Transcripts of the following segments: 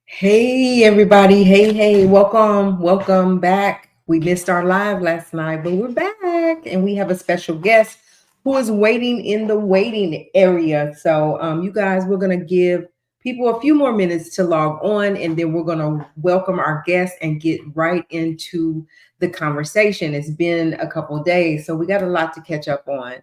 Hey everybody, hey, welcome back. We missed our live last night, but we're back and we have a special guest who is waiting in the waiting area. So you guys, we're gonna give people a few more minutes to log on, and then we're gonna welcome our guest and get right into the conversation. It's been a couple of days, so we got a lot to catch up on.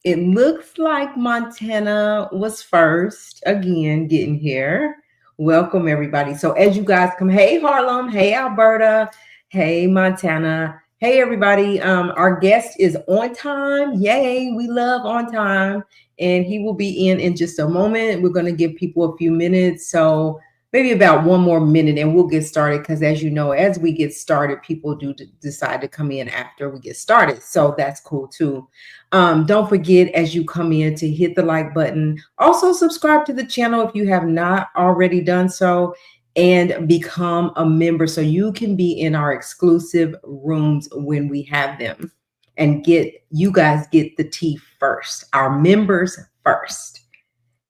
It looks like Montana was first again getting here. Welcome everybody. So as you guys come, hey Harlem, hey Alberta, hey Montana, hey everybody. Our guest is on time. Yay, we love on time. And he will be in just a moment. We're going to give people a few minutes. So maybe about one more minute and we'll get started, because as you know, as we get started, people do decide to come in after we get started. So that's cool too. Don't forget, as you come in, to hit the like button. Also subscribe to the channel if you have not already done so, and become a member so you can be in our exclusive rooms when we have them, and you guys get the tea first, our members first.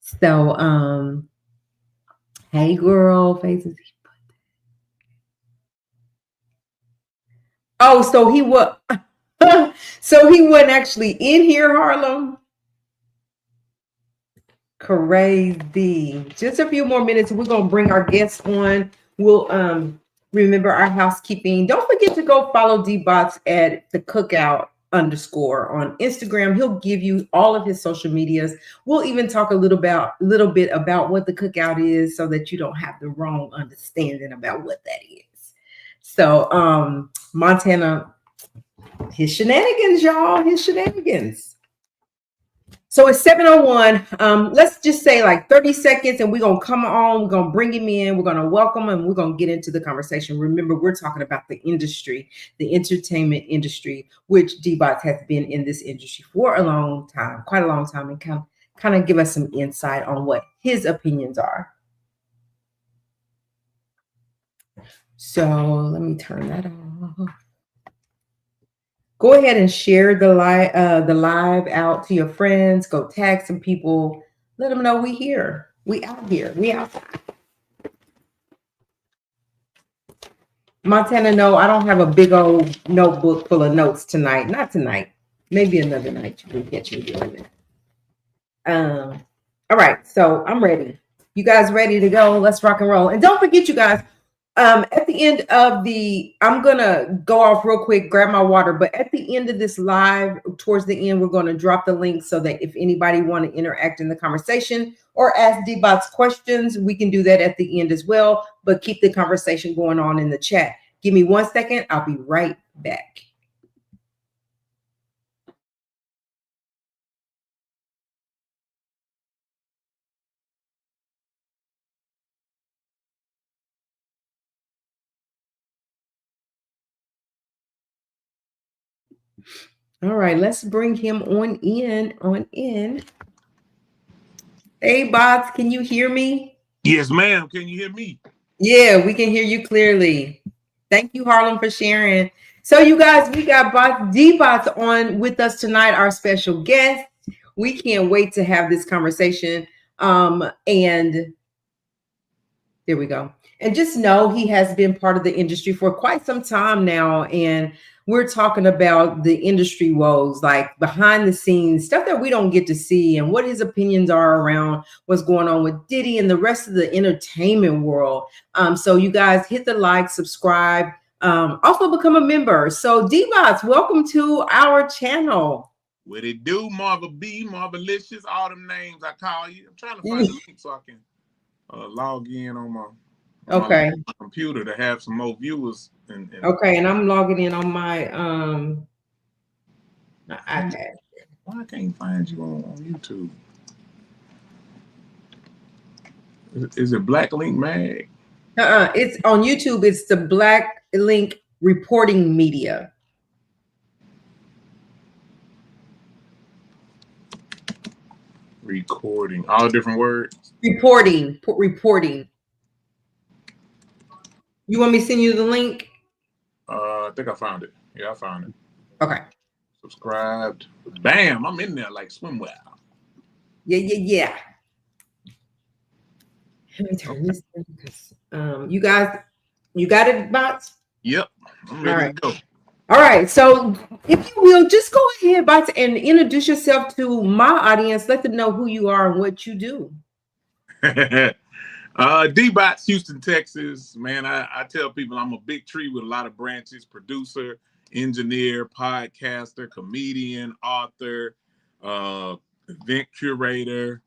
So hey girl faces. Oh, so he was so he wasn't actually in here, Harlem. Crazy. Just a few more minutes. We're gonna bring our guests on. We'll remember our housekeeping. Don't forget to go follow D.Bottz at the cookout _ on Instagram. He'll give you all of his social medias. We'll even talk a little bit about what the cookout is, so that you don't have the wrong understanding about what that is. So Montana, his shenanigans, y'all, his shenanigans. So it's 7:01. Let's just say like 30 seconds and we're going to come on. We're going to bring him in. We're going to welcome him. We're going to get into the conversation. Remember, we're talking about the industry, the entertainment industry, which D.Bottz has been in this industry for a long time, quite a long time, and kind of give us some insight on what his opinions are. So let me turn that off. Go ahead and share the live out to your friends. Go tag some people. Let them know we here. We out here. We outside. Montana, no, I don't have a big old notebook full of notes tonight. Not tonight. Maybe another night you can catch me doing that. All right, so I'm ready. You guys ready to go? Let's rock and roll. And don't forget, you guys, at the end of I'm gonna go off real quick, grab my water, but at the end of this live, towards the end, we're gonna drop the link so that if anybody want to interact in the conversation or ask D.Bottz questions, we can do that at the end as well, but keep the conversation going on in the chat. Give me 1 second, I'll be right back. All right, let's bring him on in. Hey, Bottz, can you hear me? Yes, ma'am. Can you hear me? Yeah, we can hear you clearly. Thank you, Harlem, for sharing. So, you guys, we got D.Bottz on with us tonight, our special guest. We can't wait to have this conversation. And there we go. And just know he has been part of the industry for quite some time now. And we're talking about the industry woes, like behind the scenes stuff that we don't get to see, and what his opinions are around what's going on with Diddy and the rest of the entertainment world. So you guys hit the like, subscribe, also become a member. So D.Bottz, welcome to our channel. What it do, Marva B, Marvelicious, all them names I call you. I'm trying to find the link so I can log in on my computer to have some more viewers. Okay, and I'm logging in on my iPad. Why I can't find you on YouTube? Is it Black Link Mag? It's on YouTube. It's the Black Link Reporting Media. Recording. All different words? Reporting. You want me to send you the link? I think I found it. Yeah, I found it. Okay. Subscribed. Bam, I'm in there like swimwear. Yeah. Let me turn this in because you guys, you got it, Bottz? Yep, I'm ready to go. All right, so if you will, just go ahead, Bottz, and introduce yourself to my audience. Let them know who you are and what you do. D.Bottz, Houston, Texas. Man, I tell people I'm a big tree with a lot of branches: producer, engineer, podcaster, comedian, author, event curator,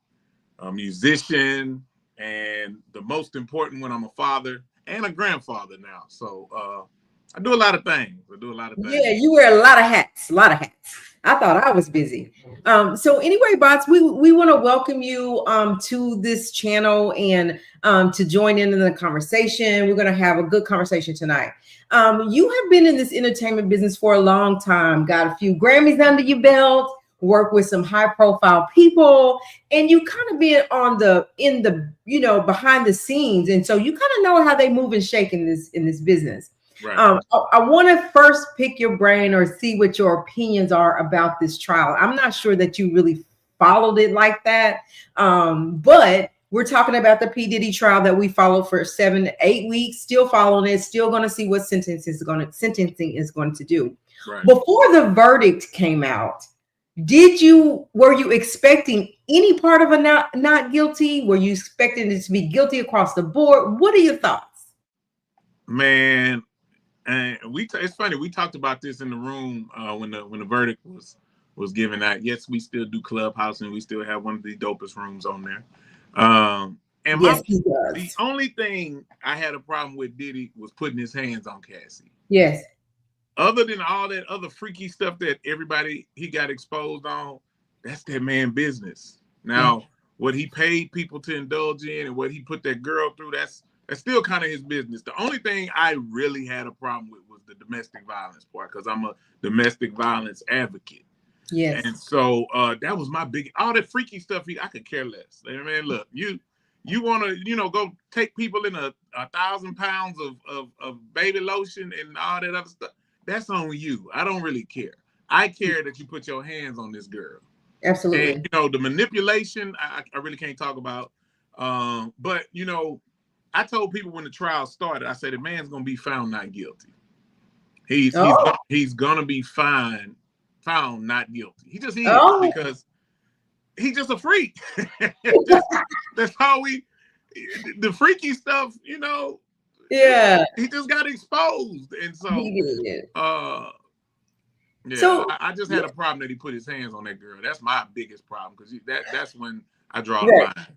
a musician, and the most important one, I'm a father and a grandfather now. So I do a lot of things. Yeah, you wear a lot of hats. I thought I was busy. So anyway, Bottz, we want to welcome you to this channel and to join in the conversation. We're going to have a good conversation tonight. You have been in this entertainment business for a long time, got a few Grammys under your belt, work with some high profile people, and you kind of been in the behind the scenes, and so you kind of know how they move and shake in this business. Right. I want to first pick your brain or see what your opinions are about this trial. I'm not sure that you really followed it like that, but we're talking about the P. Diddy trial that we followed for 7 to 8 weeks. Still following it. Still going to see what sentencing is going to do. Right. Before the verdict came out, were you expecting any part of a not guilty? Were you expecting it to be guilty across the board? What are your thoughts? Man, and it's funny, we talked about this in the room when the verdict was given out. Yes, we still do Clubhouse and we still have one of the dopest rooms on there. And yes, the only thing I had a problem with Diddy was putting his hands on Cassie. Yes. Other than all that other freaky stuff that he got exposed on, that's that man business. Now, what he paid people to indulge in and what he put that girl through, that's still kind of his business. The only thing I really had a problem with was the domestic violence part, because I'm a domestic violence advocate. Yes. And so that was my big, all that freaky stuff, I could care less. Man, look, you want to, go take people in 1,000 pounds of baby lotion and all that other stuff. That's on you. I don't really care. I care that you put your hands on this girl. Absolutely. And, the manipulation, I really can't talk about. But, I told people when the trial started, I said, the man's going to be found not guilty. He's going to be found not guilty. He just is, because he's just a freak. That's how the freaky stuff, Yeah. He just got exposed. And so, he did. So I just had a problem that he put his hands on that girl. That's my biggest problem, because that's when I draw the line.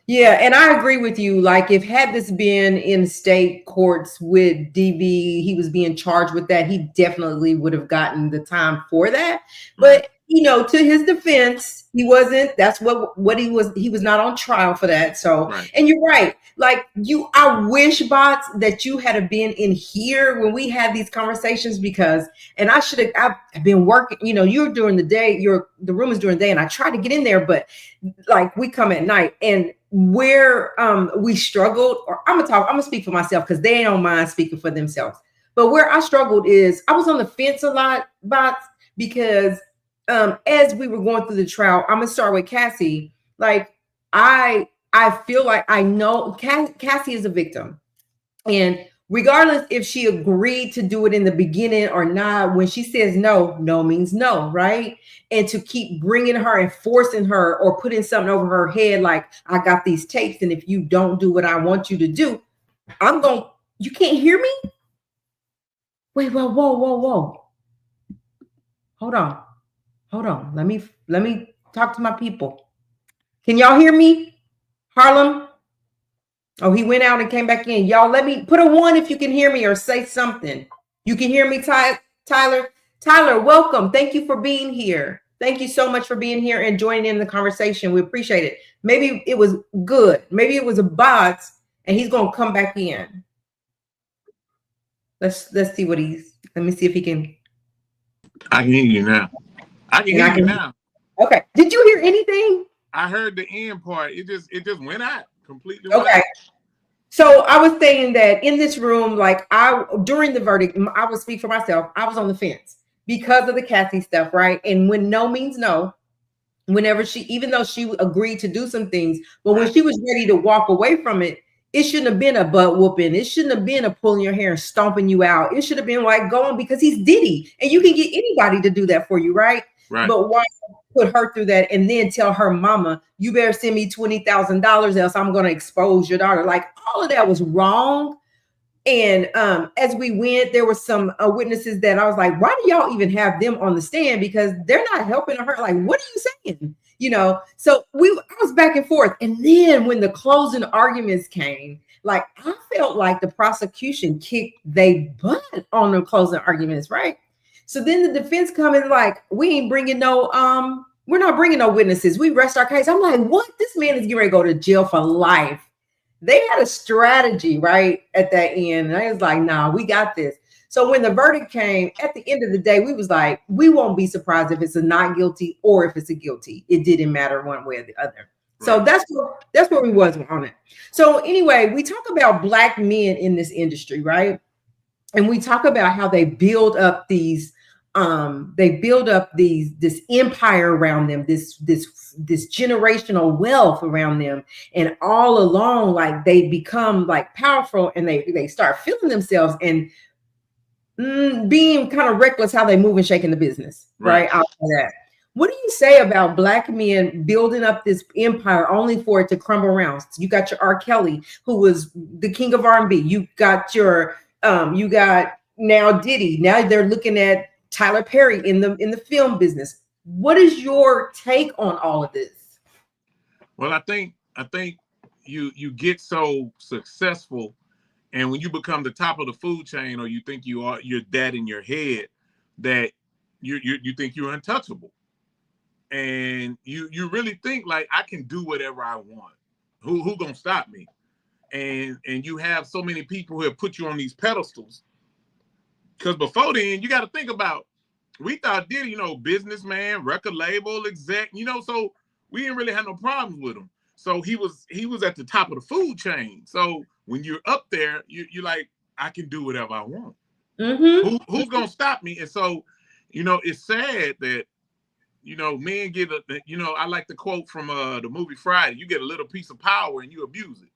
Yeah, and I agree with you. Like, had this been in state courts with DV, he was being charged with that, he definitely would have gotten the time for that. But to his defense, he wasn't. That's what he was. He was not on trial for that. So, and you're right. Like, I wish, Bottz, that you had been in here when we had these conversations, because, and I've been working, you're during the day, the room is during the day, and I try to get in there, but like, we come at night, and where we struggled, or I'm gonna speak for myself, because they don't mind speaking for themselves. But where I struggled is I was on the fence a lot, Bottz, because as we were going through the trial, I'm gonna start with Cassie. Like, I feel like I know Cassie is a victim, and regardless if she agreed to do it in the beginning or not, when she says no, no means no, right? And to keep bringing her and forcing her or putting something over her head, like, I got these tapes, and if you don't do what I want you to do, you can't hear me? Wait, whoa. Hold on. Let me talk to my people. Can y'all hear me? Harlem? Oh, he went out and came back in. Y'all, let me put a 1 if you can hear me, or say something. You can hear me, Tyler? Tyler, welcome. Thank you for being here. Thank you so much for being here and joining in the conversation. We appreciate it. Maybe it was good. Maybe it was a Bottz, and he's going to come back in. Let's see what let me see if he can. I can hear you now. I can hear you now. Okay. Did you hear anything? I heard the end part. It just went out completely. Okay. So I was saying that in this room, like, during the verdict, I will speak for myself. I was on the fence because of the Cassie stuff, right? And when no means no, whenever she, even though she agreed to do some things, but when she was ready to walk away from it, it shouldn't have been a butt whooping. It shouldn't have been a pulling your hair and stomping you out. It should have been like going, because he's Diddy and you can get anybody to do that for you, right? Right. But why put her through that and then tell her mama, you better send me $20,000 else I'm going to expose your daughter? Like, all of that was wrong. And as we went, there were some witnesses that I was like, why do y'all even have them on the stand? Because they're not helping her. Like, what are you saying? You know, so I was back and forth. And then when the closing arguments came, like, I felt like the prosecution kicked they butt on the closing arguments, right? So then the defense come in like, we ain't bringing no, we're not bringing no witnesses. We rest our case. I'm like, what? This man is getting ready to go to jail for life. They had a strategy right at that end. And I was like, nah, we got this. So when the verdict came, at the end of the day, we was like, we won't be surprised if it's a not guilty or if it's a guilty. It didn't matter one way or the other. Right. So that's where we was on it. So anyway, we talk about Black men in this industry, right? And we talk about how they build up these this empire around them, this generational wealth around them, and all along, like, they become like powerful, and they start feeling themselves and being kind of reckless how they move and shake in the business, right? Out of that. What do you say about Black men building up this empire only for it to crumble around? So you got your R. Kelly, who was the king of R&B. You got your you got now Diddy. Now they're looking at Tyler Perry in the film business. What is your take on all of this? Well, I think you get so successful, and when you become the top of the food chain, or you think you're that in your head, that you think you're untouchable, and you really think like, I can do whatever I want. Who gonna stop me? And you have so many people who have put you on these pedestals. Because before then, you got to think about, we thought Diddy, businessman, record label exec, so we didn't really have no problems with him. So he was at the top of the food chain. So when you're up there, you're like, I can do whatever I want. Mm-hmm. Who's gonna stop me? And so, it's sad that, men get I like the quote from the movie Friday: you get a little piece of power and you abuse it.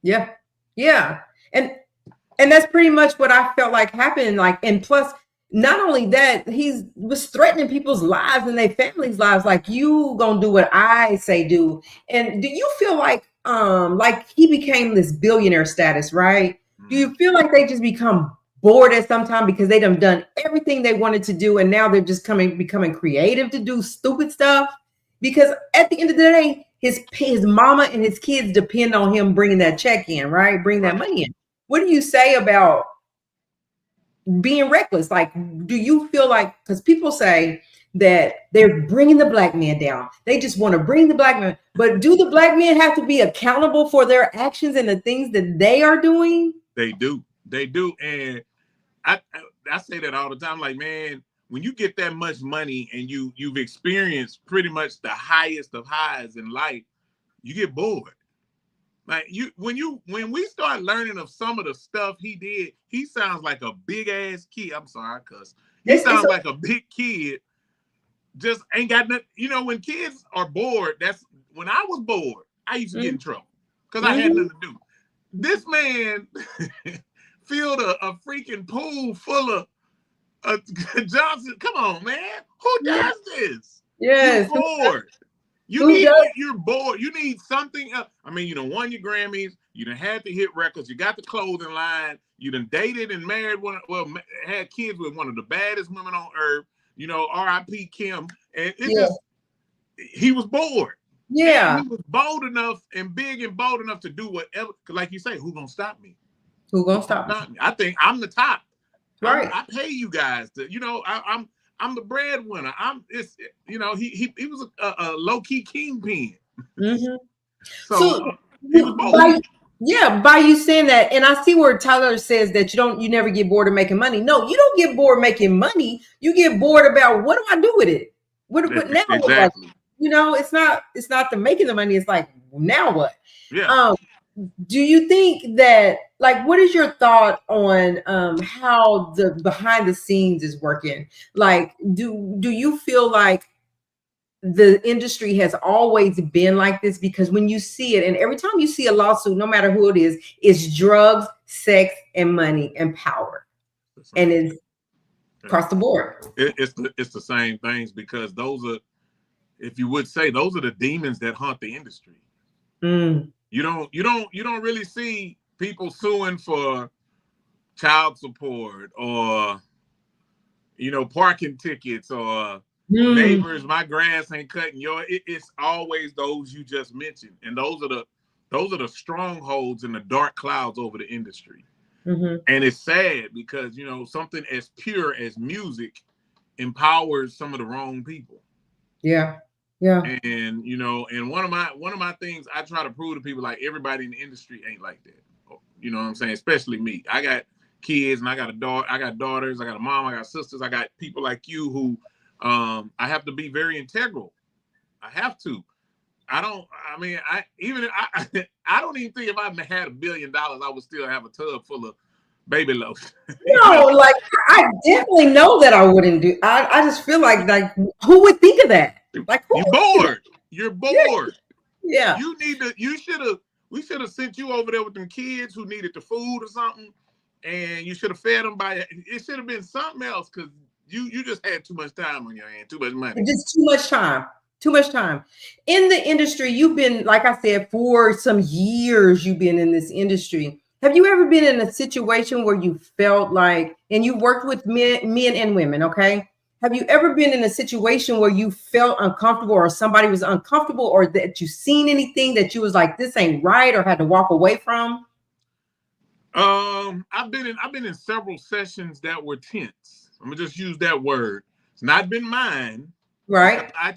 Yeah. And that's pretty much what I felt like happened. Like, and plus, not only that, he was threatening people's lives and their families' lives. Like, you gonna do what I say do. And do you feel like he became this billionaire status, right? Mm-hmm. Do you feel like they just become bored at some time because they done everything they wanted to do, and now they're just becoming creative to do stupid stuff? Because at the end of the day, his mama and his kids depend on him bringing that check in, right? Bring that money in. What do you say about being reckless? Like, do you feel like, because people say that they're bringing the Black man down, they just want to bring the Black man, but do the Black men have to be accountable for their actions and the things that they are doing? They do. And I say that all the time. Like, man, when you get that much money and you've experienced pretty much the highest of highs in life, you get bored. Like, when we start learning of some of the stuff he did, he sounds like a big ass kid. I'm sorry, cuz he sounds like a big kid. Just ain't got nothing. When kids are bored, that's when I was bored. I used to get in trouble because I had nothing to do. This man filled a freaking pool full of Johnson. Come on, man. Who does this? Yes. You're bored. You're bored. You need something else. I mean, you done won your Grammys. You done had the hit records. You got the clothing line. You done dated and married had kids with one of the baddest women on earth. R.I.P. Kim. And he was bored. Yeah. And he was bold enough and big and bold enough to do whatever. Because like you say, who gonna stop me? Who gonna stop me? I think I'm the top. Right. I pay you guys to, I'm the breadwinner. He was a low key kingpin. Mm-hmm. So he was bold. By you saying that, and I see where Tyler says that you never get bored of making money. No, you don't get bored making money. You get bored about, what do I do with it? What now? Exactly. It's not the making the money. It's like, now what? Yeah. Do you think that, like, what is your thought on how the behind the scenes is working? Like, do you feel like the industry has always been like this, because when you see it, and every time you see a lawsuit, no matter who it is, it's drugs, sex, and money and power, and it's across the board. It's the same things, because those are, if you would say, those are the demons that haunt the industry. You don't really see people suing for child support, or parking tickets, or neighbors, my grass ain't cutting your. It's always those you just mentioned, and those are the strongholds and the dark clouds over the industry. And it's sad, because something as pure as music empowers some of the wrong people. Yeah. And and one of my things I try to prove to people, like, everybody in the industry ain't like that. You know what I'm saying? Especially me. I got kids, and I got daughters, I got a mom, I got sisters, I got people like you who I have to be very integral. I have to. I don't even think if I had $1 billion, I would still have a tub full of baby lotion. No, like, I definitely know that I wouldn't do. I just feel like who would think of that? Like, you're bored. You're bored. Yeah. We should have sent you over there with them kids who needed the food or something, and you should have fed them it should have been something else, because you just had too much time on your hand, too much money. Just too much time. Too much time. In the industry, you've been, like I said, for some years, you've been in this industry. Have you ever been in a situation where you felt like, and you worked with men and women, okay? Have you ever been in a situation where you felt uncomfortable, or somebody was uncomfortable, or that you seen anything that you was like, this ain't right, or had to walk away from? I've been in several sessions that were tense. I'm gonna just use that word. It's not been mine. Right. I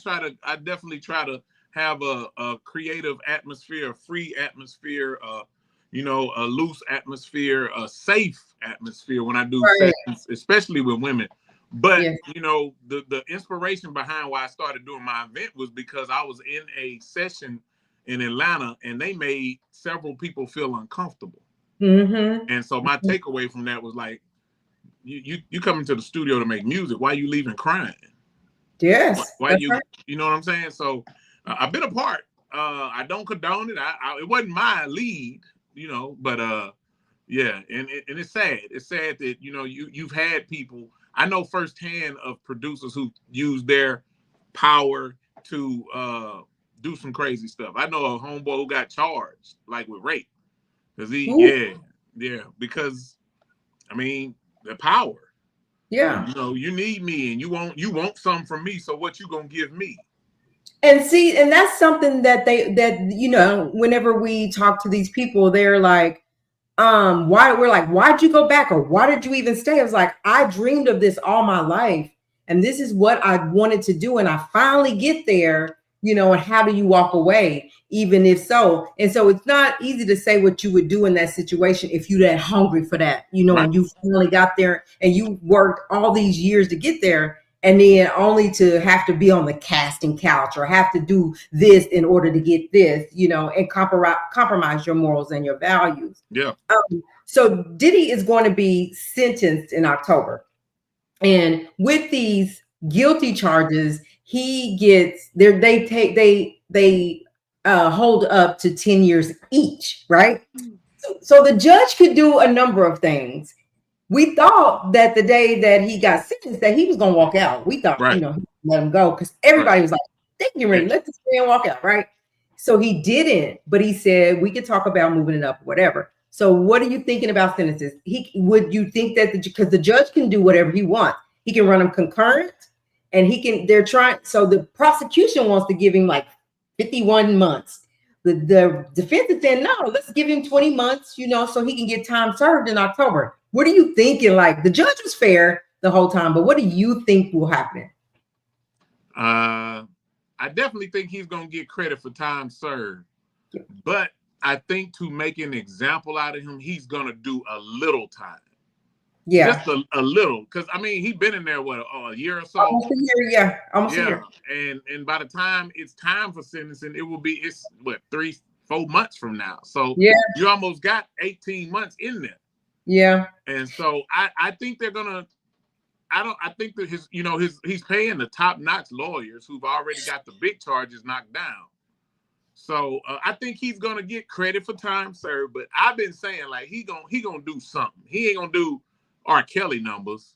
definitely try to have a creative atmosphere, a free atmosphere, a loose atmosphere, a safe atmosphere when I do sessions, especially with women. But the inspiration behind why I started doing my event was because I was in a session in Atlanta, and they made several people feel uncomfortable. And so my takeaway from that was like, you come into the studio to make music. Why are you leaving crying? Yes. Why you? Right. You know what I'm saying? So I've been a part. I don't condone it. It wasn't my lead, but yeah. And it's sad. It's sad that you've had people. I know firsthand of producers who use their power to do some crazy stuff. I know a homeboy who got charged, like, with rape. Because because the power. Yeah. You need me, and you want something from me. So what you gonna give me? And see, and that's something that whenever we talk to these people, they're like, why'd you go back, or why did you even stay? I was like, I dreamed of this all my life, and this is what I wanted to do, and I finally get there, and how do you walk away, even if so? And so it's not easy to say what you would do in that situation if you're that hungry for that, right. And you finally got there, and you worked all these years to get there, and then only to have to be on the casting couch, or have to do this in order to get this, and compromise your morals and your values. Yeah. So Diddy is going to be sentenced in October. And with these guilty charges, he gets there. They hold up to 10 years each, right? So the judge could do a number of things. We thought that the day that he got sentenced, that he was going to walk out. We thought, right. Let him go, because everybody was like, "They get ready, let this man walk out," right? So he didn't, but he said we could talk about moving it up, whatever. So what are you thinking about sentences? Would you think that because the judge can do whatever he wants, he can run them concurrent, and so the prosecution wants to give him like 51 months. The defense is saying, no, let's give him 20 months, so he can get time served in October. What are you thinking? Like, the judge was fair the whole time, but what do you think will happen? I definitely think he's going to get credit for time served, but I think to make an example out of him, he's going to do a little time. Yeah. Just a little. Because, he's been in there, a year or so? Almost a year, yeah. Almost a year. And by the time it's time for sentencing, it's 3-4 months from now. So you almost got 18 months in there. Yeah. And so I think they're going to, I think that he's paying the top-notch lawyers who've already got the big charges knocked down. So I think he's gonna get credit for time served. But I've been saying like he gonna do something. He ain't gonna do R. Kelly numbers.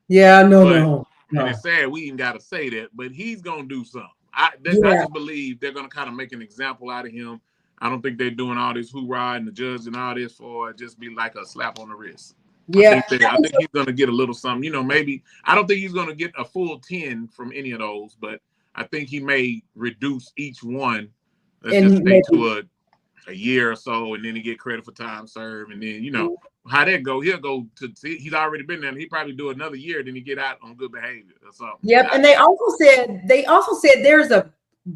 Yeah, But and no. it's sad we even gotta say that, but he's gonna do something. I Yeah, just believe they're gonna kind of make an example out of him. I don't think they're doing all this hoorah and the judge and all this for it just be like a slap on the wrist. yeah. I think he's gonna get a little something. Maybe I don't think he's gonna get a full 10 from any of those, but I think he may reduce each one. Let's just And say maybe, to a year or so, and then he get credit for time served, and then how that go. He'll go to. He's already been there. And he probably do another year, then he get out on good behavior or something. yep. And they also said there's a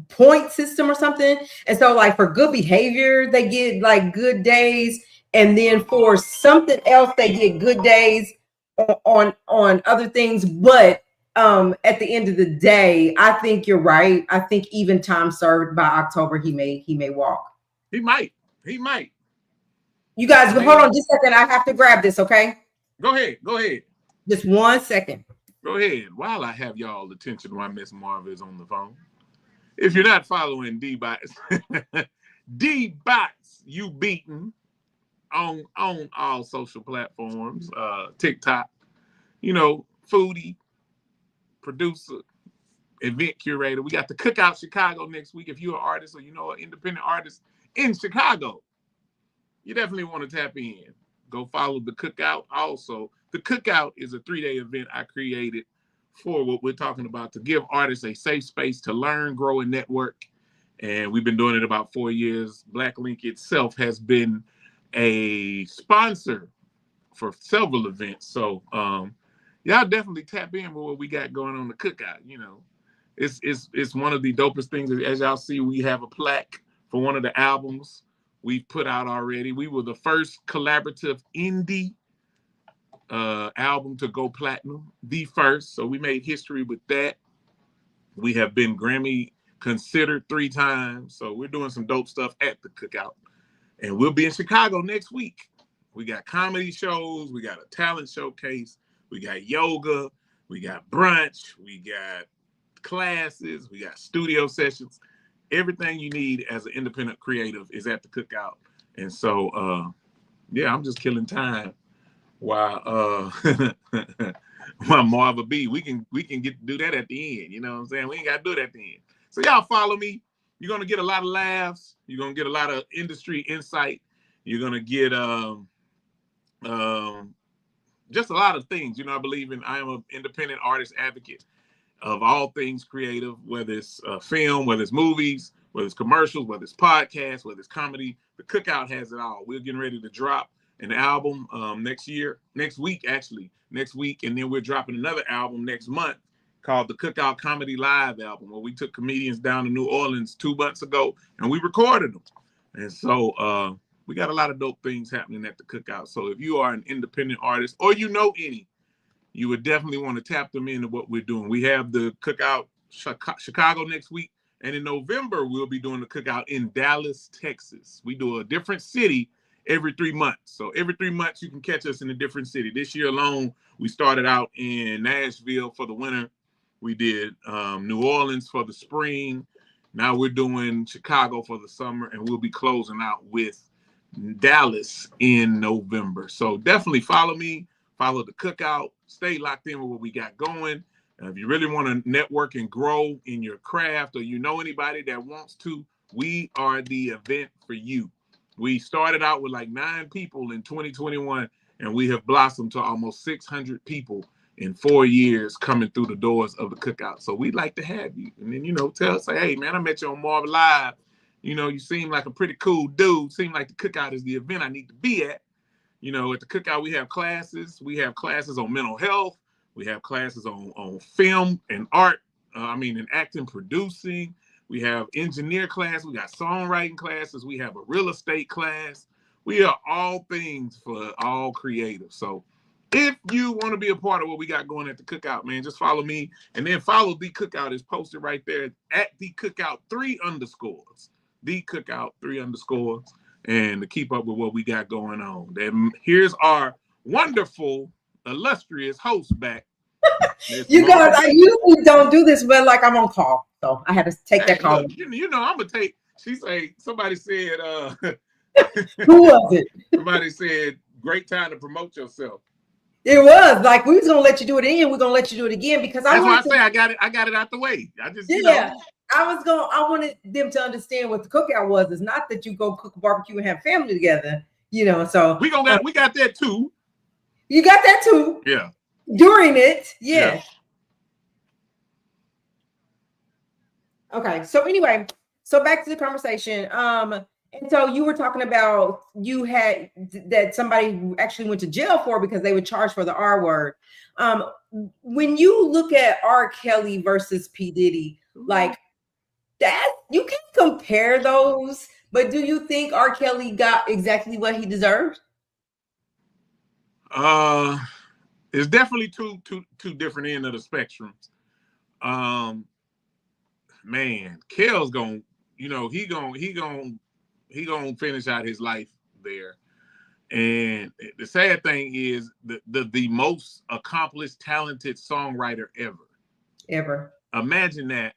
point system or something. And so like for good behavior, they get like good days. And then for something else, they get good days on other things. But at the end of the day, I think you're right. I think even time served by October, he may walk. He might. He might. You guys, hold on just a second. I have to grab this, okay? Go ahead. Go ahead. Just 1 second. Go ahead. While I have y'all attention while Miss Marva is on the phone. If you're not following D.Bottz, D.Bottz, you beaten on all social platforms, TikTok, foodie, producer, event curator. We got the Cookout Chicago next week. If you're an artist or an independent artist in Chicago, you definitely want to tap in. Go follow the Cookout. Also, the Cookout is a 3-day event I created for what we're talking about, to give artists a safe space to learn, grow, and network. And we've been doing it about 4 years. Black Link itself has been a sponsor for several events. So y'all definitely tap in with what we got going on the Cookout. It's one of the dopest things. As y'all see, we have a plaque for one of the albums we've put out already. We were the first collaborative indie album to go platinum, the first. So we made history with that. We have been Grammy considered 3 times. So we're doing some dope stuff at the Cookout. And we'll be in Chicago next week. We got comedy shows. We got a talent showcase. We got yoga. We got brunch. We got classes. We got studio sessions. Everything you need as an independent creative is at the Cookout. And so, I'm just killing time while Marva B. We can do that at the end. You know what I'm saying? We ain't got to do it at the end. So y'all follow me. You're going to get a lot of laughs. You're going to get a lot of industry insight. You're going to get just a lot of things. I believe I am an independent artist advocate of all things creative, whether it's film, whether it's movies, whether it's commercials, whether it's podcasts, whether it's comedy. The Cookout has it all. We're getting ready to drop an album next week, and then we're dropping another album next month called the Cookout Comedy Live album, where we took comedians down to New Orleans 2 months ago and we recorded them. And so we got a lot of dope things happening at the Cookout. So if you are an independent artist or any, you would definitely want to tap them into what we're doing. We have the Cookout Chicago next week. And in November, we'll be doing the Cookout in Dallas, Texas. We do a different city every 3 months. So every 3 months, you can catch us in a different city. This year alone, we started out in Nashville for the winter. We did New Orleans for the spring. Now we're doing Chicago for the summer, and we'll be closing out with Dallas in November. So definitely follow me, follow the Cookout, stay locked in with what we got going. If you really want to network and grow in your craft, or anybody that wants to, we are the event for you. We started out with like 9 people in 2021, and we have blossomed to almost 600 people in 4 years coming through the doors of the Cookout. So we'd like to have you. And then, tell us, say, hey, man, I met you on Marvel Live. You seem like a pretty cool dude. Seem like the Cookout is the event I need to be at. At the Cookout, we have classes. We have classes on mental health. We have classes on film and art. And acting, producing. We have engineer class. We got songwriting classes. We have a real estate class. We are all things for all creatives. So if you want to be a part of what we got going at the Cookout, man, just follow me. And then follow The Cookout. Is posted right there at The Cookout 3_. The Cookout 3_. And to keep up with what we got going on. Then here's our wonderful, illustrious host back. You guys, I usually don't do this, but like I'm on call, so I had to take that call. Look, you know, I'm gonna take. She say somebody said. Who was it? Somebody said, "Great time to promote yourself." It was like we was gonna let you do it again. We're gonna let you do it again because that's why I say I got it out the way. I just you know. I wanted them to understand what the cookout was. It's not that you go cook a barbecue and have family together, you know. So we got that too. You got that too. Yeah. During it, yes. Yeah. Okay. So anyway, so back to the conversation. And so you were talking about you had that somebody actually went to jail for because they were charged for the R word. When you look at R. Kelly versus P. Diddy, like that, you can compare those, but do you think R. Kelly got exactly what he deserved? It's definitely two different ends of the spectrums. Man, Kel's gonna, you know, he gonna finish out his life there. And the sad thing is the most accomplished, talented songwriter ever. Imagine that.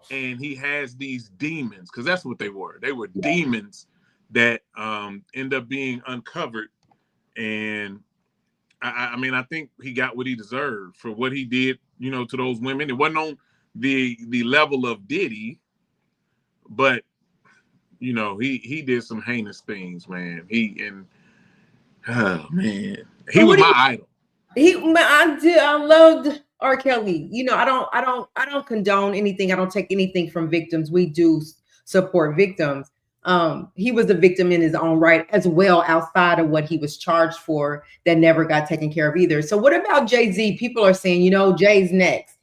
And he has these demons, because that's what they were. They were demons that end up being uncovered. And I mean, I think he got what he deserved for what he did, you know, to those women. It wasn't on the level of Diddy, but you know, he did some heinous things, man. Oh man, he was my idol. I loved R. Kelly. You know, I don't condone anything. I don't take anything from victims. We do support victims. He was a victim in his own right as well, outside of what he was charged for that never got taken care of either. So what about Jay-Z? People are saying, you know, Jay's next.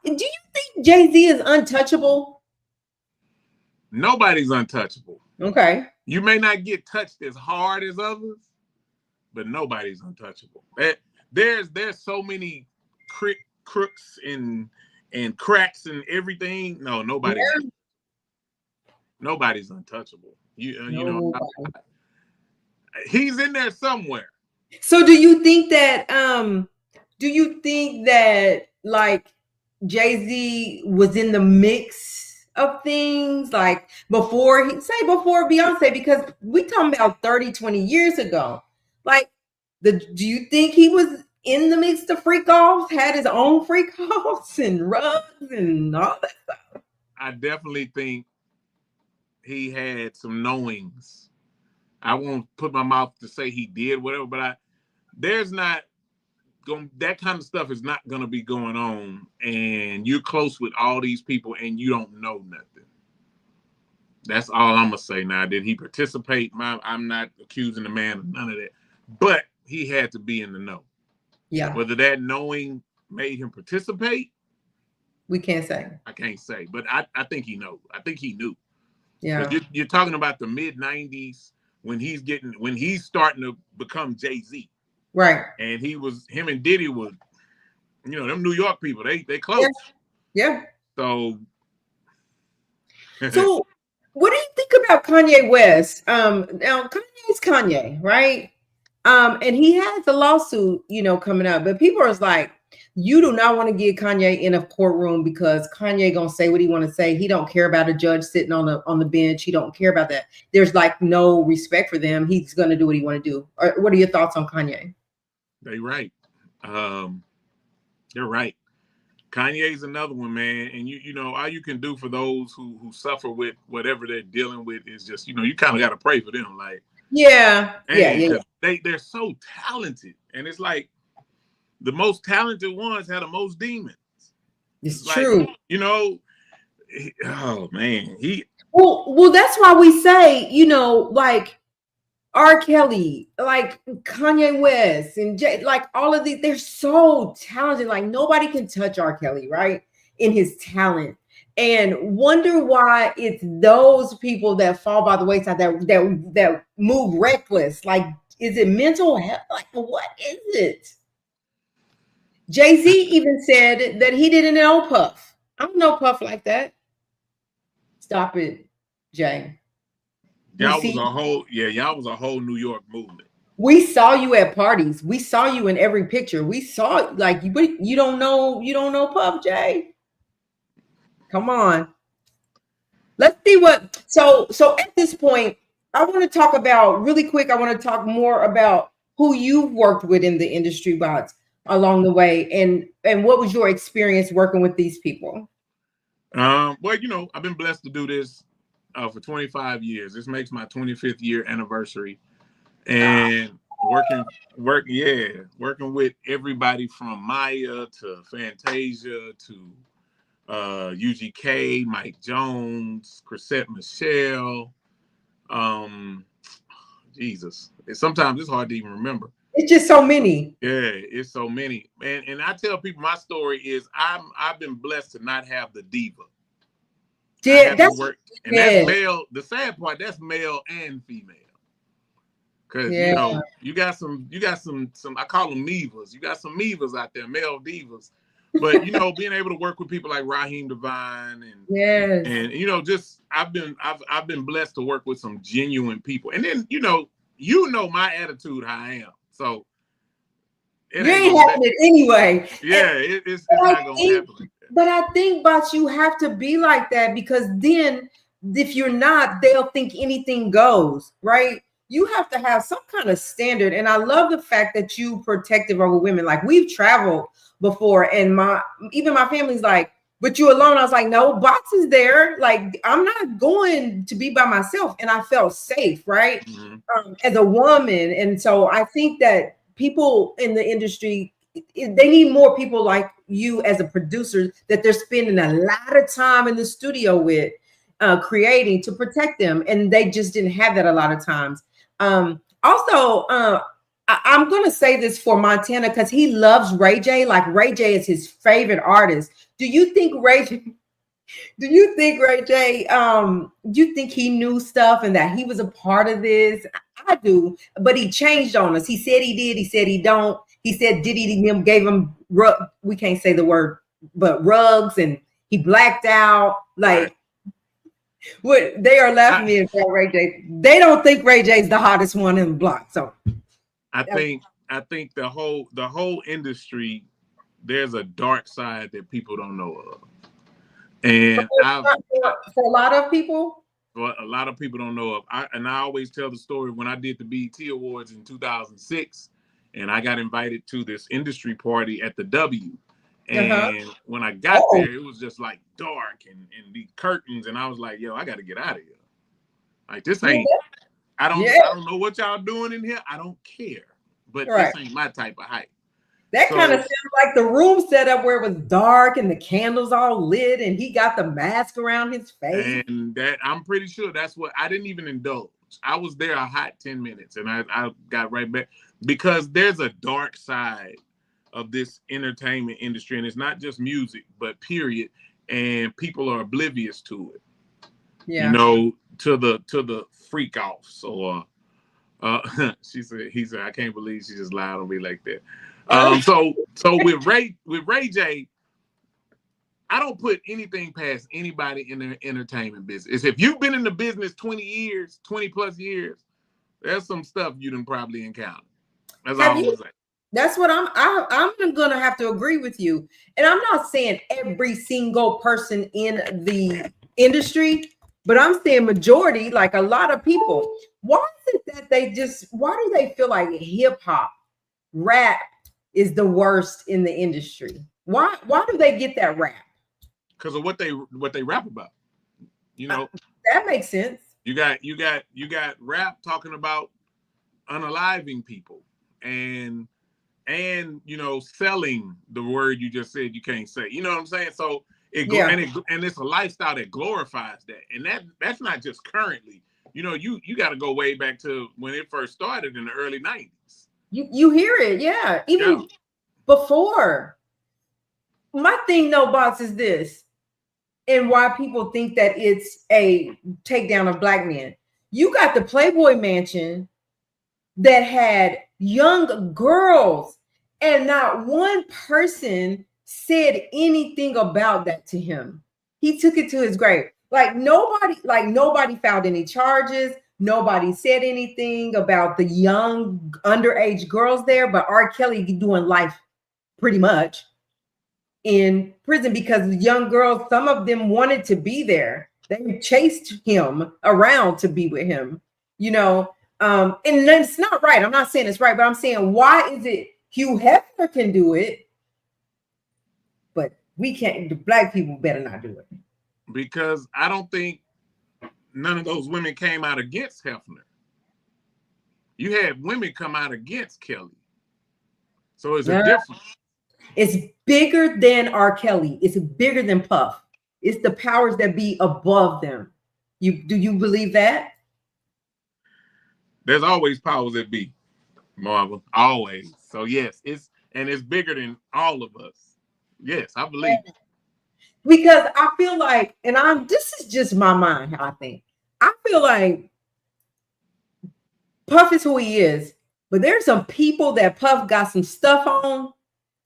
Do you think Jay-Z is untouchable? Nobody's untouchable. Okay. You may not get touched as hard as others, but nobody's untouchable. There's so many crooks and cracks and everything. No, nobody's untouchable. You know, he's in there somewhere. So do you think that like Jay-Z was in the mix of things like before Beyonce, because we talking about 30, 20 years ago. Like do you think he was in the mix to freak offs, had his own freak offs and rugs and all that stuff? I definitely think he had some knowings. I won't put my mouth to say he did whatever, but that kind of stuff is not going to be going on, and you're close with all these people and you don't know nothing. That's all I'm going to say. Now, did he participate? I'm not accusing the man of none of that, but he had to be in the know. Yeah. Whether that knowing made him participate, we can't say. I can't say, but I think he knows. I think he knew. Yeah. You're talking about the mid 90s when he's starting to become Jay-Z. Right. And him and Diddy was, you know, them New York people, they close. Yeah. So what do you think about Kanye West? Now Kanye's Kanye, right? And he has a lawsuit, you know, coming up, but people are like, you do not want to get Kanye in a courtroom because Kanye gonna say what he want to say. He don't care about a judge sitting on the bench. He don't care about that. There's like no respect for them. He's gonna do what he want to do. What are your thoughts on Kanye? They're right. They're right. Kanye's another one, man. And you know, all you can do for those who suffer with whatever they're dealing with is just, you know, you kind of got to pray for them. Like, yeah. They're so talented, and it's like the most talented ones have the most demons. It's true. You know, oh man, well, that's why we say, you know, like R. Kelly, like Kanye West, and like all of these, they're so talented. Like nobody can touch R. Kelly, right? In his talent, and wonder why it's those people that fall by the wayside that move reckless. Like, is it mental health? Like, what is it? Jay-Z even said that he didn't know Puff. I don't know Puff like that. Stop it, Jay. Y'all was a whole New York movement. We saw you at parties. We saw you in every picture. We saw like you, but you don't know Puff J. Come on. Let's see what so at this point, I want to talk about really quick. I want to talk more about who you've worked with in the industry bots along the way and what was your experience working with these people? Well, I've been blessed to do this for 25 years. This makes my 25th year anniversary, Ah, and working with everybody from Maya to Fantasia to UGK, Mike Jones, Chrisette Michelle. Um, Jesus, sometimes it's hard to even remember. it's just so many. Yeah, it's so many, man. And I tell people my story is I've been blessed to not have the diva. I Yeah, haven't that's worked, and that's yeah, male. The sad part, that's male and female. Because yeah, you got some I call them divas. You got some divas out there, male divas. But being able to work with people like Raheem Devine yes. and just I've been blessed to work with some genuine people. And then my attitude how I am. So it You ain't ain't gonna that having it anyway. yeah, it's I not gonna think, happen like that. but I think, but you have to be like that because then, if you're not, they'll think anything goes, right? You have to have some kind of standard. And I love the fact that you protective over women. Like we've traveled before, and even my family's like, "But you alone?" I was like, "No, Bots is there. Like I'm not going to be by myself," and I felt safe, right? Mhm. As a woman, and so I think that people in the industry they need more people like you as a producer that they're spending a lot of time in the studio with creating to protect them, and they just didn't have that a lot of times. Also, I'm gonna say this for Montana because he loves Ray J. Like Ray J is his favorite artist. Do you think do you think Ray J, do you think he knew stuff and that he was a part of this? I do, but he changed on us. He said he did. He said he don't. He said Diddy to him gave him we can't say the word, but rugs, and he blacked out. Right. Like what they are laughing at I me about Ray J. They don't think Ray J's the hottest one in the block. So I think I think the whole industry, there's a dark side that people don't know of. And for a lot of people, what a lot of people don't know of. I always tell the story when I did the BET Awards in 2006, and I got invited to this industry party at the W. uh-huh. And when I got Oh, there, it was just like dark and these curtains, and I was like, "Yo, I got to get out of here. Like this yeah, ain't. I don't yeah, I don't know what y'all doing in here. I don't care, but right. this ain't my type of hype." That kind of So sounds like the room set up where it was dark and the candles all lit, and he got the mask around his face. and that I'm pretty sure that's what I didn't even indulge. I was there a hot 10 minutes and I got right back because there's a dark side of this entertainment industry, and it's not just music, but period. And people are oblivious to it, Yeah. to the freak offs or he said, I can't believe she just lied on me like that. So with Ray J, I don't put anything past anybody in the entertainment business. If you've been in the business 20 years, 20 plus years, there's some stuff you done probably encountered. That's all Have I'm you? gonna say. That's what I'm gonna have to agree with you. And I'm not saying every single person in the industry, but I'm saying majority, like a lot of people. Why is it that why do they feel like hip hop, rap is the worst in the industry? Why do they get that rap? Because of what they rap about. You Uh, know, that makes sense. you got rap talking about unaliving people and selling the word you just said you can't say. You know what I'm saying? So Yeah. and it's a lifestyle that glorifies that, and that's not just currently. You got to go way back to when it first started in the early '90s. You hear it, yeah. Yeah, Even before. My thing, no bots, is this, and why people think that it's a takedown of black men. You got the Playboy Mansion that had young girls, and not one person said anything about that to him. He took it to his grave. Like nobody filed any charges. Nobody said anything about the young underage girls there, but R. Kelly doing life pretty much in prison because the young girls, some of them wanted to be there. They chased him around to be with him, you know. And it's not right. I'm not saying it's right, but I'm saying, why is it Hugh Hefner can do it, but we can't? The black people better not do it. Because I don't think none of those women came out against Hefner. You had women come out against Kelly. So it's a difference. It's bigger than R. Kelly. It's bigger than Puff. It's the powers that be above them. Do you believe that? There's always powers that be, Marvel. Always. So yes, it's bigger than all of us. Yes, I believe it. Because I feel like, and this is just my mind, how I think. I feel like Puff is who he is, but there's some people that Puff got some stuff on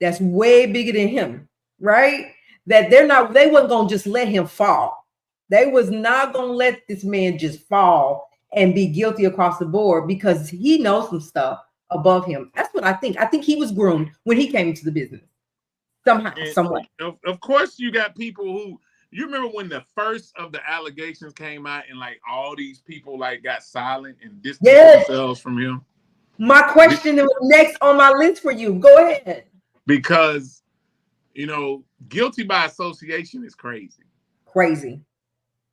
that's way bigger than him, right? That they wasn't gonna just let him fall. They was not gonna let this man just fall and be guilty across the board because he knows some stuff above him. That's what I think. I think he was groomed when he came into the business. Somehow, some way. Of course, you got people who, you remember when the first of the allegations came out and like all these people like got silent and distanced themselves from him? My question was next on my list for you. Go ahead. Because, you know, guilty by association is crazy. Crazy.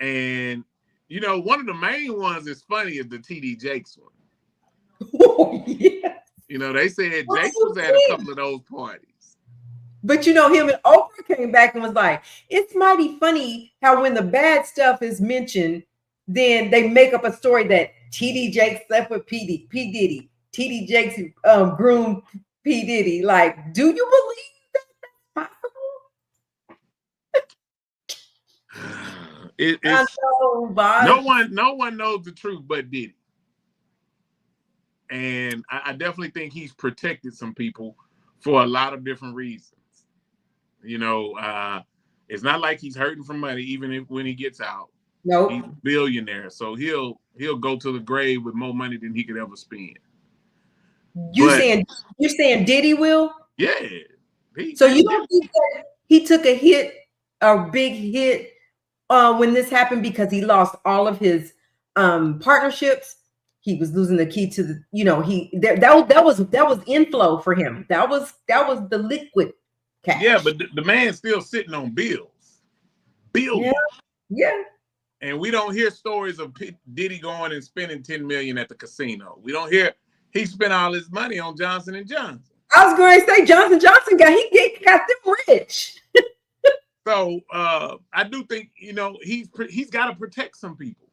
And, you know, one of the main ones is funny is the TD Jakes one. Oh, yeah. You know, they said Jakes was at a couple of those parties. But, you know, him and Oprah came back and was like, it's mighty funny how when the bad stuff is mentioned, then they make up a story that TD Jakes slept with P. Diddy. TD Jakes groomed P. Diddy. Like, do you believe that's possible? No one knows the truth but Diddy. And I definitely think he's protected some people for a lot of different reasons. You know, it's not like he's hurting for money, even when he gets out. Nope. He's a billionaire, so he'll go to the grave with more money than he could ever spend. You're saying Diddy will? Yeah. So you don't think that he took a big hit when this happened because he lost all of his partnerships? He was losing the key to the, you know, that was inflow for him. That was the liquid cash. Yeah, but the man's still sitting on bills. Billions. Yeah. And we don't hear stories of Diddy going and spending $10 million at the casino. We don't hear he spent all his money on Johnson & Johnson. I was going to say Johnson got them rich. So I do think, you know, he's got to protect some people.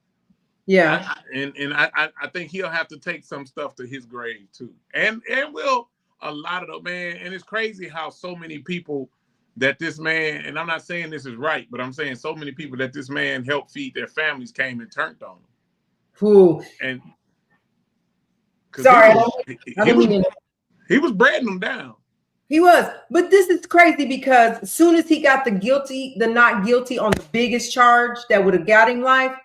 Yeah. I think he'll have to take some stuff to his grave too. And will a lot of the man, and it's crazy how so many people that this man, and I'm not saying this is right, but I'm saying so many people that this man helped feed their families came and turned on him. Who? And sorry, he was breading them down. He was, but this is crazy because as soon as he got the not guilty on the biggest charge that would have got him life,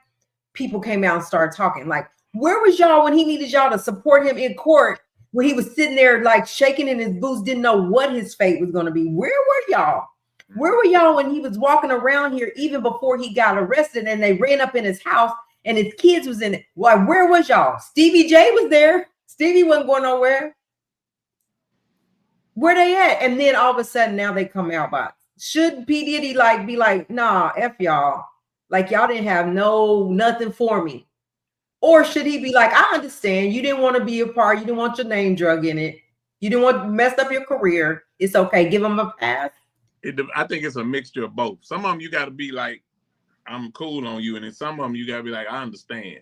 people came out and started talking. Like, where was y'all when he needed y'all to support him in court? When he was sitting there like shaking in his boots, didn't know what his fate was going to be. Where were y'all? Where were y'all when he was walking around here even before he got arrested and they ran up in his house and his kids was in it? Like, where was y'all? Stevie J was there. Stevie wasn't going nowhere. Where they at? And then all of a sudden now they come out about, should P. Diddy be like, nah, F y'all. Like, y'all didn't have nothing for me. Or should he be like, I understand. You didn't want to be a part. You didn't want your name drug in it. You didn't want to mess up your career. It's okay. Give him a pass. I think it's a mixture of both. Some of them you got to be like, I'm cool on you. And then some of them you got to be like, I understand.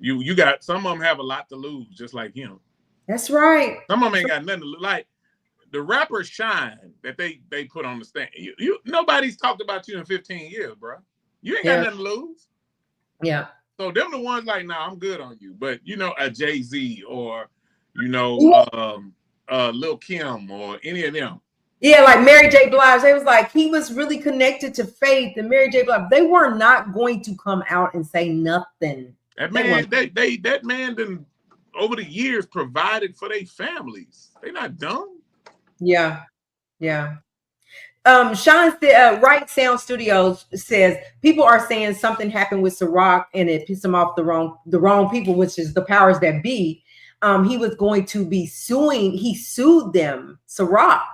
You got, some of them have a lot to lose, just like him. That's right. Some of them ain't got nothing to lose. Like the rapper Shine that they put on the stand. Nobody's talked about you in 15 years, bro. You ain't got nothing to lose. Yeah. So them the ones like, nah, I'm good on you. But you know, a Jay-Z or Lil Kim or any of them. Yeah, like Mary J. Blige. They was like, he was really connected to Faith and Mary J. Blige. They were not going to come out and say nothing. That man, that man done over the years provided for their families. They not dumb. Yeah. Sean Right Sound Studios says people are saying something happened with Ciroc and it pissed him off the wrong people, which is the powers that be. He was going to be suing. He sued them, Ciroc.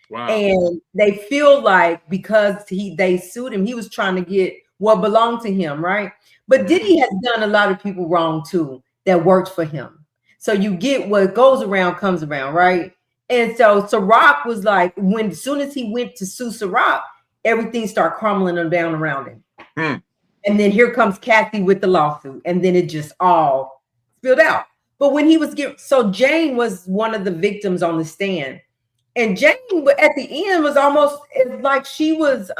Wow. And they feel like because they sued him, he was trying to get what belonged to him, right? But Diddy has done a lot of people wrong too that worked for him. So you get what goes around comes around, right? And so Ciroc was like, as soon as he went to sue Ciroc, everything started crumbling down around him. And then here comes Kathy with the lawsuit, and then it just all spilled out. But when he was so Jane was one of the victims on the stand. And Jane, at the end, was almost like she was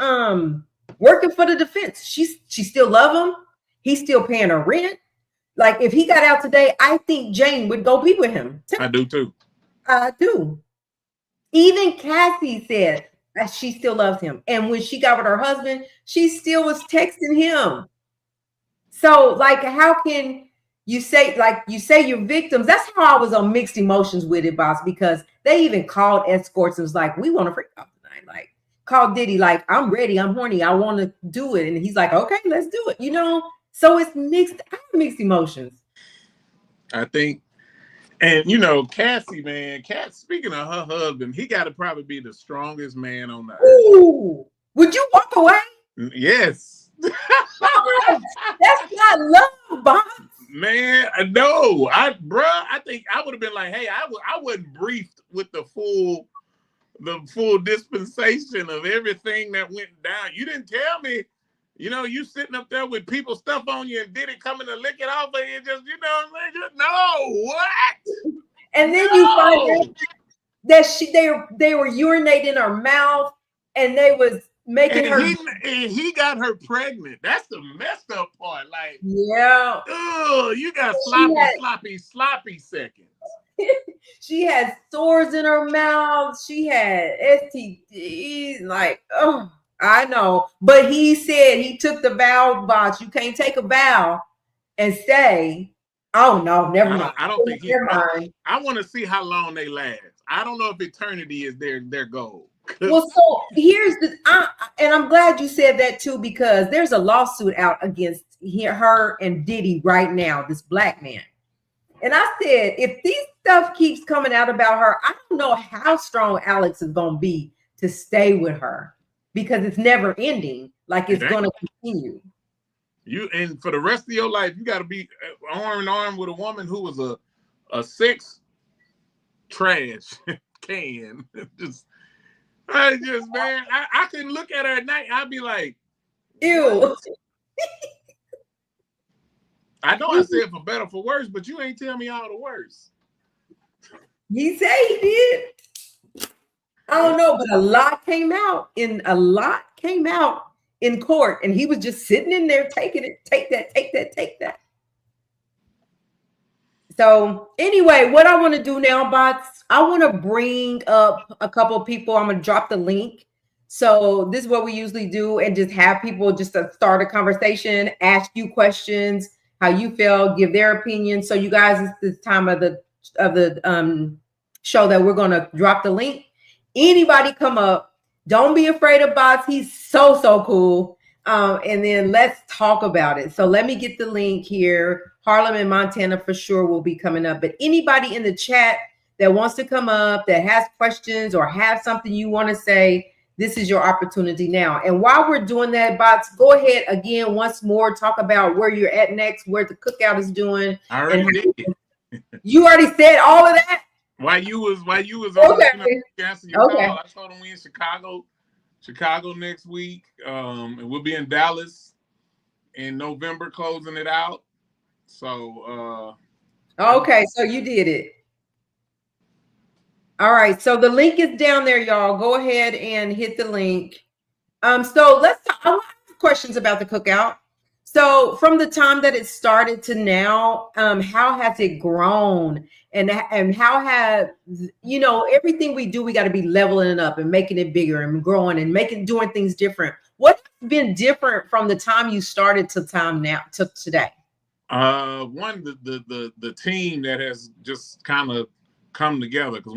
working for the defense. She still love him. He's still paying her rent. Like if he got out today, I think Jane would go be with him. I do too. I do. Even Cassie said that she still loves him. And when she got with her husband, she still was texting him. So like, how can you say you're victims? That's how I was on mixed emotions with it, boss, because they even called escorts and was like, we want to freak out tonight. Like called Diddy, like, I'm ready, I'm horny, I want to do it. And he's like, okay, let's do it. So it's mixed emotions. I think, and Cassie, man, speaking of her husband, he got to probably be the strongest man on the earth. Ooh, would you walk away? Yes. That's not love, boss. Man, no, I think I would have been like, hey, I wasn't briefed with the full dispensation of everything that went down. You didn't tell me, you sitting up there with people stuff on you and Diddy coming to lick it off of you, just, no, what? And then you find out that they were urinating in her mouth and they was making her. And he got her pregnant. That's the messed up part. Like, yeah. Oh, you got sloppy seconds. She had sores in her mouth. She had STDs. Like, oh, I know. But he said he took the vow, boss. You can't take a vow and say, oh, no, never mind. I don't think never mind. I want to see how long they last. I don't know if eternity is their goal. Well, so here's and I'm glad you said that too, because there's a lawsuit out against her and Diddy right now, this black man. And I said, if these stuff keeps coming out about her, I don't know how strong Alex is going to be to stay with her, because it's never ending. Like it's going to continue. And for the rest of your life, you got to be arm in arm with a woman who was a sex trash can. Man, I couldn't look at her at night. I'd be like, ew. I know I said for better, for worse, but you ain't tell me all the worst. He said he did. I don't know, but a lot came out in court, and he was just sitting in there taking it. Take that. So anyway, what I want to do now, bots, I want to bring up a couple of people. I'm going to drop the link. So this is what we usually do, and just have people just to start a conversation, ask you questions, how you feel, give their opinion. So you guys, it's this time of the show that we're going to drop the link. Anybody come up, don't be afraid of bots. He's so cool. And then let's talk about it. So let me get the link here. Harlem and Montana for sure will be coming up. But anybody in the chat that wants to come up, that has questions or have something you want to say, this is your opportunity now. And while we're doing that, bots, go ahead again once more. Talk about where you're at next, where the cookout is doing. I already did. You already said all of that? While you was okay. Answering your call, I told him we in Chicago next week. And we'll be in Dallas in November, closing it out. So okay, so you did it. All right, so the link is down there, y'all. Go ahead and hit the link. So let's talk. I have questions about the cookout. So from the time that it started to now, how has it grown? And how have, everything we do, we got to be leveling it up and making it bigger and growing and doing things different. What's been different from the time you started to time now to today? One, the team that has just kind of come together. Because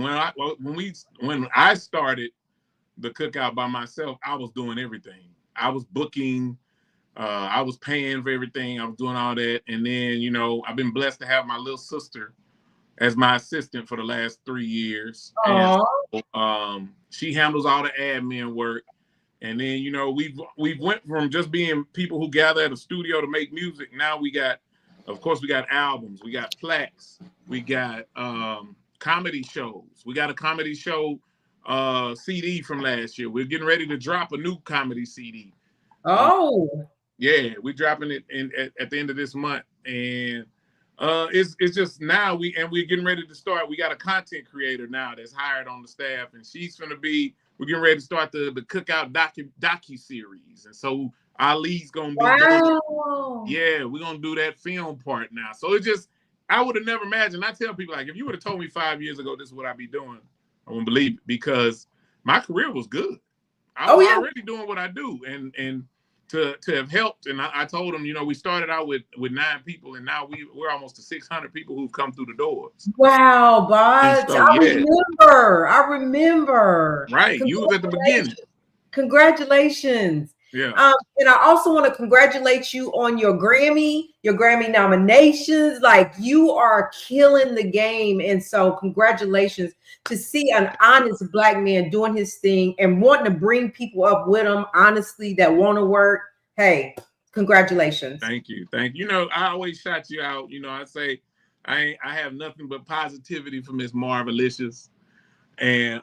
when I started the cookout by myself, I was doing everything. I was booking, I was paying for everything, I was doing all that. And then, I've been blessed to have my little sister as my assistant for the last 3 years. And Aww. she handles all the admin work. And then, we've went from just being people who gather at a studio to make music. Now we got albums, we got plaques, we got comedy shows. We got a comedy show CD from last year. We're getting ready to drop a new comedy CD. Oh. Yeah, we're dropping it at the end of this month. And it's just now we're getting ready to start. We got a content creator now that's hired on the staff, and we're getting ready to start the Cookout docu-series. And so Ali's gonna be we're gonna do that film part now. So I would have never imagined. I tell people, like, if you would have told me 5 years ago this is what I'd be doing, I wouldn't believe it, because my career was good. I was already doing what I do, and to have helped. And I told them, we started out with 9 people, and now we're almost to 600 people who've come through the doors. Wow, Bottz. So, I remember. Right, you was at the beginning. Congratulations. Yeah. And I also want to congratulate you on your Grammy nominations. Like, you are killing the game. And so congratulations to see an honest Black man doing his thing and wanting to bring people up with him, honestly, that want to work. Hey, congratulations. Thank you. I always shout you out. I say I have nothing but positivity for Miss Marvelicious. And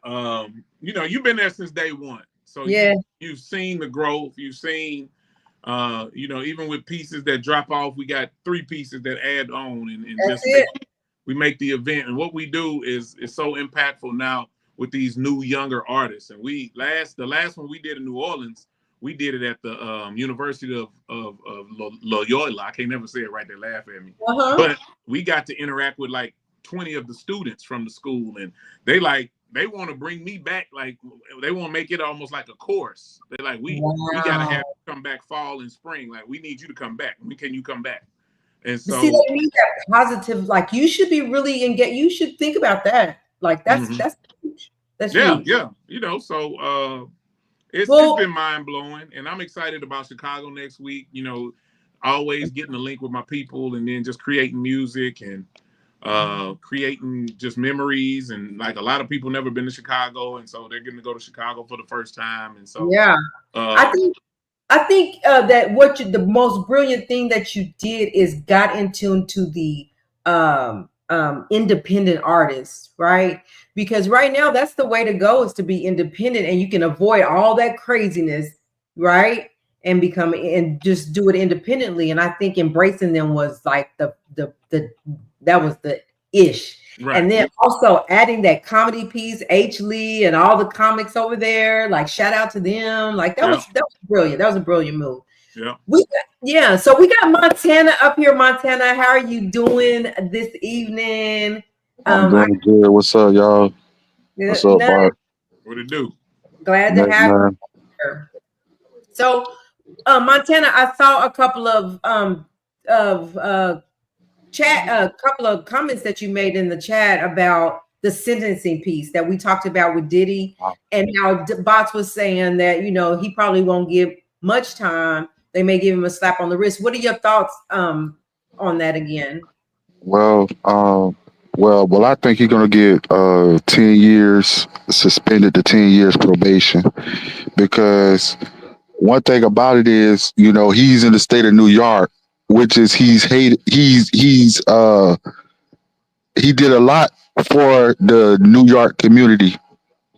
you've been there since day one. So yeah, you've seen the growth. You've seen, even with pieces that drop off, we got 3 pieces that add on, and we make the event. And what we do is so impactful now with these new younger artists. And the last one we did in New Orleans, we did it at the University of Loyola. I can't never say it right. They laugh at me. But we got to interact with like 20 of the students from the school, and they want to bring me back. Like, they want to make it almost like a course. They're like, we got to have you come back fall and spring. Like, we need you to come back. Can you come back? And so, see, they need that positive. Like, you should be really you should think about that. Like, that's huge. That's huge. Yeah. So it's been mind blowing, and I'm excited about Chicago next week. Always getting a link with my people, and then just creating music and creating just memories. And like, a lot of people never been to Chicago, and so they're getting to go to Chicago for the first time. And so I think that the most brilliant thing that you did is got into the independent artists, right? Because right now that's the way to go, is to be independent, and you can avoid all that craziness, right? And just do it independently. And I think embracing them was like that was the ish. Right. And then also adding that comedy piece, H. Lee and all the comics over there, like, shout out to them. Like, that was brilliant. That was a brilliant move. Yeah. So we got Montana up here. Montana, how are you doing this evening? I'm doing good. What's up, y'all? What's up, Bart? What it do? Glad to have you here. So, Montana, I saw a couple of couple of comments that you made in the chat about the sentencing piece that we talked about with Diddy, and how Bottz was saying that he probably won't give much time. They may give him a slap on the wrist. What are your thoughts on that again? Well, I think he's gonna get 10 years suspended to 10 years probation, because one thing about it is, he's in the state of New York, which is he did a lot for the New York community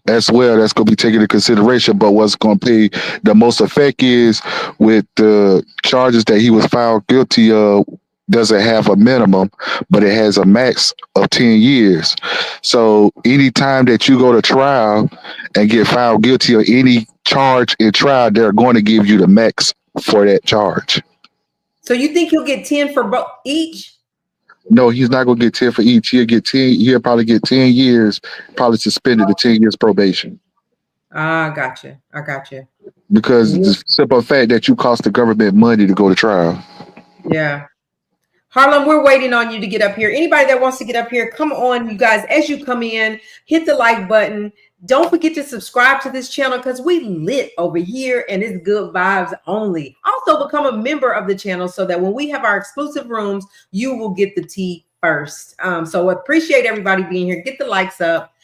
as well. That's going to be taken into consideration. But what's going to pay the most effect is with the charges that he was found guilty of. Doesn't have a minimum, but it has a max of 10 years. So anytime that you go to trial and get found guilty of any charge in trial, they're going to give you the max for that charge. So you think he'll get 10 for each? No, he's not going to get 10 for each. He'll get 10. He'll probably get 10 years, probably suspended to 10 years probation. I got you. Because the simple fact that you cost the government money to go to trial. Yeah. Harlem, we're waiting on you to get up here. Anybody that wants to get up here, come on, you guys. As you come in, hit the like button. Don't forget to subscribe to this channel because we lit over here and it's good vibes only. Also, become a member of the channel so that when we have our exclusive rooms, you will get the tea first. So appreciate everybody being here. Get the likes up.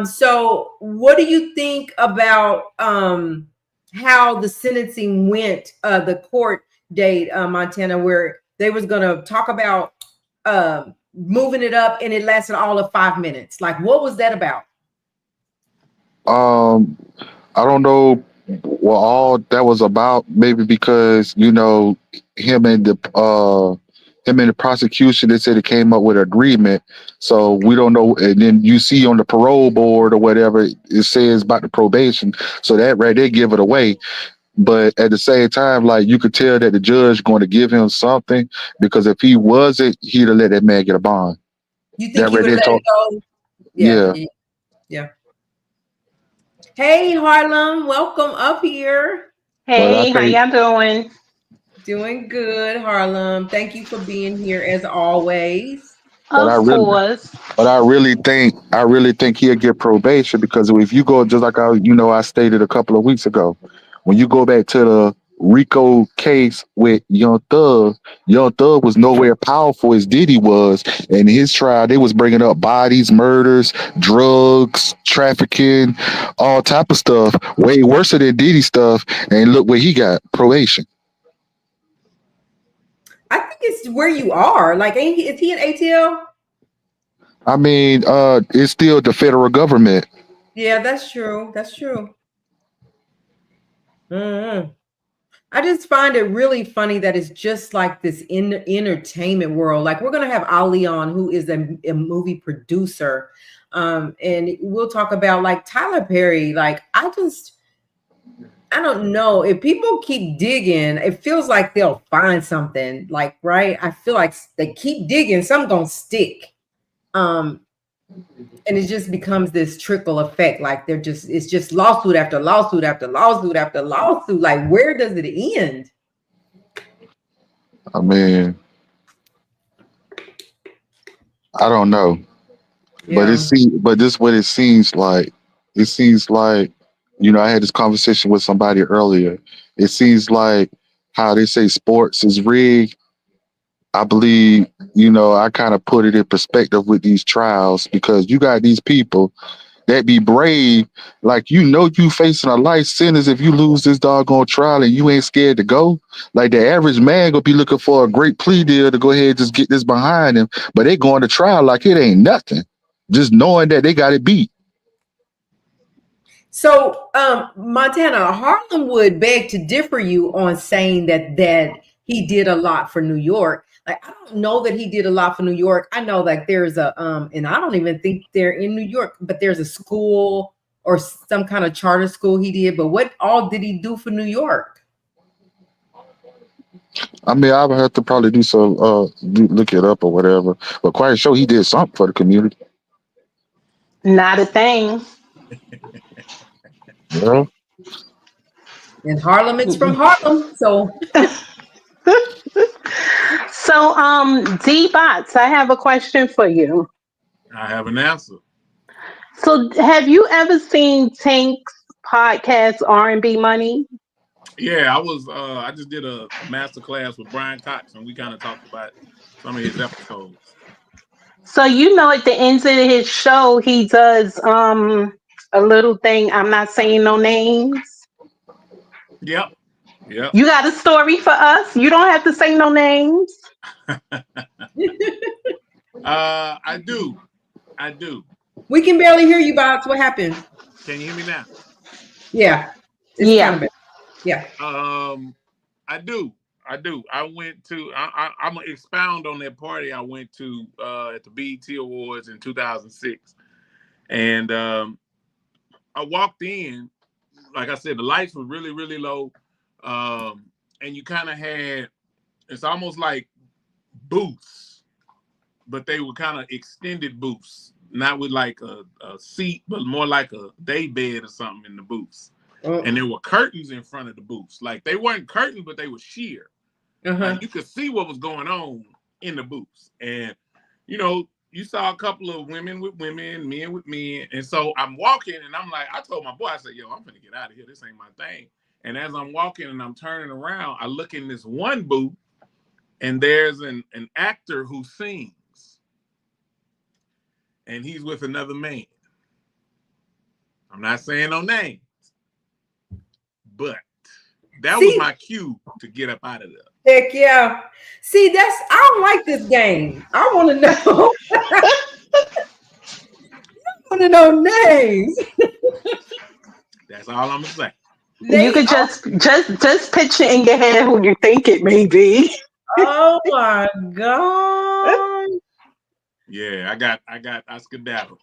So what do you think about how the sentencing went, the court date, Montana, where they was going to talk about moving it up and it lasted all of 5 minutes? Like, what was that about? I don't know what all that was about. Maybe because him and the prosecution, they said it came up with an agreement. So we don't know. And then you see on the parole board or whatever it says about the probation. So that right there give it away. But at the same time, like, you could tell that the judge going to give him something, because if he wasn't, he'd have let that man get a bond. You think That he right would there let it go? Yeah. Yeah. Hey, Harlem, welcome up here. But I Hey, how think, y'all doing? Doing good, Harlem. Thank you for being here as always. but I Of really, course. but I really think he'll get probation, because if you go, just like I stated a couple of weeks ago, when you go back to the Rico case with Young Thug was nowhere powerful as Diddy was. And his trial, they was bringing up bodies, murders, drugs, trafficking, all type of stuff, way worse than Diddy stuff. And look where he got, probation. I think it's where you are. Like, is he in ATL? I mean, it's still the federal government. Yeah, that's true. That's true. I just find it really funny that it's just like this in entertainment world. Like, we're gonna have Ali on, who is a movie producer, and we'll talk about like Tyler Perry. Like, I don't know, if people keep digging, it feels like they'll find something. Like, right? I feel like they keep digging, something gonna stick. And it just becomes this trickle effect. Like, it's just lawsuit after lawsuit after lawsuit after lawsuit. Like, where does it end? I mean, I don't know. But Yeah. but this what it seems like. It seems like, I had this conversation with somebody earlier. It seems like how they say sports is rigged. I believe, I kind of put it in perspective with these trials, because you got these people that be brave, like, you facing a life sentence if you lose this doggone trial and you ain't scared to go. Like, the average man gonna be looking for a great plea deal to go ahead and just get this behind him, but they going to trial like it ain't nothing, just knowing that they got it beat. So, Montana, Harlem would beg to differ you on saying that he did a lot for New York. Like, I don't know that he did a lot for New York. I know that there's and I don't even think they're in New York, but there's a school or some kind of charter school he did. But what all did he do for New York? I mean, I would have to probably do some look it up or whatever, but quite sure he did something for the community. Not a thing. Yeah. In Harlem, it's from Harlem. So, So, D.Bottz, I have a question for you. I have an answer. So, have you ever seen Tank's podcast R&B Money? Yeah, I just did a master class with Brian Cox, and we kind of talked about some of his episodes. So, at the end of his show, he does a little thing. I'm not saying no names. Yep. You got a story for us? You don't have to say no names. I do. we can barely hear you, Bobs. What happened? Can you hear me now? Yeah. It's Yeah. kind of bad. Yeah. I do. I went to. I'm gonna expound on that party I went to at the BET Awards in 2006, and I walked in. Like I said, the lights were really, really low, and you kind of had. It's almost like booths, but they were kind of extended booths, not with like a seat, but more like a day bed or something in the booths. And there were curtains in front of the booths. Like, they weren't curtains, but they were sheer. Uh-huh. You could see what was going on in the booths. And, you know, you saw a couple of women with women, men with men. And so I'm walking and I'm like, I told my boy, I said, yo, I'm gonna get out of here. This ain't my thing. And as I'm walking and I'm turning around, I look in this one booth and there's an actor who sings. And he's with another man. I'm not saying no names. But that was my cue to get up out of there. Heck yeah. See, I don't like this game. I want to know. I want to know names. That's all I'm gonna say. You could just picture in your head who you think it may be. Oh my God. Yeah, I skedaddled.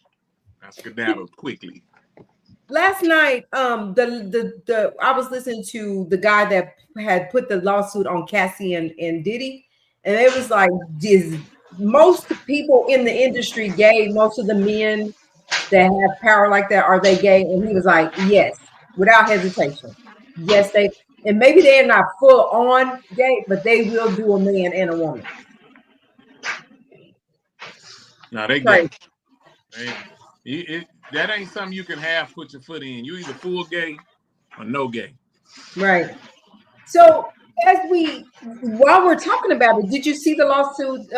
I skedaddled quickly. Last night, I was listening to the guy that had put the lawsuit on Cassie and Diddy, and it was like, most people in the industry gay? Most of the men that have power like that, are they gay? And he was like, yes, without hesitation. Yes, and maybe they're not full on gay, but they will do a man and a woman. No, they gay. That ain't something you can half put your foot in. You either full gay or no gay. Right. So while we're talking about it, did you see the lawsuit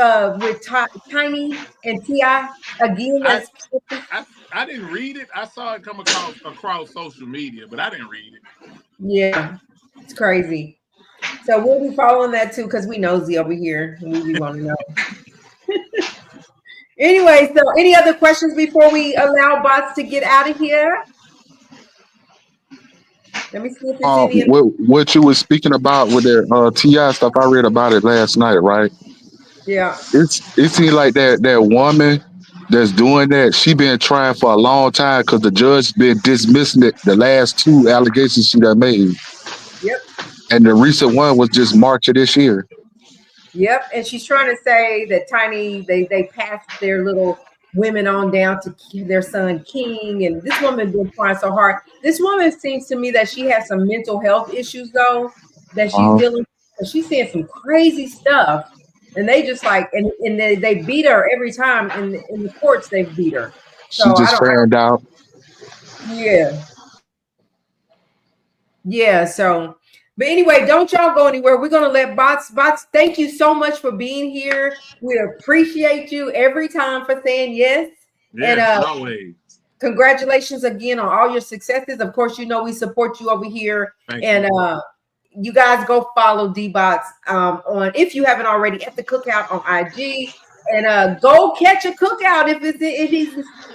with Tiny and T.I. again? I didn't read it. I saw it come across social media, but I didn't read it. Yeah, it's crazy. So we'll be following that too, because we nosy over here and we want to know. Anyway, so any other questions before we allow Bottz to get out of here? Let me see if there's any. What you were speaking about with the T.I. stuff, I read about it last night, right? Yeah. It seems like that woman that's doing that, she been trying for a long time because the judge been dismissing it, the last 2 allegations she done made. Yep. And the recent one was just March of this year. Yep. And she's trying to say that Tiny, they passed their little women on down to their son King. And this woman been trying so hard. This woman seems to me that she has some mental health issues though, that she's dealing with. She's saying some crazy stuff. And they just like, and they beat her every time in the courts. They beat her. So she just found out. Yeah. Yeah. So, but anyway, don't y'all go anywhere. We're gonna let Bottz. Thank you so much for being here. We appreciate you every time for saying yes. Yes, and always. Congratulations again on all your successes. Of course, you know we support you over here. Thank and you. You guys go follow D.Bottz on, if you haven't already, at the Cookout on IG, and go catch a cookout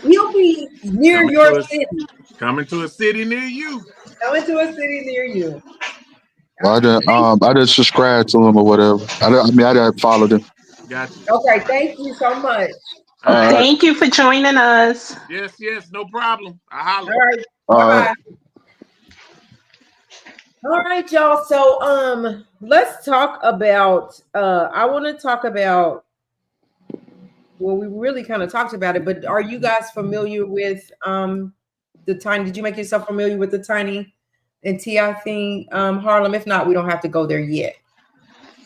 he'll be near your city. Coming to a city near you. Coming to a city near you. Well, I just subscribed to him or whatever. I didn't follow them. Gotcha. Okay, thank you so much. Thank you for joining us. Yes, no problem. I holler. All right. Bye-bye. All right, y'all. So let's talk about I want to talk about, well, we really kind of talked about it, but are you guys familiar with the Tiny? Did you make yourself familiar with the Tiny and T.I. thing, Harlem? If not, we don't have to go there yet.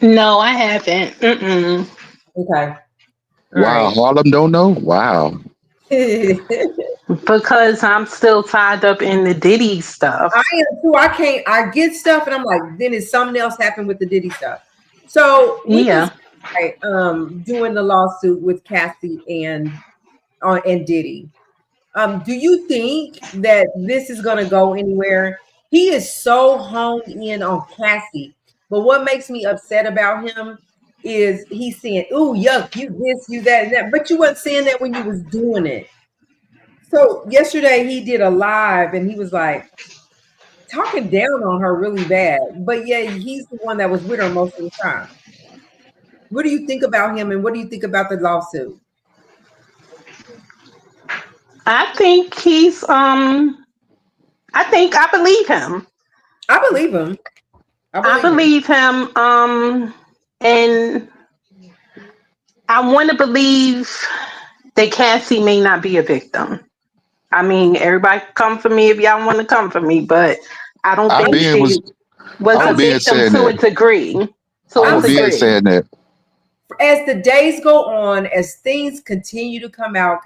No, I haven't. Mm-mm. Okay. Wow, right. Harlem don't know? Wow. Because I'm still tied up in the Diddy stuff. I am too. I get stuff and I'm like, then is something else happened with the Diddy stuff. So doing the lawsuit with Cassie and Diddy. Do you think that this is gonna go anywhere? He is so honed in on Cassie. But what makes me upset about him is he's saying, "Ooh, yuck, you this, you that, and that," but you weren't saying that when you was doing it. So yesterday he did a live and he was like talking down on her really bad, but yeah, he's the one that was with her most of the time. What do you think about him, and what do you think about the lawsuit? I think he's I believe him. I believe him. I believe him. And I want to believe that Cassie may not be a victim. I mean, everybody come for me if y'all want to come for me, but I don't think she was a victim to a degree. I was saying that. as the days go on, as things continue to come out,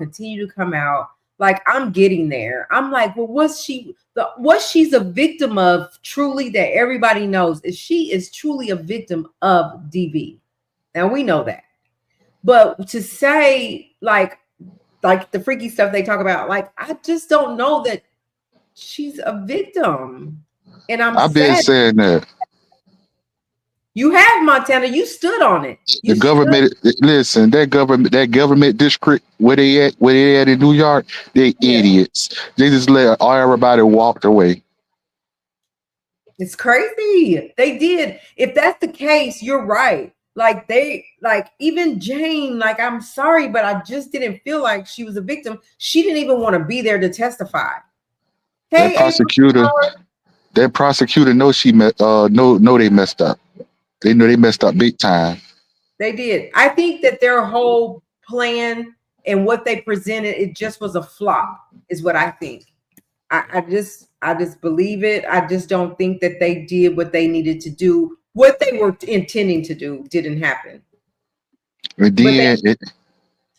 like I'm getting there. I'm like, well, what she's a victim of truly that everybody knows is she is truly a victim of DV. Now we know that. But to say like the freaky stuff they talk about, like I just don't know that she's a victim. And I'm I've been sad. saying that. You have, Montana. You stood on it. The You stood. government, listen, that government district where they at in New York, they Yeah. idiots. They just let everybody walk away. It's crazy. They did. If that's the case, you're right. Like even Jane, like I'm sorry, but I just didn't feel like she was a victim. She didn't even want to be there to testify. That Hey, April. prosecutor, that prosecutor knows know they messed up. They know they messed up big time. They did. I think that their whole plan and what they presented, it just was a flop, is what I think. I just believe it. I just don't think that they did what they needed to do. What they were intending to do didn't happen. And But then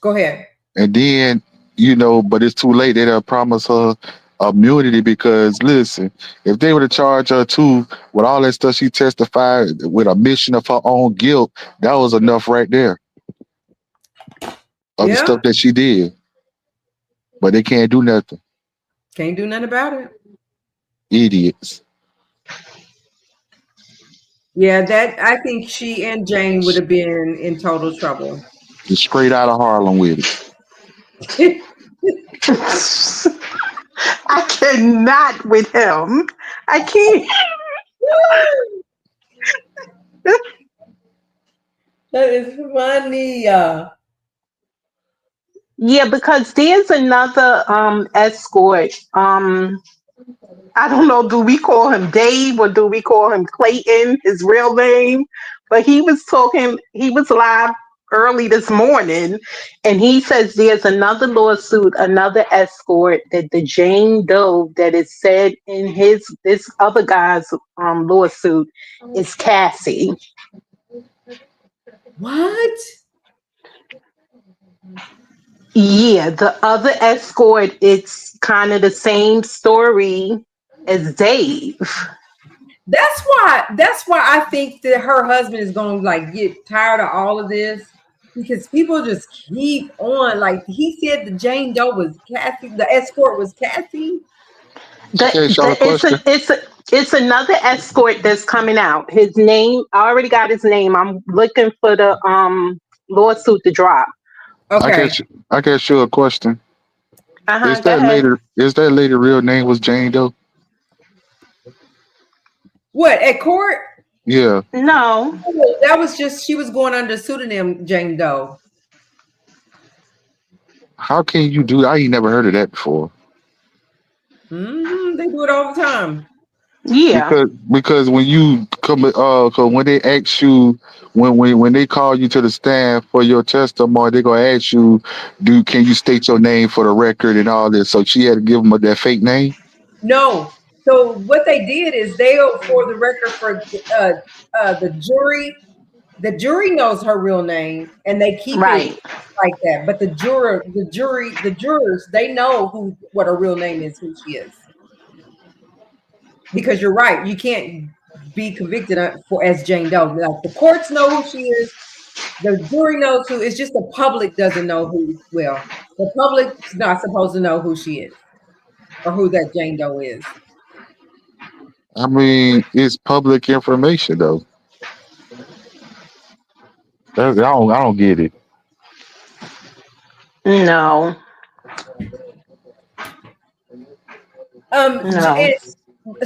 go ahead. and then but it's too late. They done promised her immunity because listen, if they were to charge her too with all that stuff she testified with admission of her own guilt, that was enough right there of the Yeah, stuff that she did. But they can't do nothing. can't do nothing about it. Idiots. Yeah, that I think she and Jane would have been in total trouble. Just straight out of Harlem with it. I cannot with him. I can't. That is funny. Yeah, because there's another escort. I don't know, do we call him Dave or do we call him Clayton, his real name? But he was live early this morning, and he says there's another lawsuit, another escort that the Jane Doe that is said in this other guy's lawsuit is Cassie. What? Yeah, the other escort, it's kind of the same story as Dave. That's why I think that her husband is gonna like get tired of all of this because people just keep on. Like he said the Jane Doe was Cassie, the escort was Cassie. Okay, y'all a question. It's another escort that's coming out. His name, I already got his name. I'm looking for the lawsuit to drop. I Okay. guess I guess you a question. Is Go that ahead. lady real name was Jane Doe? What at court? Yeah. No. That was just she was going under pseudonym Jane Doe. How can you do? I ain't never heard of that before. They do it all the time. Yeah. Because when you come 'cause when they ask you when they call you to the stand for your testimony, they're gonna ask you, can you state your name for the record and all this? So she had to give them that fake name. No. So what they did is for the record, for the jury. The jury knows her real name, and they keep it Right. like that. But the jurors, they know what her real name is, who she is. Because you're right, you can't be convicted as Jane Doe. Like the courts know who she is, the jury knows who. It's just the public doesn't know who. Well, the public's not supposed to know who she is or who that Jane Doe is. I mean, it's public information though. I don't get it. No. No. And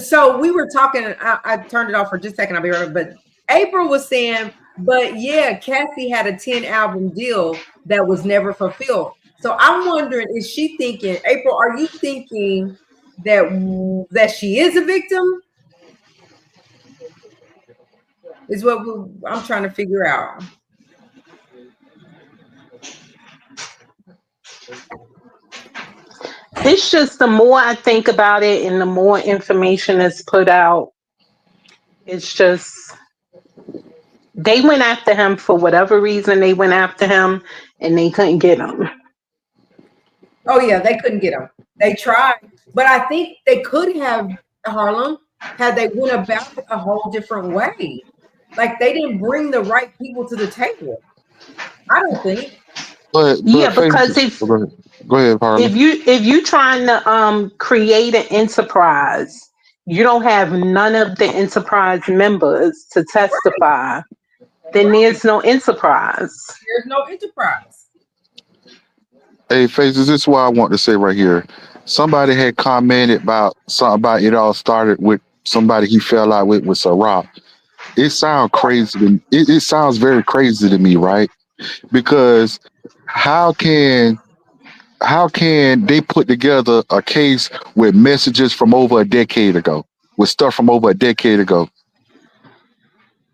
so we were talking. I turned it off for just a second. I'll be right back. But April was saying, but yeah, Cassie had a 10-album deal that was never fulfilled. So I'm wondering, is she thinking, April? Are you thinking that she is a victim? Is what I'm trying to figure out. It's just the more I think about it and the more information is put out, it's just They went after him for whatever reason. They went after him, and they couldn't get him. Oh yeah, they couldn't get him. They tried, but I think they could have, Harlem, had they went about it a whole different way. Like they didn't bring the right people to the table. I don't think. But Yeah, Faith, because if go ahead, Harlan. if you trying to create an enterprise, you don't have none of the enterprise members to testify, then there's no enterprise. There's no enterprise. Hey, Faith, this is what I want to say right here. Somebody had commented about something about it all started with somebody he fell out with Ciroc. It sounds crazy. It sounds very crazy to me, right? Because how can they put together a case with messages from over a decade ago, with stuff from over a decade ago?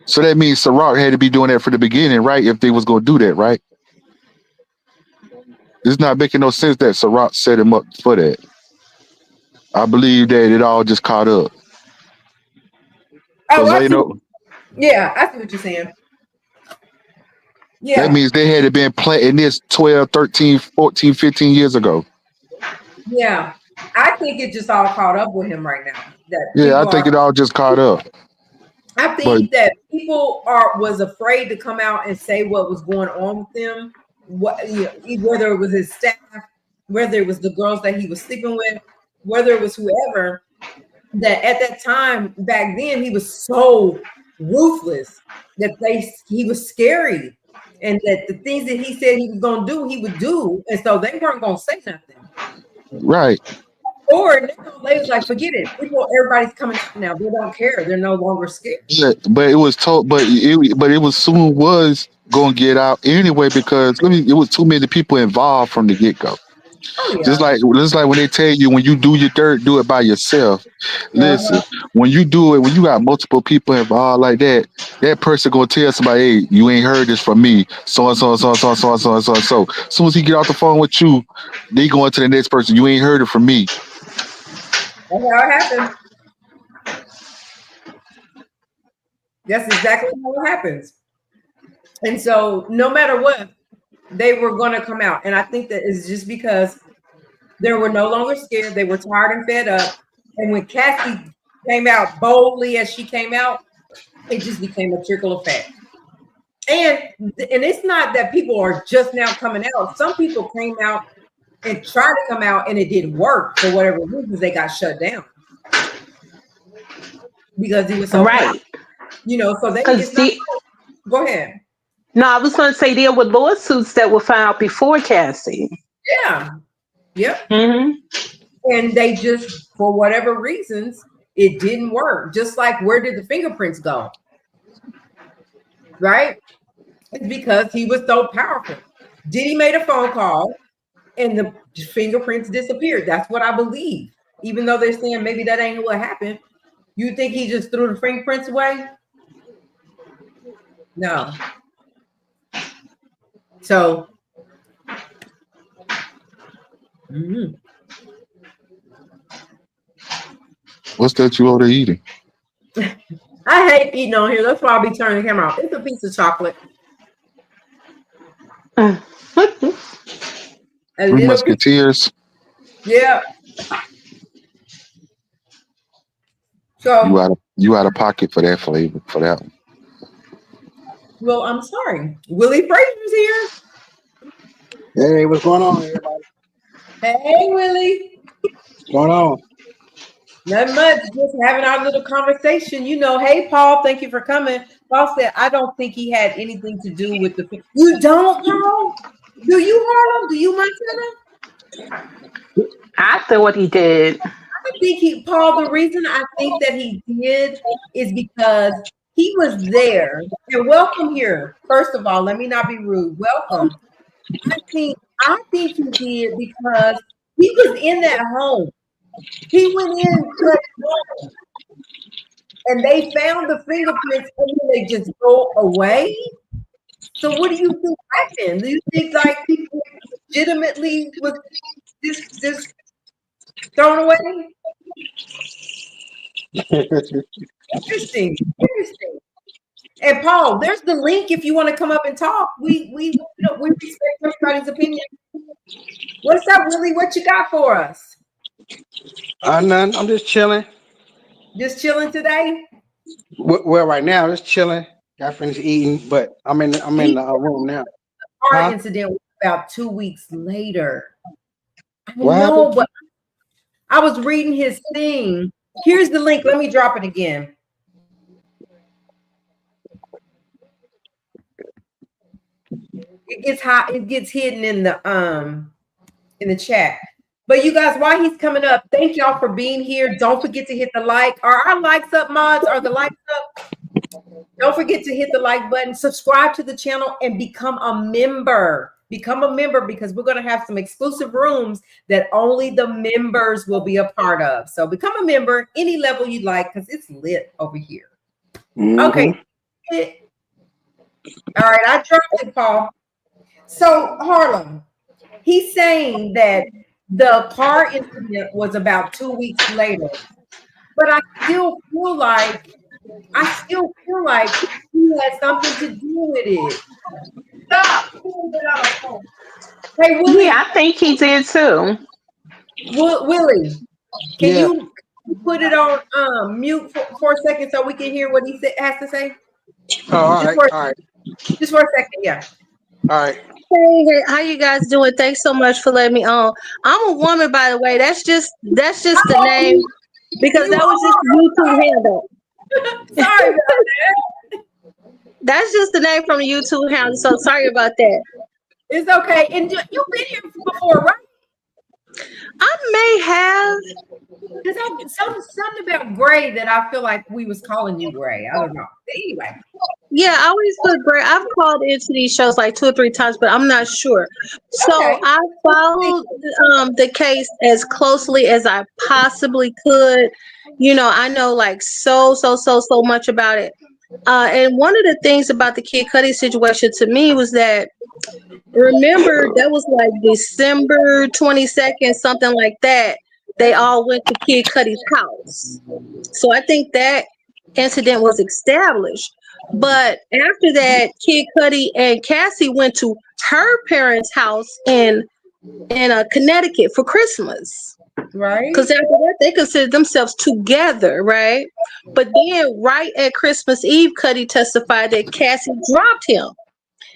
So that means Ciroc had to be doing that from the beginning, right? If they was going to do that, right? It's not making no sense that Ciroc set him up for that. I believe that it all just caught up. Oh, I Because see. Yeah, I see what you're saying. that Yeah, means they had to been planting this 12, 13, 14, 15 years ago. yeah. I think it just all caught up with him right now. That Yeah, I people think are. it all just caught up. I But think that people was afraid to come out and say what was going on with them. What whether it was his staff, whether it was the girls that he was sleeping with, whether it was whoever. That at that time back then he was so ruthless that he was scary, and that the things that he said he was gonna do, he would do, and so they weren't gonna say nothing. right. Or now they was like, forget it. Everybody's coming out now. They don't care. They're no longer scared. Yeah, but it was told, but it was soon was gonna get out anyway because it was too many people involved from the get go. Oh yeah. Just like when they tell you when you do your dirt, do it by yourself. Listen, when you do it, when you got multiple people involved like that, that person gonna tell somebody, hey, you ain't heard this from me, so and so and so and so and so and so and so and so. As soon as he get off the phone with you, they going to the next person. You ain't heard it from me. That's how it happened. That's exactly how it happens. And so no matter what, they were going to come out. And I think that is just because they were no longer scared. They were tired and fed up. And when Cassie came out boldly as she came out, it just became a trickle effect. And it's not that people are just now coming out. Some people came out and tried to come out and it didn't work for whatever reasons. They got shut down because he was so right. So they go ahead. No, I was going to say there were lawsuits that were filed before Cassie. Yeah. Yep. Mm-hmm. And they just, for whatever reasons, it didn't work. Just like, where did the fingerprints go? Right? It's because he was so powerful. Diddy made a phone call and the fingerprints disappeared. That's what I believe. Even though they're saying maybe that ain't what happened. You think he just threw the fingerprints away? No. So, What's that you over there eating? I hate eating on here. That's why I'll be turning the camera off. It's a piece of chocolate. Three Musketeers. Yeah. So you out of pocket for that flavor, for that one. Well, I'm sorry. Willie Frazier's here. Hey, what's going on, everybody? Hey, Willie. What's going on? Not much. Just having our little conversation. Hey, Paul, thank you for coming. Paul said, I don't think he had anything to do with the... You don't, Paul? Do you, Harlem? Do you, Montana? I thought he did. I think Paul, the reason I think that he did is because he was there. And welcome here. First of all, let me not be rude. Welcome. I think he did because he was in that home. He went in to that home and they found the fingerprints and then they just go away. So what do you think happened? Do you think like people legitimately was just thrown away? Interesting. And Paul, there's the link if you want to come up and talk. We respect everybody's opinion. What's up, Willie? What you got for us? None. I'm just chilling. Just chilling today? Well, right now, just chilling. Got finished eating, but I'm in the room now. Our incident was about 2 weeks later. I What know, happened? but I was reading his thing. Here's the link. Let me drop it again. It gets hot. It gets hidden in the chat. But you guys, while he's coming up, thank y'all for being here. Don't forget to hit the like. Are our likes up, mods? Are the likes up? Don't forget to hit the like button, subscribe to the channel, and become a member. Become a member because we're going to have some exclusive rooms that only the members will be a part of. So become a member, any level you'd like, because it's lit over here. Mm-hmm. Okay. All right, I dropped it, Paul. So Harlem, he's saying that the car incident was about 2 weeks later, but I still feel like he had something to do with it. Stop. Hey, Willie. Yeah, I think he did too. Willie, can you put it on mute for a second so we can hear what he has to say? Oh, all right. Just for a second, yeah. All right. Hey, how you guys doing? Thanks so much for letting me on. I'm a woman, by the way. That's just the name because that was just the YouTube handle. Sorry about that. That's just the name from the YouTube handle. So sorry about that. It's okay. And you've been here before, right? I may have. Because something about Gray that I feel like we was calling you Gray. I don't know. But anyway. Yeah, I always put Gray. I've called into these shows like 2 or 3 times, but I'm not sure. So Okay. I followed the case as closely as I possibly could. You know, I know like so much about it. And one of the things about the Kid Cudi situation to me was that, remember, that was like December 22nd, something like that. They all went to Kid Cudi's house. So I think that incident was established. But after that, Kid Cudi and Cassie went to her parents' house in Connecticut for Christmas. Right. Because after that, they considered themselves together, right? But then right at Christmas Eve, Cudi testified that Cassie dropped him.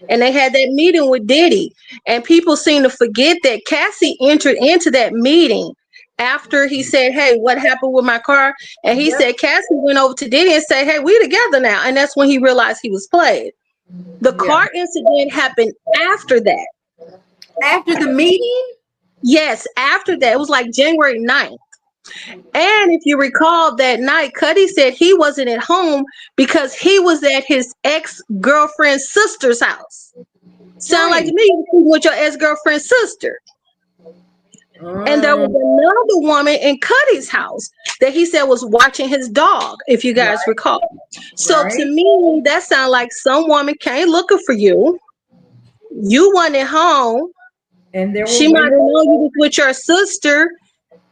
And they had that meeting with Diddy. And people seem to forget that Cassie entered into that meeting after he said, hey, what happened with my car? And he said Cassie went over to Diddy and said, hey, we together now. And that's when he realized he was played. The car incident happened after that. After the meeting? Yes, after that. It was like January 9th. And if you recall that night, Cudi said he wasn't at home because he was at his ex-girlfriend's sister's house. Sound like to me you were with your ex-girlfriend's sister. And there was another woman in Cudi's house that he said was watching his dog, if you guys recall. So to me, that sounds like some woman came looking for you. You weren't at home. And she might have known you was with your sister.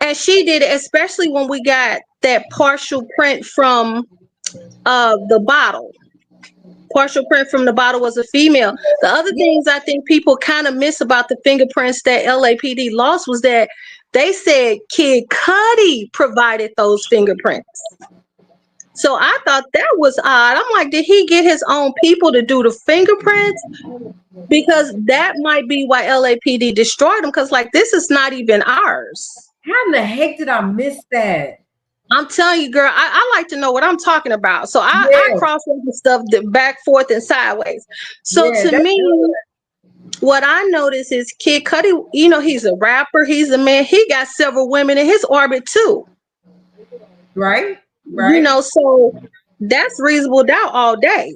And she did it, especially when we got that partial print from the bottle. Partial print from the bottle was a female. The other things I think people kind of miss about the fingerprints that LAPD lost was that they said Kid Cudi provided those fingerprints. So I thought that was odd. I'm like, did he get his own people to do the fingerprints? Because that might be why LAPD destroyed them. Because like, this is not even ours. How in the heck did I miss that? I'm telling you, girl, I like to know what I'm talking about. So I cross over stuff back, forth, and sideways. So to me, what I notice is Kid Cudi, you know, he's a rapper, he's a man, he got several women in his orbit too. Right. You know, so that's reasonable doubt all day.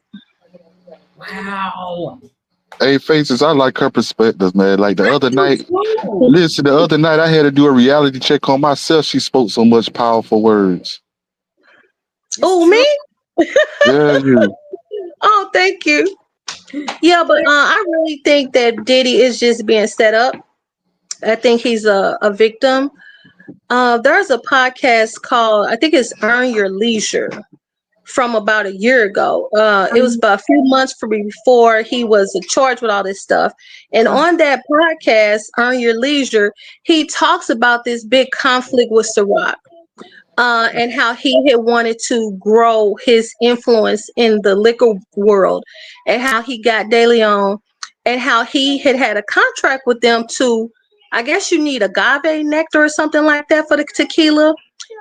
Wow. Hey, Faces, I like her perspectives, man. Like the other night I had to do a reality check on myself. She spoke so much powerful words. Oh, me? Yeah, you. Oh, thank you. Yeah, but I really think that Diddy is just being set up. I think he's a victim. There's a podcast called, I think it's Earn Your Leisure. from about a year ago. It was about a few months before he was charged with all this stuff. And on that podcast, Earn Your Leisure, he talks about this big conflict with Ciroc. And how he had wanted to grow his influence in the liquor world, and how he got De Leon, and how he had a contract with them to, I guess you need agave nectar or something like that for the tequila.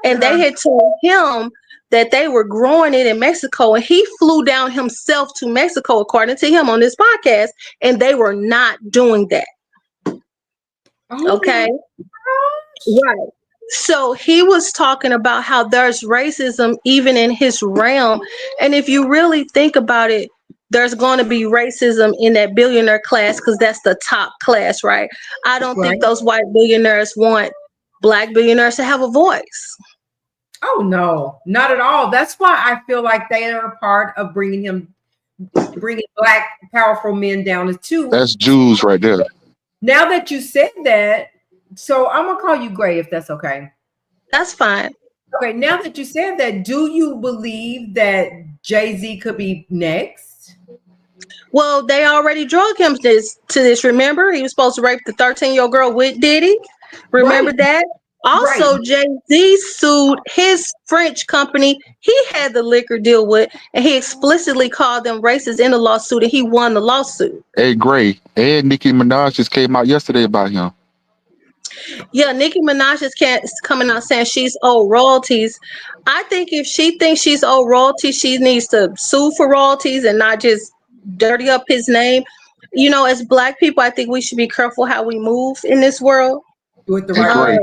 And they had told him that they were growing it in Mexico, and he flew down himself to Mexico, according to him on this podcast, and they were not doing that. Okay. Right. So he was talking about how there's racism even in his realm. And if you really think about it, there's going to be racism in that billionaire class because that's the top class, right? I don't think those white billionaires want black billionaires to have a voice. Oh, no, not at all. That's why I feel like they are a part of bringing black powerful men down too. That's Jews right there. Now that you said that, so I'm gonna call you Gray if that's okay. That's fine. Okay, now that you said that, do you believe that Jay-Z could be next? Well, they already drug him to this. Remember, he was supposed to rape the 13-year-old girl with Diddy. Remember that? Also, Jay-Z sued his French company he had the liquor deal with, and he explicitly called them racist in the lawsuit, and he won the lawsuit. Hey, Gray, and Nicki Minaj just came out yesterday about him. Yeah, Nicki Minaj is coming out saying she's owed royalties. I think if she thinks she's owed royalties, she needs to sue for royalties and not just dirty up his name. You know, as black people, I think we should be careful how we move in this world. With the right.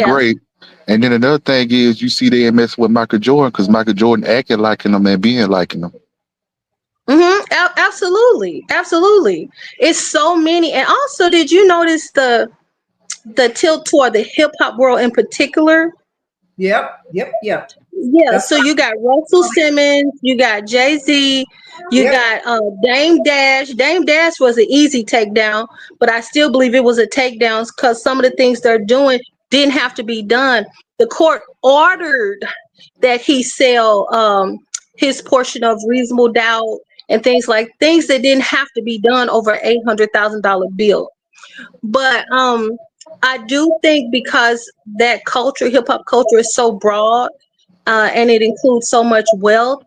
Great. And then another thing is, you see they mess with Michael Jordan because Michael Jordan acting like him and being like him. Absolutely. It's so many. And also, did you notice the tilt toward the hip hop world in particular? Yep. Yeah, so you got Russell Simmons, you got Jay-Z, you got Dame Dash. Dame Dash was an easy takedown, but I still believe it was a takedown because some of the things they're doing didn't have to be done. The court ordered that he sell his portion of Reasonable Doubt and things that didn't have to be done over $800,000 bill. But I do think because that culture, hip hop culture, is so broad and it includes so much wealth,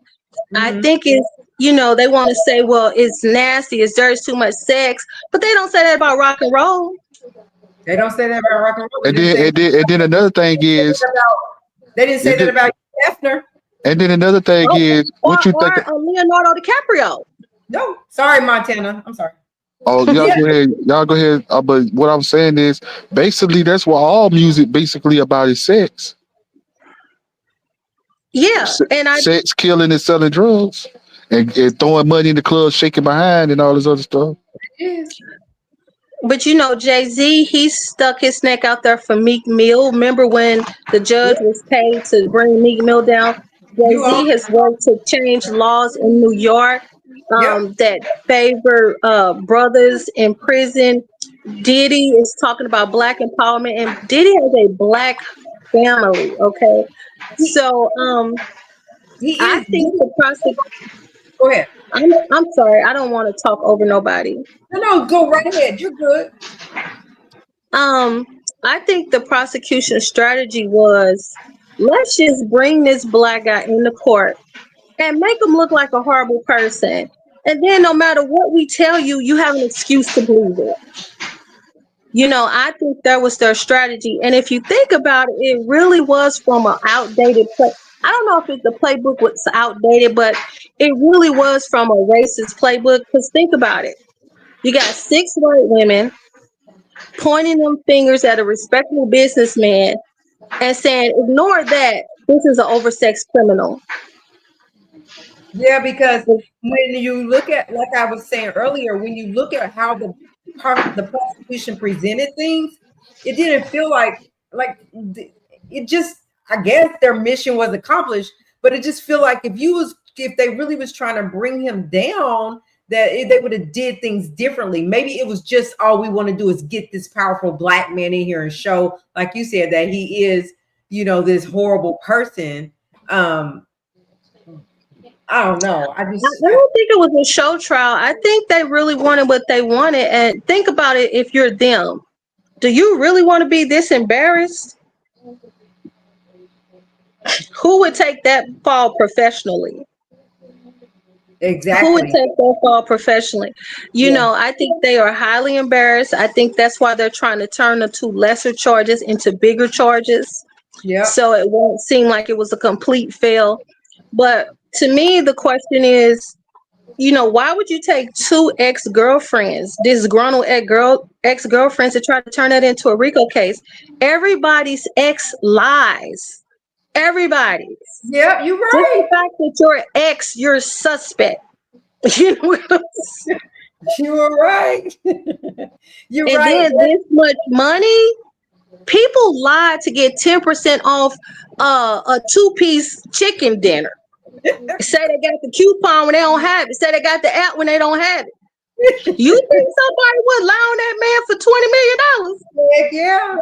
I think it's, they want to say, well, it's nasty, it's dirty, it's too much sex, but they don't say that about rock and roll. They don't say that about rock and roll. And then another thing is, they didn't say that about Hefner. And then another thing is, what you think? Leonardo DiCaprio. No, sorry, Montana. I'm sorry. Oh, y'all go ahead. But what I'm saying is, basically, that's what all music basically about is sex. Yeah, sex, killing, and selling drugs, and throwing money in the club, shaking behind, and all this other stuff. But Jay-Z, he stuck his neck out there for Meek Mill. Remember when the judge was paid to bring Meek Mill down? Jay-Z has worked to change laws in New York that favor brothers in prison. Diddy is talking about black empowerment, and Diddy has a black family. Okay, so I think the prosecution. Go ahead. I'm sorry. I don't want to talk over nobody. No, go right ahead. You're good. I think the prosecution strategy was, let's just bring this black guy into court and make him look like a horrible person. And then no matter what we tell you, you have an excuse to believe it. I think that was their strategy. And if you think about it, it really was from an outdated play. I don't know if the playbook was outdated, but it really was from a racist playbook. Because think about it. You got 6 white women pointing them fingers at a respectable businessman and saying, ignore that. This is an oversexed criminal. Yeah, because when you look at, like I was saying earlier, when you look at how the prosecution presented things, it didn't feel like it just, I guess their mission was accomplished, but it just feel like if they really was trying to bring him down, that they would have did things differently. Maybe it was just, all we want to do is get this powerful black man in here and show, like you said, that he is, this horrible person. I don't know. I don't think it was a show trial. I think they really wanted what they wanted. And think about it, if you're them, do you really want to be this embarrassed? Who would take that fall professionally? Who would exactly. take that fall professionally? You Yeah. know, I think they are highly embarrassed. I think that's why they're trying to turn the two lesser charges into bigger charges. Yep. So it won't seem like it was a complete fail. But to me, the question is, you know, why would you take two ex-girlfriends, disgruntled ex-girlfriends, to try to turn that into a RICO case? Everybody's ex lies. Everybody. Yep. You're Just the right. fact that you're ex, you're suspect. You know what I'm saying? You're right. You're And right. then this much money, people lie to get 10% off a two-piece chicken dinner. Say they got the coupon when they don't have it. Say they got the app when they don't have it. You think somebody would lie on that man for $20 million? Heck yeah.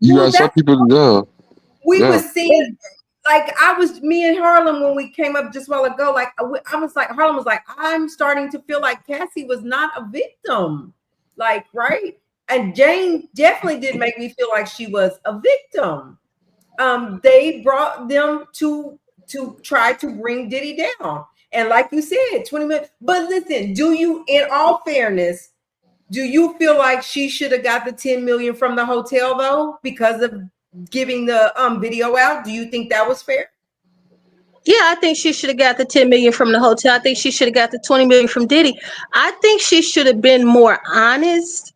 You Well, got some that's people. we Yeah. was seeing. Like me and Harlem when we came up just a while ago. Like I was like, Harlem was like, I'm starting to feel like Cassie was not a victim. Like, right? And Jane definitely did make me feel like she was a victim. They brought them to try to bring Diddy down. And like you said, 20 minutes. But listen, do you, in all fairness, do you feel like she should have got the 10 million from the hotel though, because of giving the video out? Do you think that was fair? Yeah, I think she should have got the 10 million from the hotel. I think she should have got the 20 million from Diddy. I think she should have been more honest,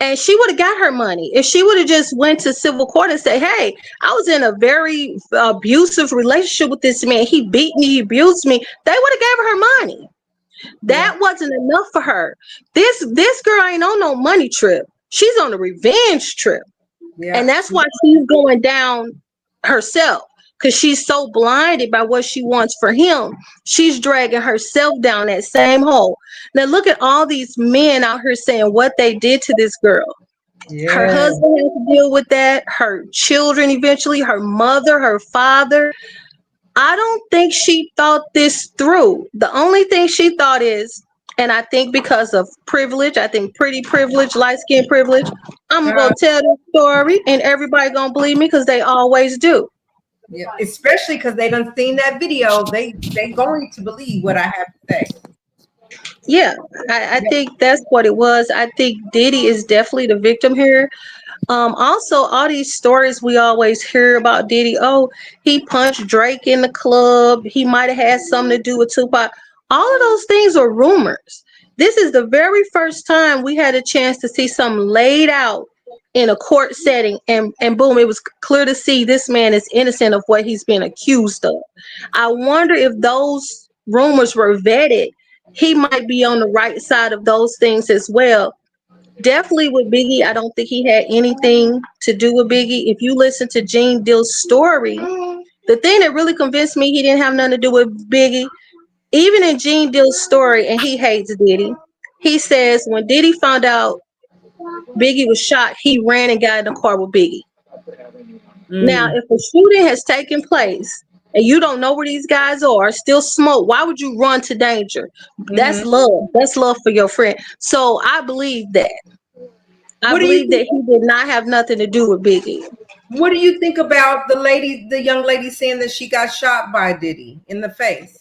and she would have got her money if she would have just went to civil court and say, hey, I was in a very abusive relationship with this man. He beat me, he abused me. They would have gave her money. That wasn't enough for her. This girl ain't on no money trip. She's on a revenge trip. Yeah. And that's why she's going down herself, because she's so blinded by what she wants for him. She's dragging herself down that same hole. Now look at all these men out here saying what they did to this girl. Her Yeah. husband has to deal with that, her children eventually, her mother, her father. I don't think she thought this through. The only thing she thought is, and I think because of privilege, I think pretty privilege, light skin privilege, I'm gonna go tell this story and everybody gonna believe me, because they always do. Yeah. Especially because they done seen that video. They going to believe what I have to say. Yeah, I think that's what it was. I think Diddy is definitely the victim here. Also, all these stories we always hear about Diddy. Oh, he punched Drake in the club. He might have had something to do with Tupac. All of those things are rumors. This is the very first time we had a chance to see something laid out in a court setting, and boom, it was clear to see this man is innocent of what he's been accused of. I wonder if those rumors were vetted. He might be on the right side of those things as well. Definitely with Biggie, I don't think he had anything to do with Biggie. If you listen to Gene Dill's story, the thing that really convinced me he didn't have nothing to do with Biggie, even in Gene Dill's story, and he hates Diddy, he says when Diddy found out Biggie was shot, he ran and got in the car with Biggie. Now, if a shooting has taken place and you don't know where these guys are, still smoke, why would you run to danger? That's love. That's love for your friend. So I believe that. I believe that he did not have nothing to do with Biggie. What do you think about the young lady saying that she got shot by Diddy in the face?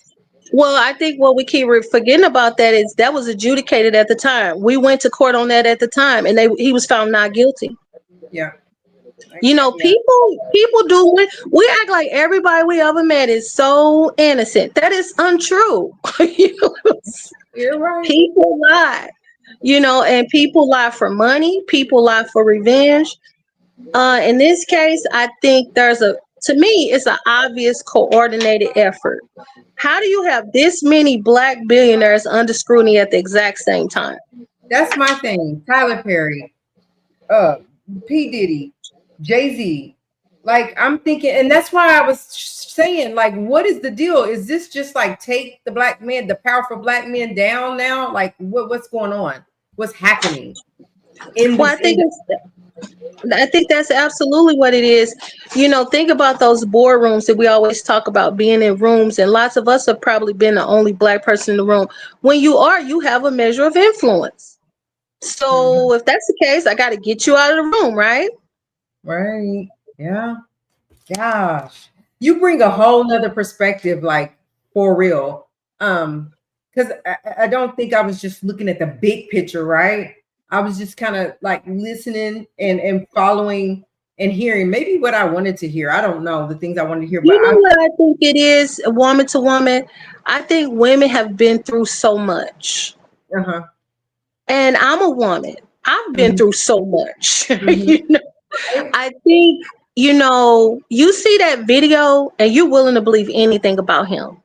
Well, I think what we keep forgetting about that is that was adjudicated at the time. We went to court on that at the time, and he was found not guilty. Yeah. You know, people do. We act like everybody we ever met is so innocent. That is untrue. You know? You're right. People lie. You know, and people lie for money. People lie for revenge. In this case, I think to me, it's an obvious coordinated effort. How do you have this many black billionaires under scrutiny at the exact same time? That's my thing. Tyler Perry, P. Diddy, Jay-Z. Like, I'm thinking, and that's why I was saying, like, what is the deal? Is this just like take the black men, the powerful black men down now? Like, what's going on? What's happening? I think that's absolutely what it is. You know, think about those boardrooms that we always talk about, being in rooms, and lots of us have probably been the only black person in the room. When you are, you have a measure of influence. Mhm. So if that's the case, I got to get you out of the room, right? Right. Yeah. Gosh. You bring a whole nother perspective, like for real. Because I don't think I was just looking at the big picture, right? I was just kind of like listening and following and hearing maybe what I wanted to hear. I don't know the things I wanted to hear, but You know what I think it is, woman to woman? I think women have been through so much. uh-huh. And I'm a woman. I've been Hmm. through so much. Hmm. You know, Right? I think, you see that video and you're willing to believe anything about him.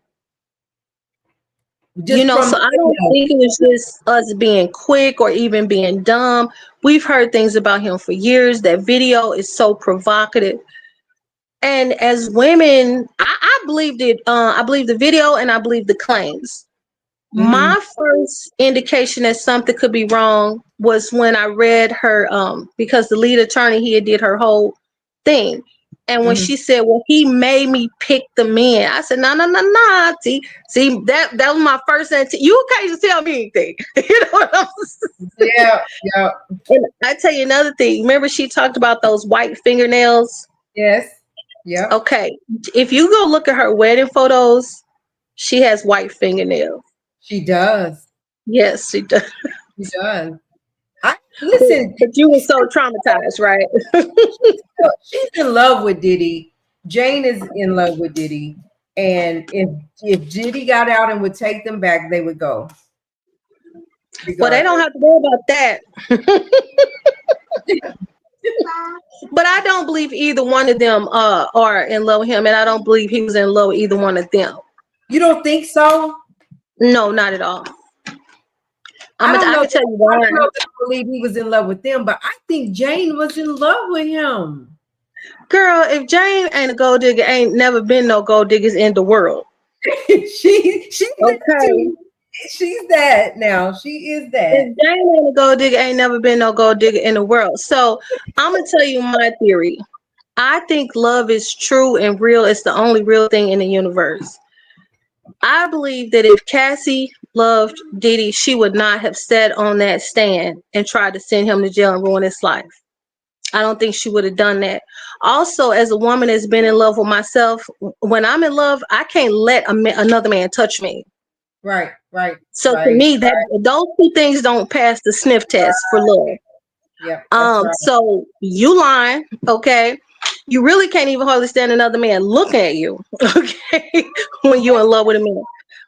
Just from So the I don't video. think it was just us being quick or even being dumb. We've heard things about him for years. That video is so provocative. And as women, I believed it. I believe the video and I believe the claims. Hmm. My first indication that something could be wrong was when I read her, because the lead attorney, he had did her whole thing. And when Hmm. she said, well, he made me pick the men, I said, no, no, no, no. See, that was my first you can't just tell me anything. You know what I'm saying? Yeah. Yeah. And I tell you another thing. Remember she talked about those white fingernails? Yes. Yep. Okay. If you go look at her wedding photos, she has white fingernails. She does. Yes, she does. She does. I listen. But you were so traumatized, right? She's in love with Diddy. Jane is in love with Diddy. And if Diddy got out and would take them back, they would go Well, they don't regardless. have to worry about that. But I don't believe either one of them are in love with him, and I don't believe he was in love with either one of them. You don't think so? No, not at all. I don't I know. can tell you I why. don't know if I believe he was in love with them, but I think Jane was in love with him. Girl, if Jane ain't a gold digger, ain't never been no gold diggers in the world. She's that Okay. too. She's that now. She is that. If Jane ain't a gold digger, ain't never been no gold digger in the world. So I'm gonna tell you my theory. I think love is true and real. It's the only real thing in the universe. I believe that if Cassie loved Diddy, she would not have sat on that stand and tried to send him to jail and ruin his life. I don't think she would have done that. Also, as a woman that's been in love with myself, when I'm in love, I can't let another man touch me. Right, right, So to right. me, that those two things don't pass the sniff test for love. Yep, that's right. So you lying, okay? You really can't even hardly stand another man looking at you, okay? When you're in love with a man.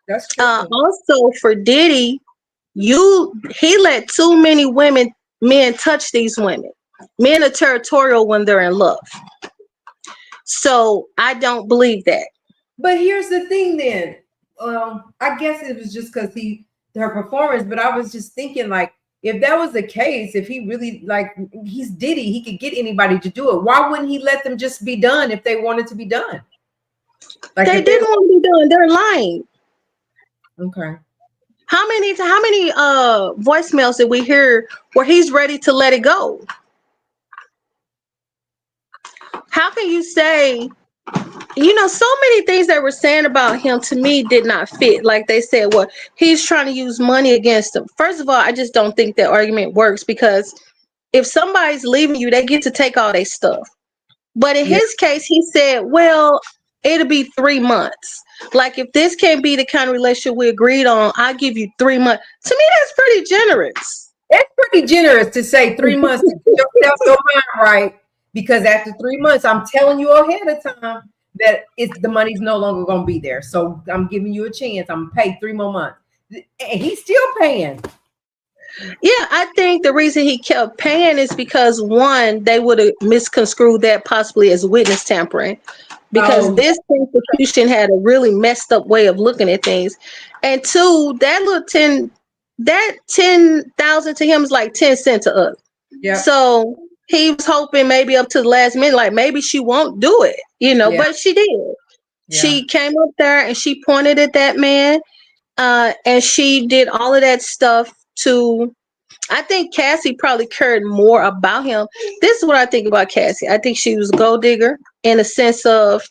That's true. Also for Diddy, he let too many men touch these women. Men are territorial when they're in love. So I don't believe that. But here's the thing then. I guess it was just because her performance, but I was just thinking like if that was the case, if he really like he's Diddy, he could get anybody to do it. Why wouldn't he let them just be done if they wanted to be done? Like They if they didn't want to be done. They're lying. okay. How many voicemails did we hear where he's ready to let it go? How can you say, so many things they were saying about him to me did not fit. Like they said, well, he's trying to use money against him. First of all, I just don't think that argument works because if somebody's leaving you, they get to take all their stuff. But in Yeah. his case, he said, well, it'll be 3 months. Like if this can't be the kind of relationship we agreed on, I'll give you 3 months. To me, that's pretty generous. It's pretty generous to say 3 months to get yourself your mind right. Because after 3 months, I'm telling you ahead of time that the money's no longer gonna be there. So I'm giving you a chance. I'm gonna pay 3 more months. And he's still paying. Yeah, I think the reason he kept paying is because one, they would have misconstrued that possibly as witness tampering, because Oh, this institution had a really messed up way of looking at things, and two, that 10,000 to him is like 10 cents to us. yeah, So he was hoping maybe up to the last minute, like maybe she won't do it, yeah, but she did. yeah. She came up there and she pointed at that man, and she did all of that stuff to I think Cassie probably cared more about him. This is what I think about Cassie. I think she was a gold digger in the sense of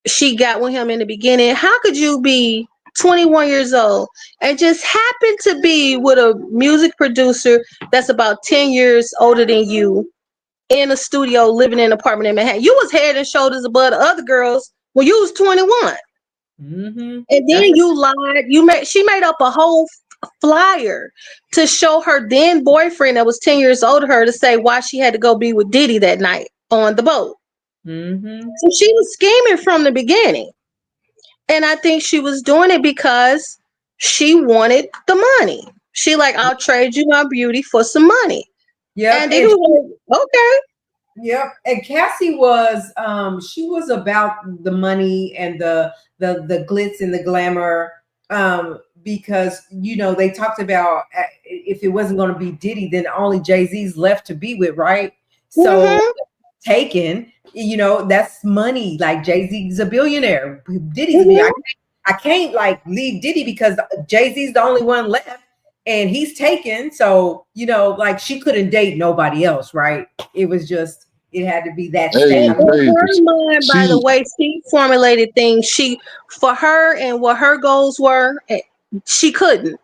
she got with him in the beginning. How could you be 21 years old and just happen to be with a music producer that's about 10 years older than you in a studio living in an apartment in Manhattan? You was head and shoulders above the other girls when you was 21. Mm-hmm. And then you lied. She made up a whole flyer to show her then boyfriend that was 10 years older than her to say why she had to go be with Diddy that night on the boat. Mm-hmm. So she was scheming from the beginning. And I think she was doing it because she wanted the money. She like, I'll trade you my beauty for some money. Yep. And Diddy was like, okay. Yep. And Cassie was she was about the money and the glitz and the glamour, because they talked about if it wasn't going to be Diddy, then only Jay-Z's left to be with, right? So taken, that's money. Like Jay-Z's a billionaire, Diddy's a billionaire. I can't like leave Diddy because Jay-Z's the only one left and he's taken. So, like she couldn't date nobody else, right? It was just, it had to be that Hey, In her mind, by the way she formulated things, for her and what her goals were, she couldn't.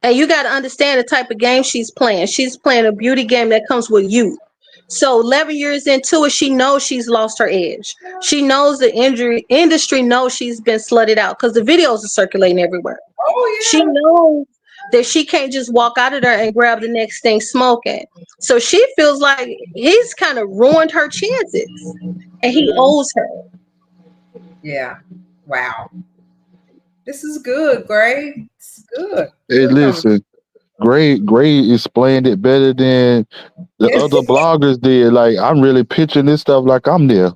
And you got to understand the type of game she's playing. She's playing a beauty game that comes with youth. So 11 years into it, she knows she's lost her edge. She knows the industry knows she's been slutted out because the videos are circulating everywhere. Oh yeah. She knows that she can't just walk out of there and grab the next thing smoking. So she feels like he's kind of ruined her chances and he owes her. Yeah. Wow. This is good, Gray. It's good. Hey, listen, Gray explained it better than the other bloggers did. Like, I'm really pitching this stuff like I'm there.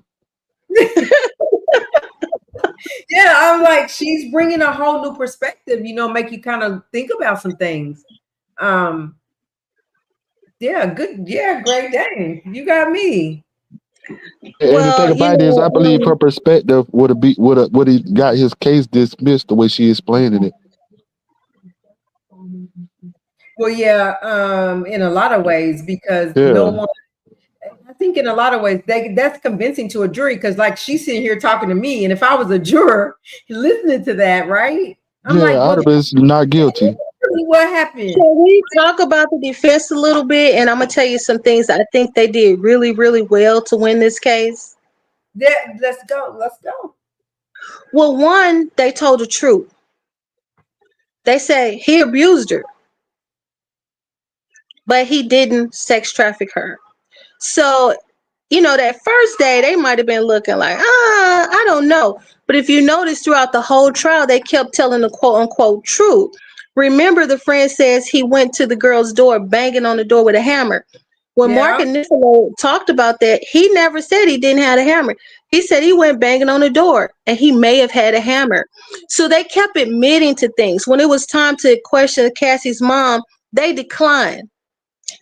Yeah, I'm like, she's bringing a whole new perspective, make you kind of think about some things. Yeah, good. Yeah, great day. You got me. And the thing about it is, I believe her perspective would he got his case dismissed the way she explaining it. Well, yeah, in a lot of ways, because no one. I think in a lot of ways that's convincing to a jury because, like, she's sitting here talking to me, and if I was a juror listening to that, right? I'm like, I'd have been not guilty. What happened? Can we talk about the defense a little bit? And I'm gonna tell you some things I think they did really, really well to win this case. Yeah, let's go. Let's go. Well, one, they told the truth. They say he abused her, but he didn't sex traffic her. So, that first day they might have been looking like, I don't know. But if you notice throughout the whole trial, they kept telling the quote unquote truth. Remember, the friend says he went to the girl's door, banging on the door with a hammer. When Mark and Nicola talked about that, he never said he didn't have a hammer. He said he went banging on the door and he may have had a hammer. So they kept admitting to things. When it was time to question Cassie's mom, they declined.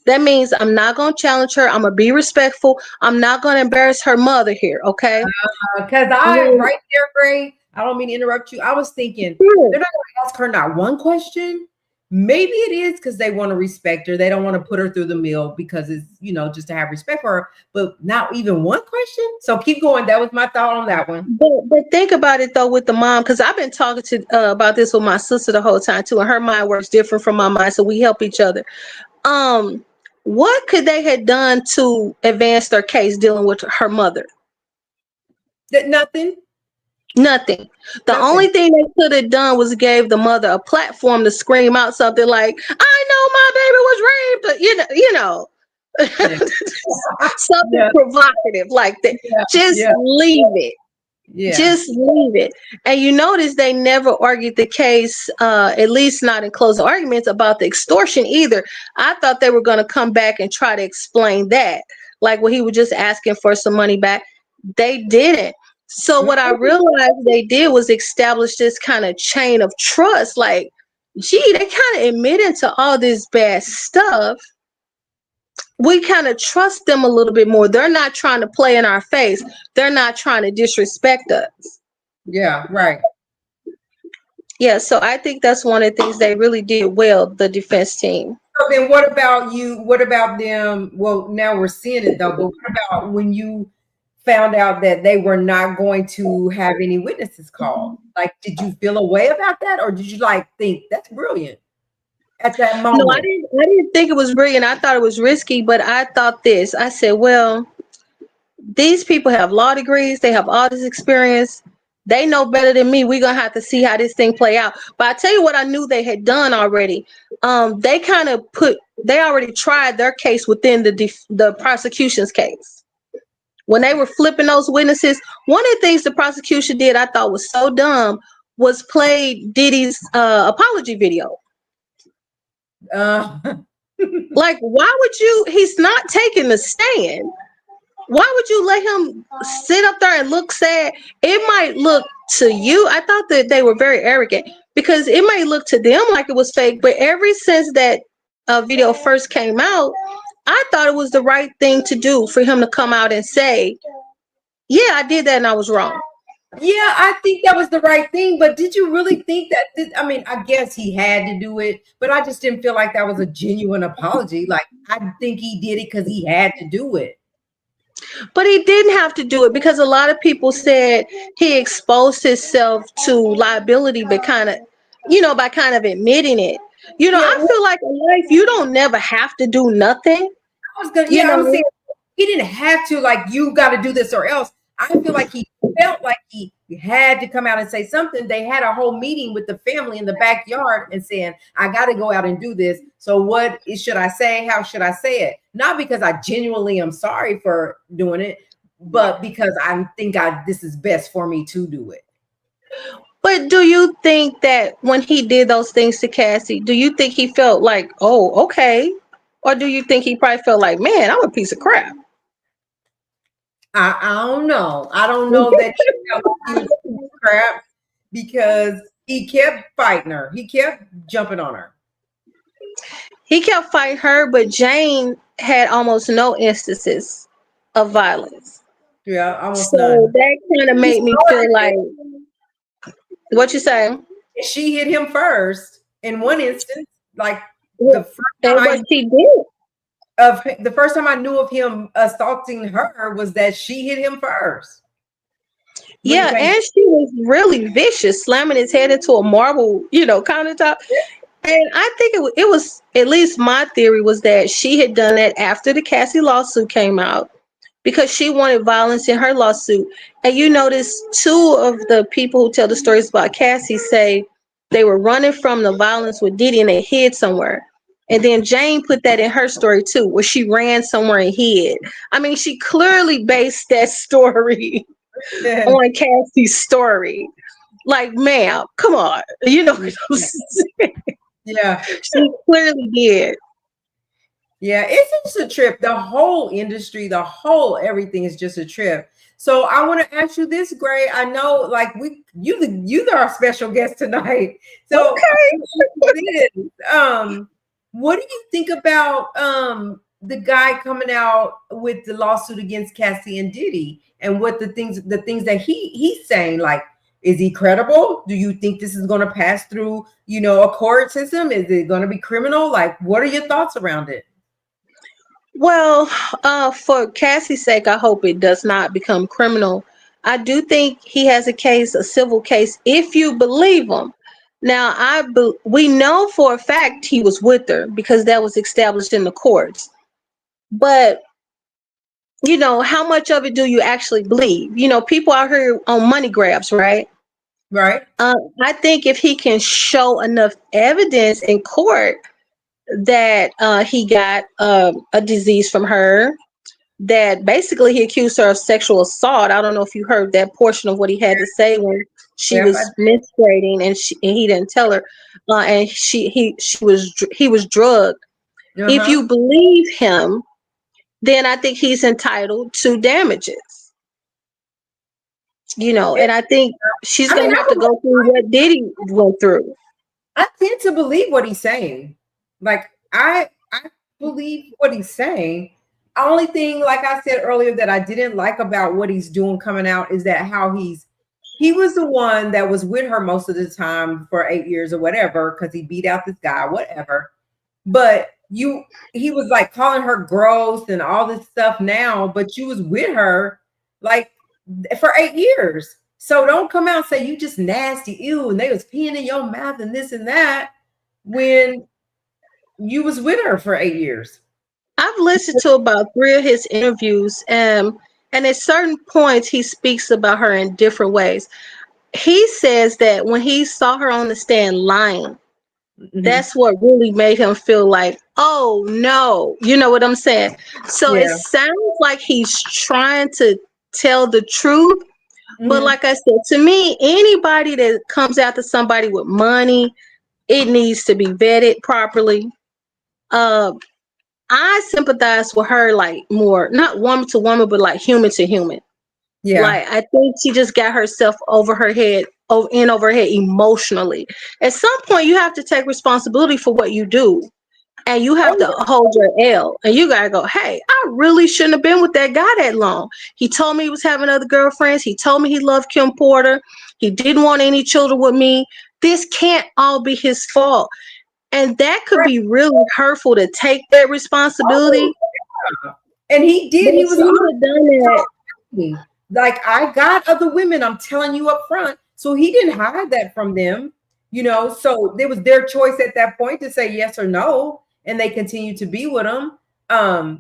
That means I'm not going to challenge her. I'm going to be respectful. I'm not going to embarrass her mother here, okay? Because right there, Gray, I don't mean to interrupt you. I was thinking, they're not going to ask her not one question. Maybe it is because they want to respect her. They don't want to put her through the mill because it's, just to have respect for her. But not even one question. So keep going. That was my thought on that one. But think about it, though, with the mom, because I've been talking to about this with my sister the whole time, too. And her mind works different from my mind, so we help each other. What could they have done to advance their case dealing with her mother? Nothing. The only thing they could have done was gave the mother a platform to scream out something like, I know my baby was raped, something provocative like that. Leave it. Just leave it. And you notice they never argued the case, at least not in closing arguments, about the extortion either. I thought they were going to come back and try to explain that, like when he was just asking for some money back. They didn't. So what I realized they did was establish this kind of chain of trust. Like, gee, they kind of admitted to all this bad stuff. We kind of trust them a little bit more. They're not trying to play in our face. They're not trying to disrespect us. Yeah, right. Yeah, so I think that's one of the things they really did well, the defense team. So then what about you? What about them? Well, now we're seeing it though, but what about when you found out that they were not going to have any witnesses called? Like, did you feel a way about that? Or did you like think that's brilliant at that No, moment? I didn't think it was brilliant. I thought it was risky, but I thought this. I said, well, these people have law degrees, they have all this experience. They know better than me. We're gonna have to see how this thing play out. But I tell you what I knew they had done already. They kind of they already tried their case within the prosecution's case. When they were flipping those witnesses, one of the things the prosecution did I thought was so dumb was play Diddy's apology video. Uh, Like, why would you? He's not taking the stand. Why would you let him sit up there and look sad? It might look to you, I thought that they were very arrogant because it might look to them like it was fake, but ever since that video first came out, I thought it was the right thing to do for him to come out and say, yeah, I did that and I was wrong. yeah, I think that was the right thing. But did you really think that? I mean, I guess he had to do it, but I just didn't feel like that was a genuine apology. Like, I think he did it because he had to do it. But he didn't have to do it because a lot of people said he exposed himself to liability, but by kind of admitting it. Yeah, I feel like in life you don't never have to do nothing. I was saying he didn't have to, like, you got to do this or else. I feel like he felt like he had to come out and say something. They had a whole meeting with the family in the backyard and saying, I got to go out and do this. So should I say? How should I say it? Not because I genuinely am sorry for doing it, but because I think this is best for me to do it. But do you think that when he did those things to Cassie, do you think he felt like, oh, okay? Or do you think he probably felt like, man, I'm a piece of crap? I don't know. I don't know that he was crap because he kept fighting her. He kept jumping on her. He kept fighting her, but Jane had almost no instances of violence. Yeah, almost So none. that kind of made me feel like, what you say? She hit him first in one instance. Like And what she did. the first time I knew of him assaulting her was that she hit him first. Yeah, and she was really vicious, slamming his head into a marble, countertop. And I think it was, at least my theory was that she had done that after the Cassie lawsuit came out because she wanted violence in her lawsuit. And you notice two of the people who tell the stories about Cassie say they were running from the violence with Diddy and they hid somewhere. And then Jane put that in her story too, where she ran somewhere and hid. I mean, she clearly based that story on Cassie's story. Like, ma'am, come on. You know what I'm saying? Yeah. She clearly did. Yeah, it's just a trip. The whole industry, the whole everything is just a trip. So I want to ask you this, Gray. I know, like, you are our special guest tonight. So Okay. What do you think about the guy coming out with the lawsuit against Cassie and Diddy, and what the things that he's saying? Like, is he credible? Do you think this is going to pass through, a court system? Is it going to be criminal? Like, what are your thoughts around it? Well, for Cassie's sake, I hope it does not become criminal. I do think he has a civil case, if you believe him. Now, we know for a fact he was with her because that was established in the courts. But, how much of it do you actually believe? People out here on money grabs, right? Right. I think if he can show enough evidence in court that he got a disease from her, that basically he accused her of sexual assault. I don't know if you heard that portion of what he had to say when she was menstruating and he didn't tell her, and he was drugged. If you believe him, then I think he's entitled to damages. And I think she's gonna have to go through what Diddy went through. I tend to believe what he's saying. Like, I believe what he's saying. Only thing, like I said earlier, that I didn't like about what he's doing coming out is that how he was the one that was with her most of the time for 8 years or whatever, because he beat out this guy, whatever. But he was like calling her gross and all this stuff now, but you was with her like for 8 years. So don't come out and say you just nasty, ew, and they was peeing in your mouth and this and that when you was with her for 8 years. I've listened to about 3 of his interviews, and at certain points he speaks about her in different ways. He says that when he saw her on the stand lying, that's what really made him feel like, oh no, you know what I'm saying? So it Yeah. sounds like he's trying to tell the truth. But like I said, to me, anybody that comes after somebody with money, it needs to be vetted properly. I sympathize with her like more, not woman to woman, but like human to human. Yeah. Like I think she just got herself over her head emotionally. At some point, you have to take responsibility for what you do, and you have to hold your L. And you gotta go, hey, I really shouldn't have been with that guy that long. He told me he was having other girlfriends. He told me he loved Kim Porter. He didn't want any children with me. This can't all be his fault. And that could be really hurtful to take that responsibility. And he did. But He if was he would have done that, like, I got other women, I'm telling you up front. So he didn't hide that from them, you know. So it was their choice at that point to say yes or no, and they continued to be with him.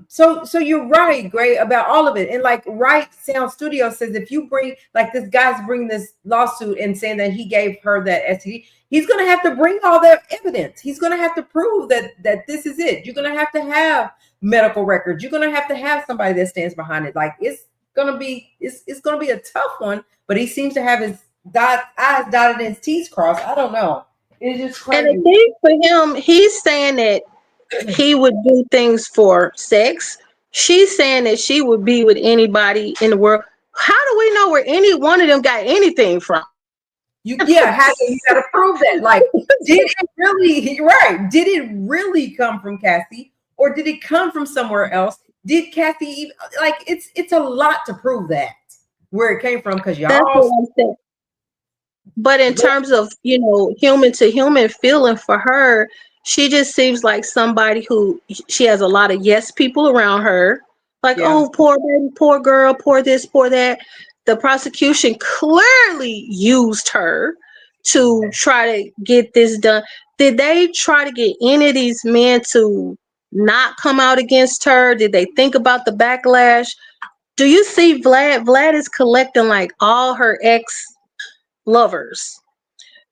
So you're right, Gray, about all of it. And like Right Sound Studio says, if you bring, like, this guy's bringing this lawsuit and saying that he gave her that STD, he's gonna have to bring all that evidence. He's gonna have to prove that this is it. You're gonna have to have medical records. You're gonna have somebody that stands behind it. Like, it's gonna be a tough one, but he seems to have his I's dotted and his T's crossed. I don't know. It's just crazy. and the thing for him, he's saying that he would do things for sex. She's saying that she would be with anybody in the world. How do we know where any one of them got anything from? You gotta prove that. Like, did it really? Right? Did it really come from Cassie, or did it come from somewhere else? Did Cassie even, like, it's a lot to prove that where it came from, because That's what y'all. I'm saying. But in terms of, human to human feeling for her, she just seems like somebody who, she has a lot of yes people around her. Like, Yeah. oh, poor baby, poor girl, poor this, poor that. The prosecution clearly used her to try to get this done. Did they try to get any of these men to not come out against her? Did they think about the backlash? Do you see Vlad? Vlad is collecting like all her ex lovers,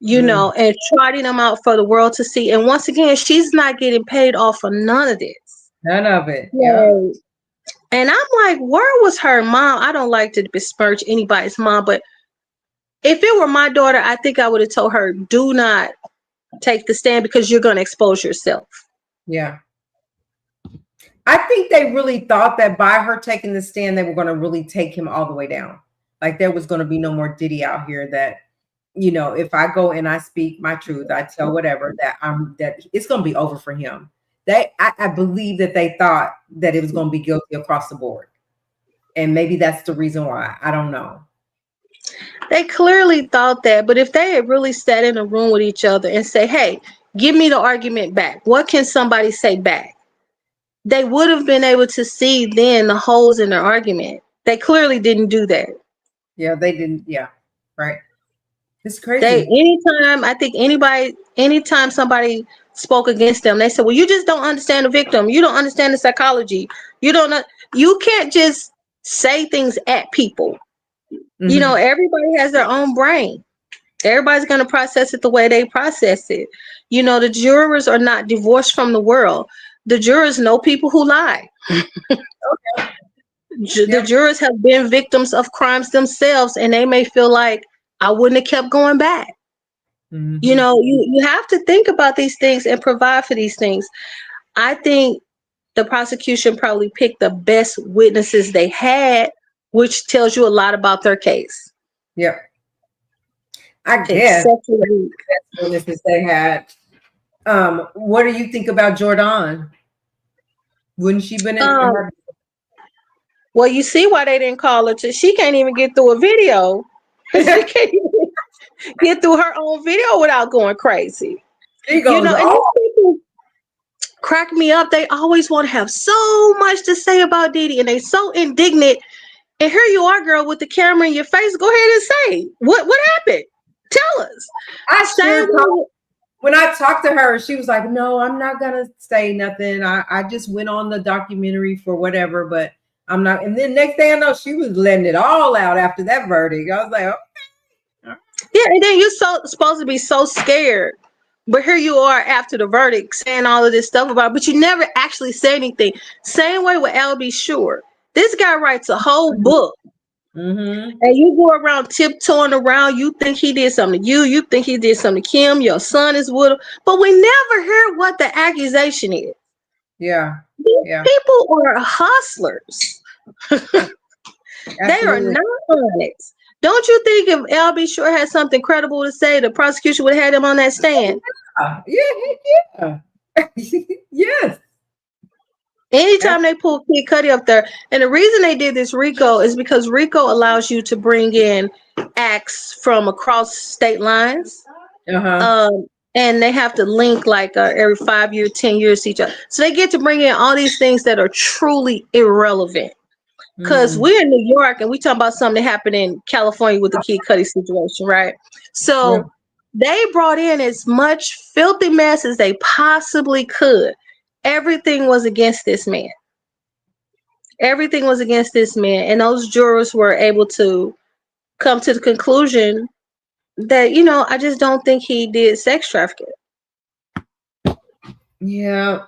and trotting them out for the world to see. And once again, she's not getting paid off for none of this. None of it. Yeah. And I'm like, where was her mom? I don't like to besmirch anybody's mom, but if it were my daughter, I think I would have told her, do not take the stand because you're going to expose yourself. Yeah. I think they really thought that by her taking the stand, they were going to really take him all the way down. Like, there was going to be no more Diddy out here that, if I go and I speak my truth, I tell whatever, that it's going to be over for him. I believe that they thought that it was going to be guilty across the board. And maybe that's the reason why. I don't know. They clearly thought that, but if they had really sat in a room with each other and say, hey, give me the argument back. What can somebody say back? They would have been able to see then the holes in their argument. They clearly didn't do that. Yeah, they didn't. Yeah, right. It's crazy. Anytime somebody spoke against them, they said, well, you just don't understand the victim. You don't understand the psychology. You can't just say things at people. Everybody has their own brain. Everybody's going to process it the way they process it. The jurors are not divorced from the world. The jurors know people who lie. Okay. The jurors have been victims of crimes themselves, and they may feel like, I wouldn't have kept going back. Mm-hmm. You have to think about these things and provide for these things. I think the prosecution probably picked the best witnesses they had, which tells you a lot about their case. Yep. I guess the best witnesses they had. What do you think about Jordan? Wouldn't she been in her? Well, you see why they didn't call her. She can't even get through a video. She can't even get through her own video without going crazy. She goes and these people crack me up. They always want to have so much to say about Diddy, and they so indignant. And here you are, girl, with the camera in your face. Go ahead and say what happened. Tell us. When I talked to her, she was like, "No, I'm not gonna say nothing. I just went on the documentary for whatever, but I'm not." And then next thing I know, she was letting it all out after that verdict. I was like, "Okay." Yeah, and then you're supposed to be so scared, but here you are after the verdict saying all of this stuff about it, but you never actually say anything. Same way with L.B. Sure. This guy writes a whole book. Mm-hmm. And you go around tiptoeing around. You think he did something to you. You think he did something to Kim. Your son is with him. But we never hear what the accusation is. Yeah. These people are hustlers. They are not honest. Don't you think if L.B. Sure had something credible to say, the prosecution would have had him on that stand? Yeah. Yes. Anytime they pull Kid Cudi up there, and the reason they did this RICO is because RICO allows you to bring in acts from across state lines, and they have to link like every 5 years, 10 years to each other. So they get to bring in all these things that are truly irrelevant. Because we're in New York and we talking about something that happened in California with the Kid Cudi situation, right? So they brought in as much filthy mess as they possibly could. Everything was against this man. Everything was against this man. And those jurors were able to come to the conclusion that, I just don't think he did sex trafficking. Yeah.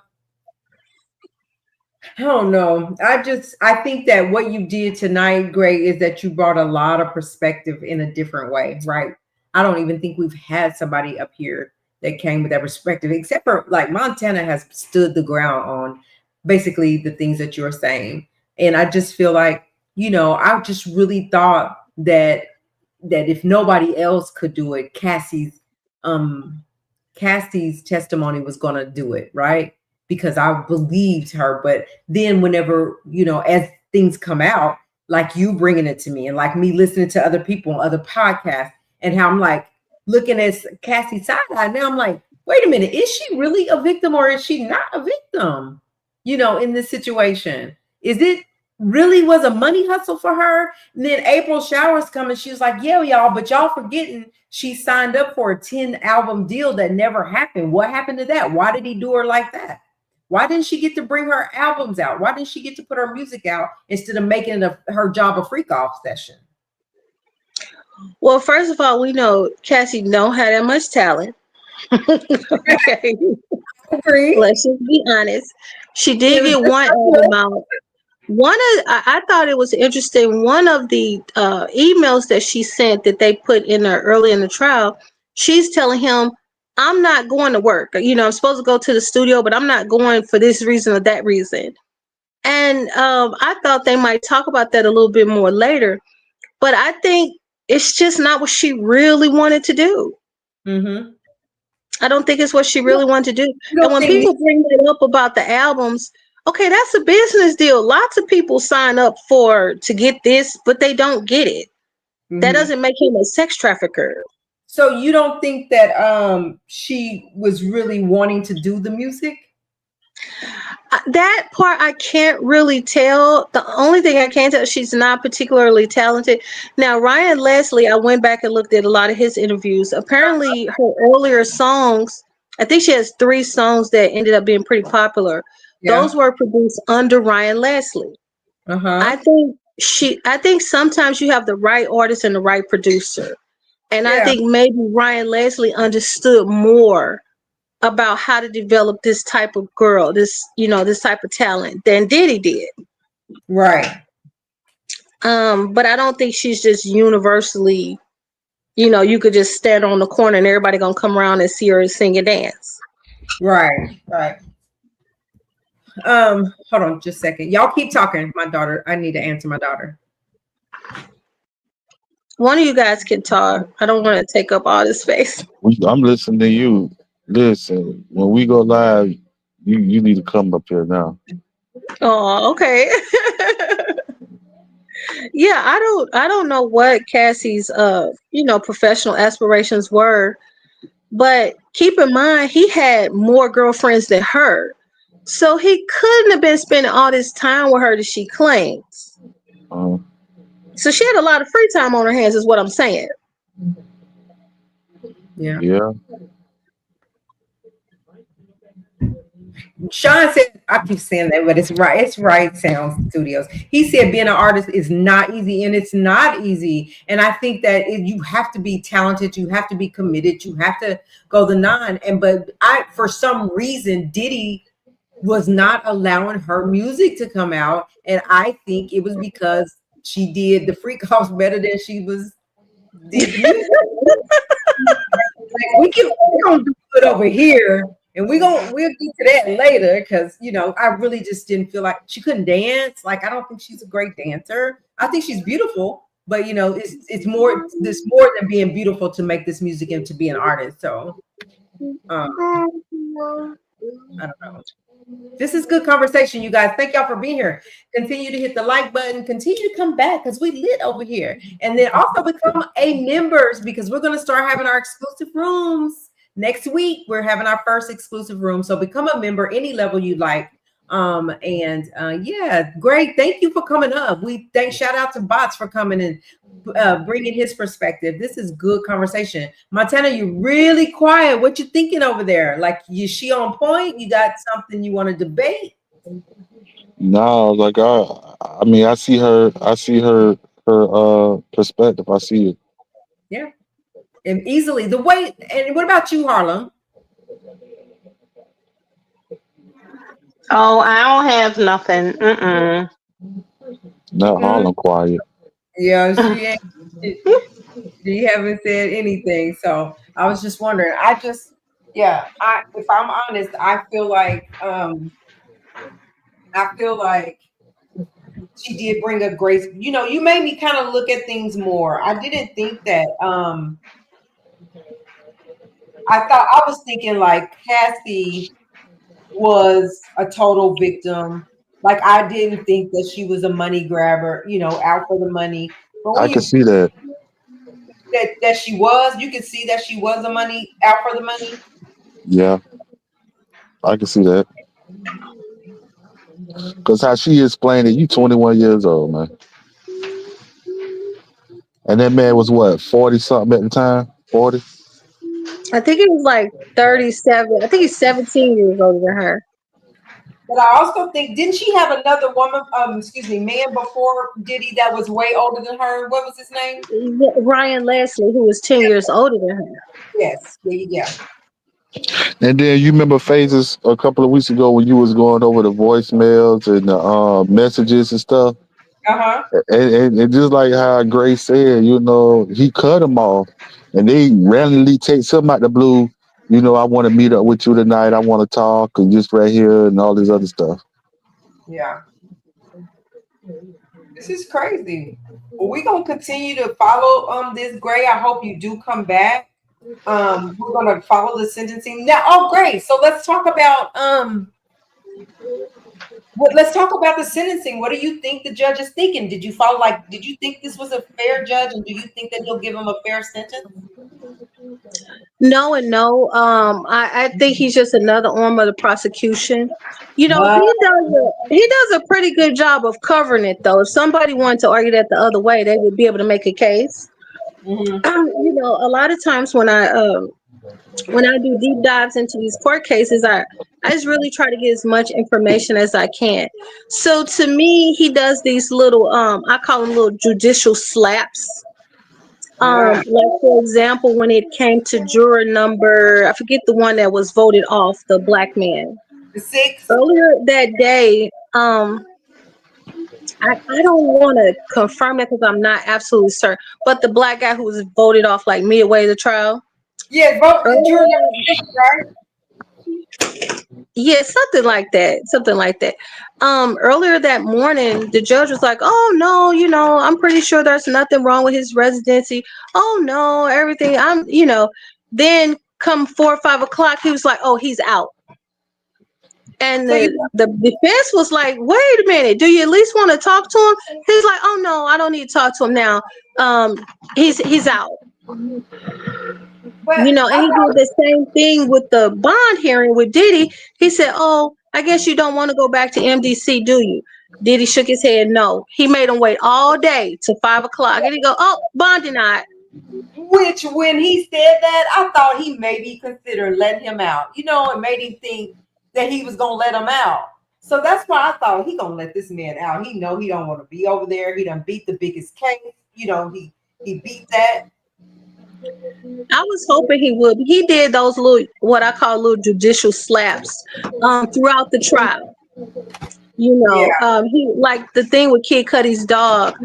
I don't know. I think that what you did tonight, Gray, is that you brought a lot of perspective in a different way, right? I don't even think we've had somebody up here that came with that perspective, except for like Montana has stood the ground on basically the things that you're saying. And I just feel like, I just really thought that if nobody else could do it, Cassie's testimony was going to do it, right? Because I believed her. But then whenever, as things come out, like you bringing it to me and like me listening to other people on other podcasts and how I'm like looking at Cassie's side eye, now I'm like, wait a minute, is she really a victim or is she not a victim? In this situation, is it really was a money hustle for her? And then April Showers coming, she was like, yeah, y'all, but y'all forgetting she signed up for a 10-album deal that never happened. What happened to that? Why did he do her like that? Why didn't she get to bring her albums out? Why didn't she get to put her music out instead of making her job a freak off session? Well, first of all, we know Cassie don't have that much talent. Okay. Let's just be honest. She did get one album out. I thought it was interesting. One of the emails that she sent that they put in there early in the trial, she's telling him, I'm not going to work. I'm supposed to go to the studio, but I'm not going for this reason or that reason. And I thought they might talk about that a little bit more later. But I think it's just not what she really wanted to do. Mm-hmm. I don't think it's what she really wanted to do. And when people bring that up about the albums, okay, that's a business deal. Lots of people sign up to get this, but they don't get it. Mm-hmm. That doesn't make him a sex trafficker. So you don't think that she was really wanting to do the music? That part I can't really tell. The only thing I can tell, she's not particularly talented. Now, Ryan Leslie, I went back and looked at a lot of his interviews. Apparently, her earlier songs, I think she has 3 songs that ended up being pretty popular. Yeah. Those were produced under Ryan Leslie. I think sometimes you have the right artist and the right producer. And I think maybe Ryan Leslie understood more about how to develop this type of girl, this type of talent than Diddy did. Right. But I don't think she's just universally, you could just stand on the corner and everybody gonna come around and see her sing and dance. Right. Hold on just a second. Y'all keep talking. My daughter, I need to answer my daughter. One of you guys can talk. I don't want to take up all this space. I'm listening to you. Listen, when we go live, you need to come up here now. Oh, okay. Yeah, I don't know what Cassie's professional aspirations were, but keep in mind he had more girlfriends than her. So he couldn't have been spending all this time with her that she claims. So she had a lot of free time on her hands, is what I'm saying. Yeah. Sean said, I keep saying that, but it's right. It's Right Sound Studios. He said being an artist is not easy, and it's not easy. And I think that you have to be talented, you have to be committed, you have to go the nine. But for some reason, Diddy was not allowing her music to come out, and I think it was because she did the freak offs better than she did the music. Like, we're gonna do good over here, and we'll get to that later, because I really just didn't feel like she couldn't dance. Like, I don't think she's a great dancer. I think she's beautiful, but it's more than being beautiful to make this music and to be an artist. So I don't know. This is good conversation, you guys. Thank y'all for being here. Continue to hit the like button. Continue to come back, because we lit over here. And then also become members, because we're going to start having our exclusive rooms next week. We're having our first exclusive room. So become a member any level you'd like. Yeah, great. Thank you for coming up. Shout out to Bottz for coming and bringing his perspective. This is good conversation. Montana, you're really quiet. What you thinking over there? Like, is she on point? You got something you want to debate? No, like I mean, I see her perspective. I see it. Yeah. And easily the way. And what about you, Harlem? Oh, I don't have nothing. Not Harlem quiet. Yeah, she ain't. She haven't said anything. So I was just wondering. If I'm honest, I feel like she did bring a grace. You made me kind of look at things more. I didn't think that. I was thinking like Cassie was a total victim. Like, I didn't think that she was a money grabber, out for the money. But I when can see that. that she was, you could see that she was out for the money. Yeah, I can see that. Because how she explained it, you 21 years old, man. And that man was what, 40 something at the time? 40? I think he was like 37. I think he's 17 years older than her. But I also think, didn't she have another man before Diddy that was way older than her? What was his name? Ryan Leslie, who was 10 years older than her. Yes. Yeah. And then you remember phases a couple of weeks ago when you was going over the voicemails and the messages and stuff? Uh-huh. And just like how Grace said, he cut them off. And they randomly take something out the blue. I want to meet up with you tonight. I want to talk and just right here and all this other stuff. Yeah. This is crazy. Well, we're gonna continue to follow this, Gray. I hope you do come back. We're gonna follow the sentencing now. Oh, great. So let's talk about let's talk about the sentencing. What do you think the judge is thinking? Did you think this was a fair judge, and do you think that he'll give him a fair sentence? No and no. I think he's just another arm of the prosecution. He does a pretty good job of covering it, though. If somebody wanted to argue that the other way, they would be able to make a case. Mm-hmm. A lot of times when I do deep dives into these court cases, I just really try to get as much information as I can. So to me, he does these little I call them little judicial slaps. Like, for example, when it came to juror number, I forget the one that was voted off, the black man. The 6th. Earlier that day, I don't want to confirm that because I'm not absolutely certain, but the black guy who was voted off like midway the trial. Yeah, juror number 6, right? Yeah, something like that. Earlier that morning, the judge was like, "Oh no, I'm pretty sure there's nothing wrong with his residency. Oh no, everything. Then come 4 or 5 o'clock, he was like, "Oh, he's out." And the defense was like, "Wait a minute, do you at least want to talk to him?" He's like, "Oh no, I don't need to talk to him now. He's out." But, and he did the same thing with the bond hearing with Diddy. He said, "Oh, I guess you don't want to go back to MDC, do you? Diddy shook his head no. He made him wait all day till 5 o'clock. And he go, oh, bond denied. Which, when he said that, I thought he maybe considered letting him out. You know, it made him think that he was gonna let him out. So that's why I thought he gonna let this man out. He know he don't want to be over there. He done beat the biggest case. You know, he beat that. I was hoping he would. He did those little, what I call little judicial slaps throughout the trial. You know, he like the thing with Kid Cudi's dog.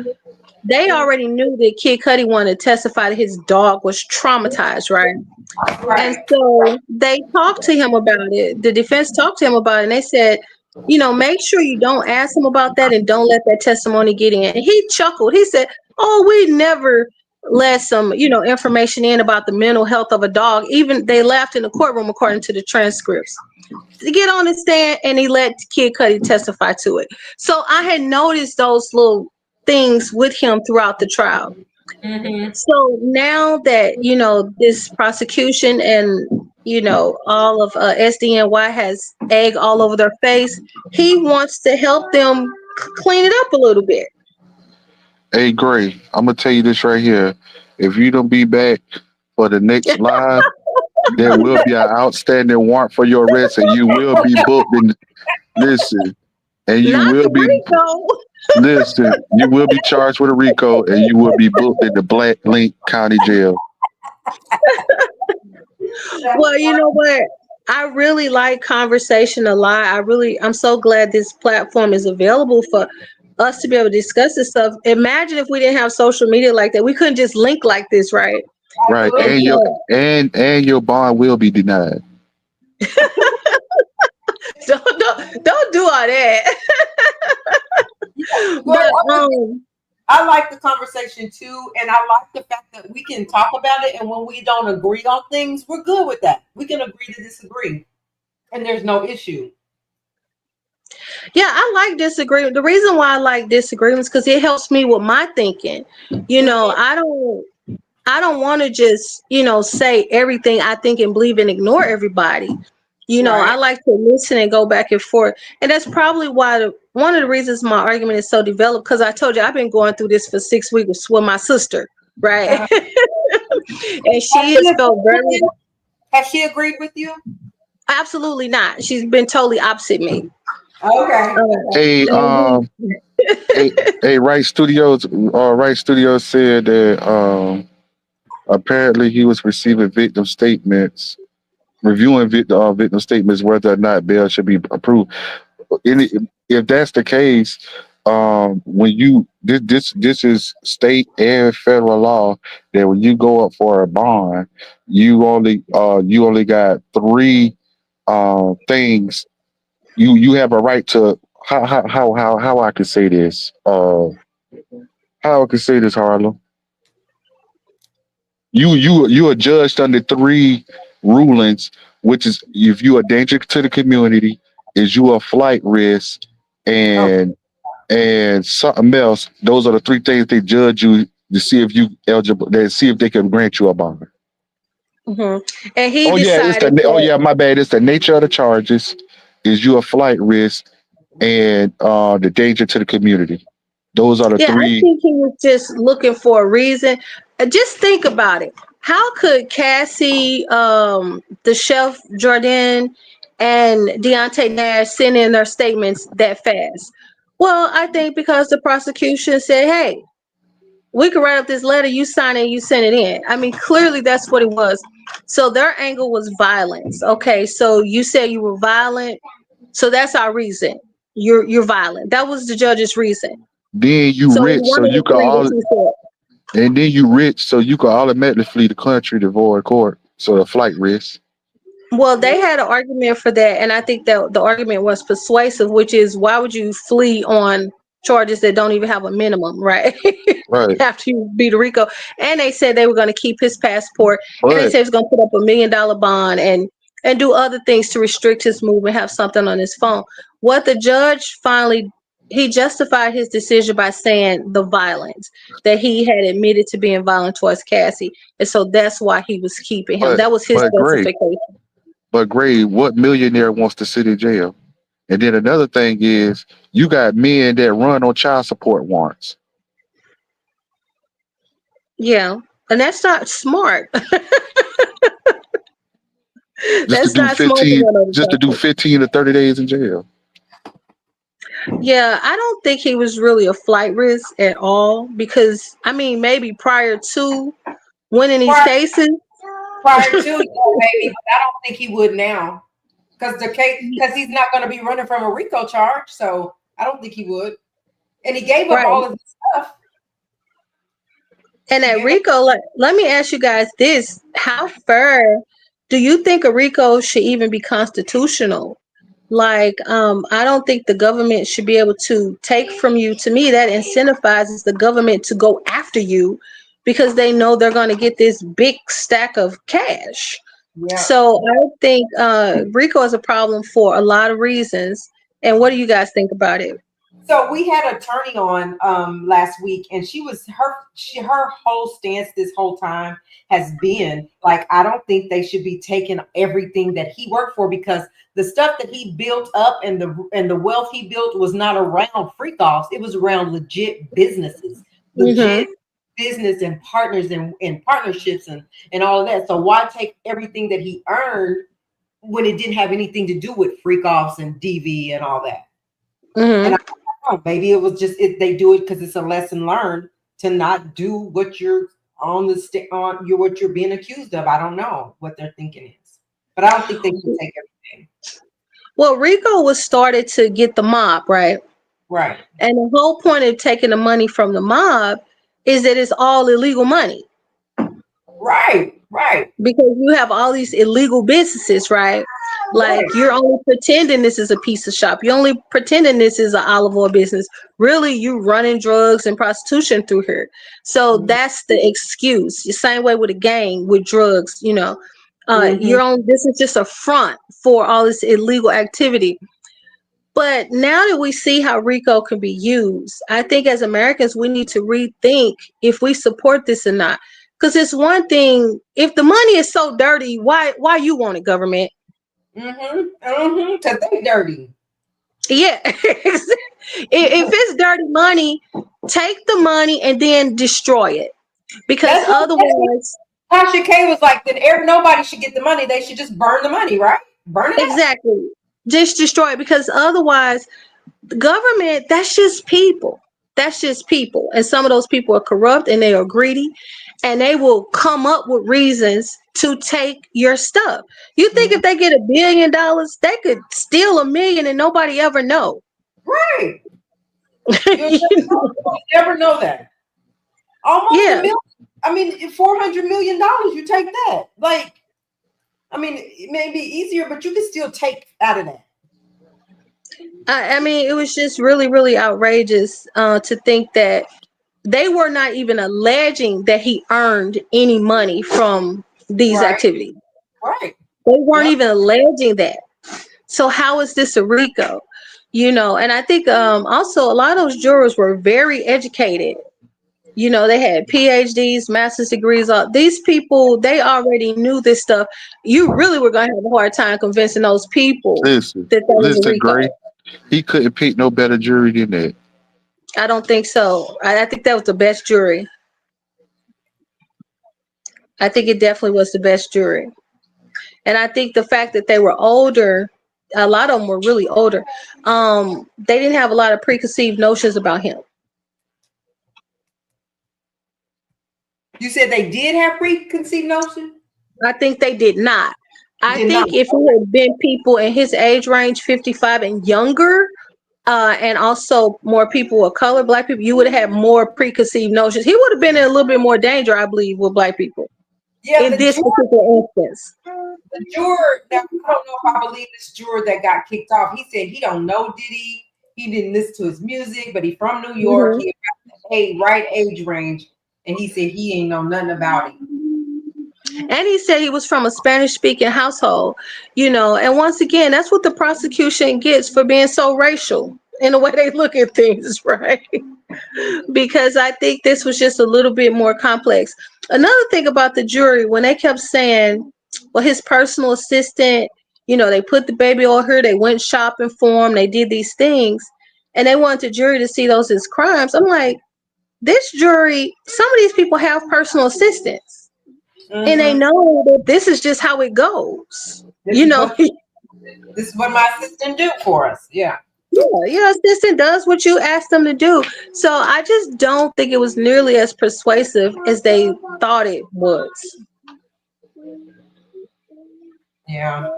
They already knew that Kid Cudi wanted to testify that his dog was traumatized, right? And so they talked to him about it. The defense talked to him about it, and they said, you know, make sure you don't ask him about that and don't let that testimony get in. And he chuckled. He said, oh, we never let some, you know, information in about the mental health of a dog. Even they laughed in the courtroom according to the transcripts. To get on the stand, and he let Kid Cudi testify to it. So I had noticed those little things with him throughout the trial. Mm-hmm. So now that, you know, this prosecution and, you know, all of SDNY has egg all over their face, he wants to help them clean it up a little bit. Hey, Gray, I'm gonna tell you this right here. If you don't be back for the next live, there will be an outstanding warrant for your arrest, and you will be booked. And listen, and you Not will the be Rico. listen. You will be charged with a RICO, and you will be booked in the Black Link County Jail. Well, you know what? I really like conversation a lot. I'm so glad this platform is available for us to be able to discuss this stuff. Imagine if we didn't have social media like that. We couldn't just link like this, right? Right, And and your bond will be denied. don't do all that. But I like the conversation too, and I like the fact that we can talk about it, and when we don't agree on things, we're good with that. We can agree to disagree, and there's no issue. Yeah, I like disagreement. The reason why I like disagreements because it helps me with my thinking. You know, I don't want to just, you know, say everything I think and believe and ignore everybody. You know, I like to listen and go back and forth. And that's probably why one of the reasons my argument is so developed, because I told you I've been going through this for 6 weeks with my sister, right? And she has felt very... Has she agreed with you? Absolutely not. She's been totally opposite me. Okay. Hey, Right Studios said that apparently he was receiving victim statements, reviewing victim statements whether or not bail should be approved. If that's the case, when you this is state and federal law that when you go up for a bond, you only got three things. You have a right to how I could say this. How I could say this, Harlem. You are judged under three rulings, which is if you are a danger to the community, is you a flight risk, and something else. Those are the three things they judge you to see if you eligible. They see if they can grant you a bond. Mm-hmm. And he decided. My bad. It's the nature of the charges. Is you a flight risk and the danger to the community. Those are the three. I think he was just looking for a reason. Just think about it. How could Cassie, the chef Jordan, and Deontay Nash send in their statements that fast? Well, I think because the prosecution said, hey, we can write up this letter, you sign it, you send it in. I mean, clearly that's what it was. So their angle was violence. Okay, so you said you were violent, so that's our reason. You're violent. That was the judge's reason. Then you rich, so you can automatically flee the country to avoid court. So the flight risk. Well, they had an argument for that, and I think that the argument was persuasive, which is why would you flee on charges that don't even have a minimum, right? Right. After you beat a RICO. And they said they were going to keep his passport, and they said he was going to put up $1 million bond and do other things to restrict his movement, have something on his phone. What the judge finally, he justified his decision by saying the violence, that he had admitted to being violent towards Cassie. And so that's why he was keeping him. That was his justification. But Gray, what millionaire wants to sit in jail? And then another thing is you got men that run on child support warrants. Yeah, and that's not smart. Just to That's do not smart to 15, run over just to do traffic. 15 to 30 days in jail. Yeah, I don't think he was really a flight risk at all because I mean maybe prior to winning these Prior, cases. prior to, maybe, but I don't think he would now. Because he's not going to be running from a RICO charge, so I don't think he would. And he gave up Right. all of his stuff. And He at gave up. RICO, like, let me ask you guys this: how fair do you think a RICO should even be constitutional? Like, I don't think the government should be able to take from you. To me, that incentivizes the government to go after you because they know they're going to get this big stack of cash. Yeah. So I think RICO is a problem for a lot of reasons. And what do you guys think about it? So we had an attorney on last week, and her whole stance this whole time has been like, I don't think they should be taking everything that he worked for because the stuff that he built up and the wealth he built was not around freak offs. It was around legit businesses, legit business and partners and partnerships and all of that. So why take everything that he earned when it didn't have anything to do with freak offs and DV and all that? And I don't know, maybe it was just they do it because it's a lesson learned to not do what you're what you're being accused of. I don't know what their thinking is, but I don't think they should take everything. Well, RICO was started to get the mob, right? Right. And the whole point of taking the money from the mob is that it's all illegal money. Right. Right. Because you have all these illegal businesses, right? Like you're only pretending this is a pizza shop. You're only pretending this is an olive oil business. Really, you running drugs and prostitution through here. So that's the excuse. The same way with a gang with drugs, you know. You're on. This is just a front for all this illegal activity. But now that we see how RICO can be used, I think as Americans we need to rethink if we support this or not. Because it's one thing, if the money is so dirty, why you want it, government? Because they dirty. Yeah. If it's dirty money, take the money and then destroy it. Because otherwise, Tasha K was like, then nobody should get the money. They should just burn the money, right? Burn it exactly. Up. Just destroy it. Because otherwise, the government, that's just people. That's just people. And some of those people are corrupt and they are greedy. And they will come up with reasons to take your stuff. You think if they get $1 billion, they could steal $1 million and nobody ever know. Right. You'll never know that. Almost $1 million. I mean, $400 million, you take that. Like, I mean, it may be easier, but you can still take out of that. I mean, it was just really, really outrageous to think that they were not even alleging that he earned any money from these activities. Right. They weren't even alleging that. So how is this a RICO? You know, and I think also a lot of those jurors were very educated. You know, they had PhDs, master's degrees. These people, they already knew this stuff. You really were going to have a hard time convincing those people Listen, Gray, he couldn't pick no better jury than that. I don't think so. I think that was the best jury. I think it definitely was the best jury. And I think the fact that they were older, a lot of them were really older, they didn't have a lot of preconceived notions about him. You said they did have preconceived notions? I think they did not. I think if it had been people in his age range, 55 and younger, and also more people of color, black people, you would have had more preconceived notions. He would have been in a little bit more danger, I believe, with black people. Yeah, in this particular instance. The juror, now, I don't know if I believe this juror that got kicked off. He said he don't know Diddy. He didn't listen to his music, but he from New York. He got the right age range. And he said he ain't know nothing about it. And he said he was from a Spanish-speaking household, you know. And once again, that's what the prosecution gets for being so racial in the way they look at things, right? Because I think this was just a little bit more complex. Another thing about the jury, when they kept saying, well, his personal assistant, They put the baby on her. They went shopping for him. They did these things, and they want the jury to see those as crimes. I'm like, this jury, some of these people have personal assistants, and they know that this is just how it goes. This is what my assistant do for us. Yeah. Yeah, your assistant does what you ask them to do. So I just don't think it was nearly as persuasive as they thought it was. Yeah.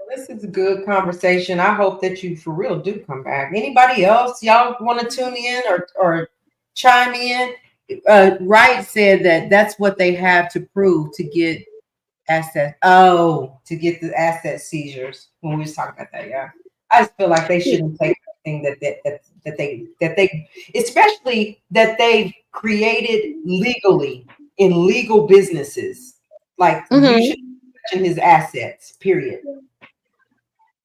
This is a good conversation. I hope that you for real do come back. Anybody else? Y'all want to tune in or chime in? Wright said that that's what they have to prove to get asset. Oh, to get the asset seizures. When we was talking about that, yeah. I just feel like they shouldn't take anything that they especially that they've created legally in legal businesses. Like you should question his assets. Period.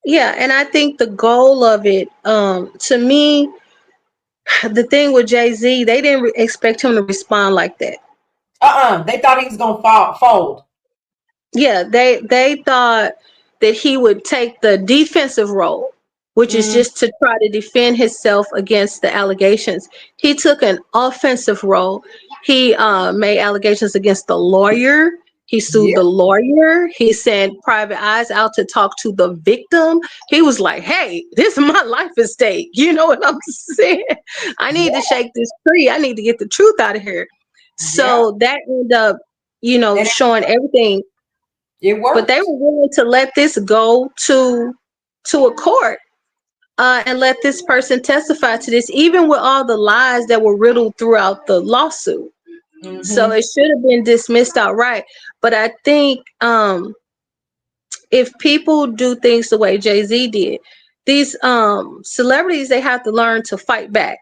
Yeah, and I think the goal of it, to me, the thing with Jay-Z, they didn't expect him to respond like that. They thought he was gonna fold. Yeah, they thought that he would take the defensive role, which is just to try to defend himself against the allegations. He took an offensive role. He made allegations against the lawyer. He sued the lawyer. He sent private eyes out to talk to the victim. He was like, hey, this is my life at stake. You know what I'm saying? I need to shake this tree. I need to get the truth out of here. So that ended up, showing everything. It worked. But they were willing to let this go to a court and let this person testify to this, even with all the lies that were riddled throughout the lawsuit. So it should have been dismissed outright. But I think if people do things the way Jay-Z did, these celebrities, they have to learn to fight back.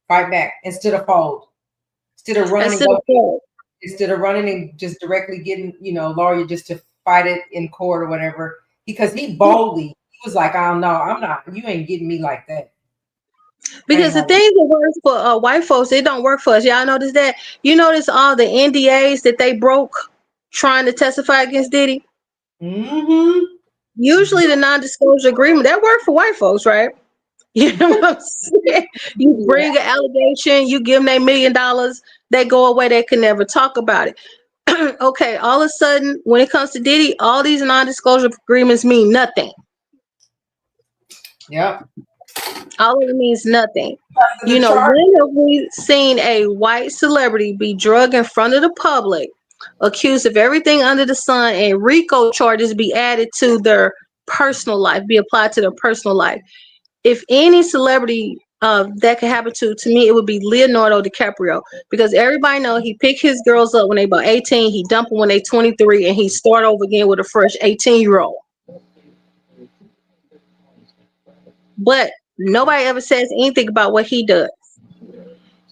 Fight back instead of fold. Instead of running and just directly getting, a lawyer just to fight it in court or whatever. Because he boldly, he was like, I don't know, I'm not, you ain't getting me like that. Because the things that work for white folks, it don't work for us. Y'all notice that? You notice all the NDAs that they broke trying to testify against Diddy? Usually the non-disclosure agreement, that worked for white folks, right? You know what I'm saying? You bring an allegation, you give them $1 million, they go away, they can never talk about it. Okay, all of a sudden, when it comes to Diddy, all these non-disclosure agreements mean nothing. Yep. All of it means nothing. When have we seen a white celebrity be drugged in front of the public, accused of everything under the sun, and RICO charges be added to their personal life, be applied to their personal life? If any celebrity that could happen to me, it would be Leonardo DiCaprio, because everybody know he picked his girls up when they about 18, he dumped them when they 23, and he start over again with a fresh 18-year-old. But nobody ever says anything about what he does.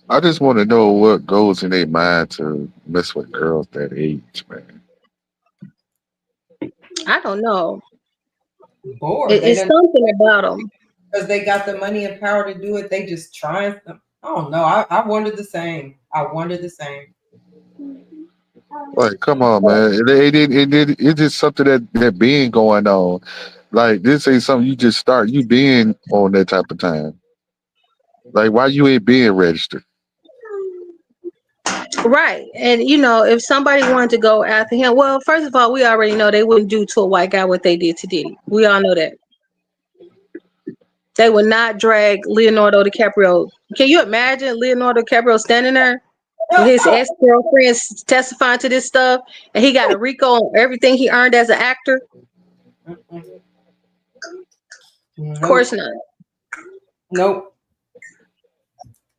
I just want to know what goes in their mind to mess with girls that age, man. I don't know. Bored. It's something about them. Because they got the money and power to do it, they just trying. I don't know. I wonder the same. Like, come on, man. It's just something that been going on. Like, this ain't something you just start. You been on that type of time. Like, why you ain't being registered? Right. And, if somebody wanted to go after him, well, first of all, we already know they wouldn't do to a white guy what they did to Diddy. We all know that. They would not drag Leonardo DiCaprio. Can you imagine Leonardo DiCaprio standing there with his ex-girlfriends testifying to this stuff, and he got a RICO on everything he earned as an actor? Of course not. Nope.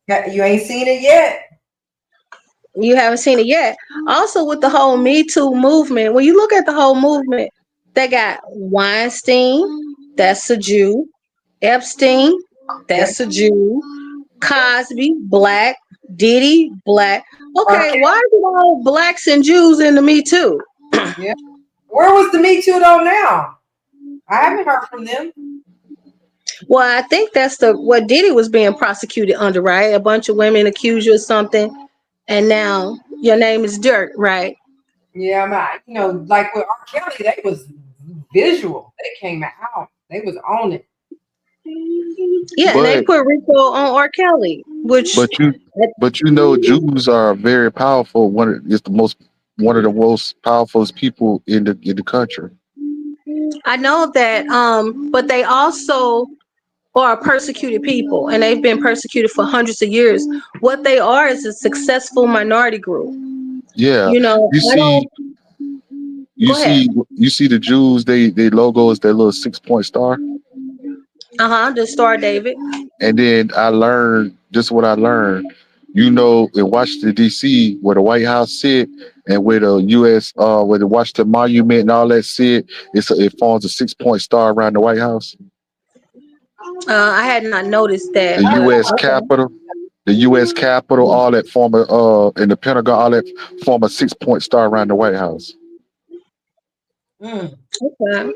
You ain't seen it yet. You haven't seen it yet. Also, with the whole Me Too movement, when you look at the whole movement, they got Weinstein, that's a Jew. Epstein, that's a Jew. Cosby, black. Diddy, black. Okay, why is it all blacks and Jews in the Me Too? Yeah. Where was the Me Too though now? I haven't heard from them. Well, I think that's what Diddy was being prosecuted under, right? A bunch of women accuse you of something, and now your name is dirt, right? Yeah, like with R. Kelly, they was visual. They came out. They was on it. Yeah, and they But put Rico on R. Kelly, which but you but you know Jews are very powerful. One of the most powerful people in the country. I know that. But they also are persecuted people, and they've been persecuted for hundreds of years. What they are is a successful minority group. Yeah. You know, You I don't. see you Go ahead. see you see the Jews, they logo is their little 6 point star. The Star David. And then I learned just what I learned. You know, in Washington D.C., where the White House sit, and where the U.S. Where the Washington Monument and all that sit, it forms a 6 point star around the White House. I had not noticed that, The but U.S. okay. Capitol, the U.S. Capitol, all that form a in the Pentagon, all that form a 6 point star around the White House. Mm. Okay.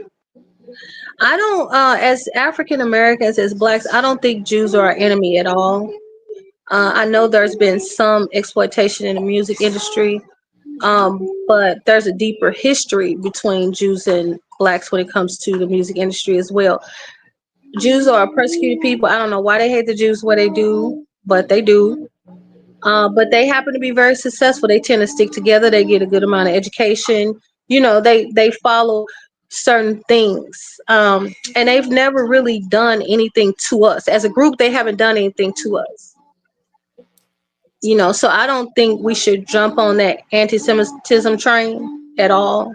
I don't. As African Americans, as blacks, I don't think Jews are our enemy at all. I know there's been some exploitation in the music industry, but there's a deeper history between Jews and blacks when it comes to the music industry as well. Jews are a persecuted people. I don't know why they hate the Jews, what they do, but they do. But they happen to be very successful. They tend to stick together. They get a good amount of education. They follow certain things, and they've never really done anything to us as a group. They haven't done anything to us. So I don't think we should jump on that anti-Semitism train at all.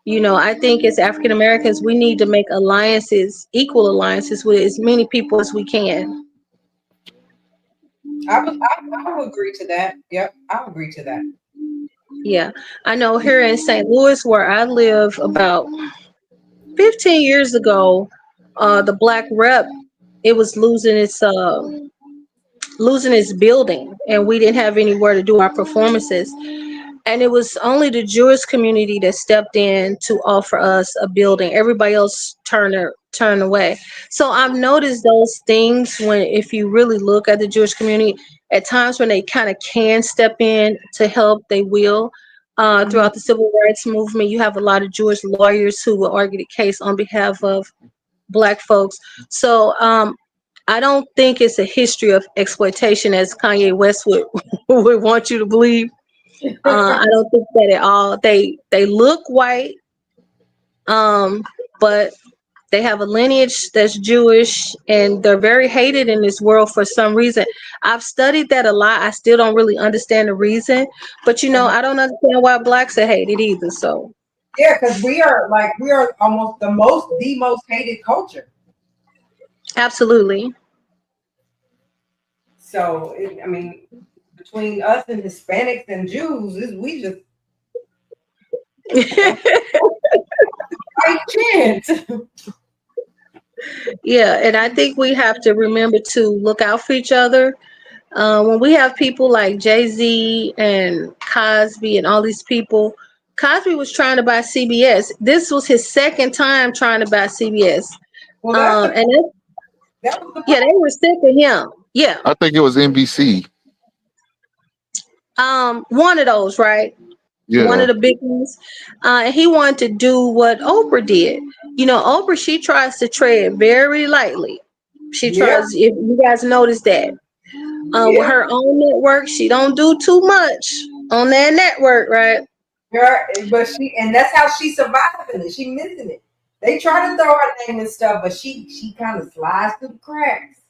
I think as African Americans, we need to make alliances, equal alliances with as many people as we can. I would agree to that. Yep, I would agree to that. Yeah, I know here in St. Louis, where I live, about 15 years ago, the black rep, it was losing its building, and we didn't have anywhere to do our performances. And it was only the Jewish community that stepped in to offer us a building. Everybody else turned away. So I've noticed those things when, if you really look at the Jewish community, at times when they kind of can step in to help, they will. Throughout the civil rights movement, you have a lot of Jewish lawyers who will argue the case on behalf of black folks. So I don't think it's a history of exploitation as Kanye West would, would want you to believe. I don't think that at all. They look white, but they have a lineage that's Jewish, and they're very hated in this world for some reason. I've studied that a lot. I still don't really understand the reason, but I don't understand why blacks are hated either. So Yeah, because we are almost the most hated culture. absolutely. So between us and Hispanics and Jews, we just fight chance. Yeah, and I think we have to remember to look out for each other. When we have people like Jay-Z and Cosby and all these people, Cosby was trying to buy CBS. This was his second time trying to buy CBS. Well, that's the And that was the yeah, they problem. were sick of him. Yeah. I think it was NBC. One of those, right? One Yeah. of the big ones. He wanted to do what Oprah did. Oprah, she tries to tread very lightly. She Yeah, tries, if you guys notice that. With yeah. her own network, she don't do too much on that network, right? But and that's how she surviving it. She missing it. They try to throw her name and stuff, but she kind of slides through the cracks.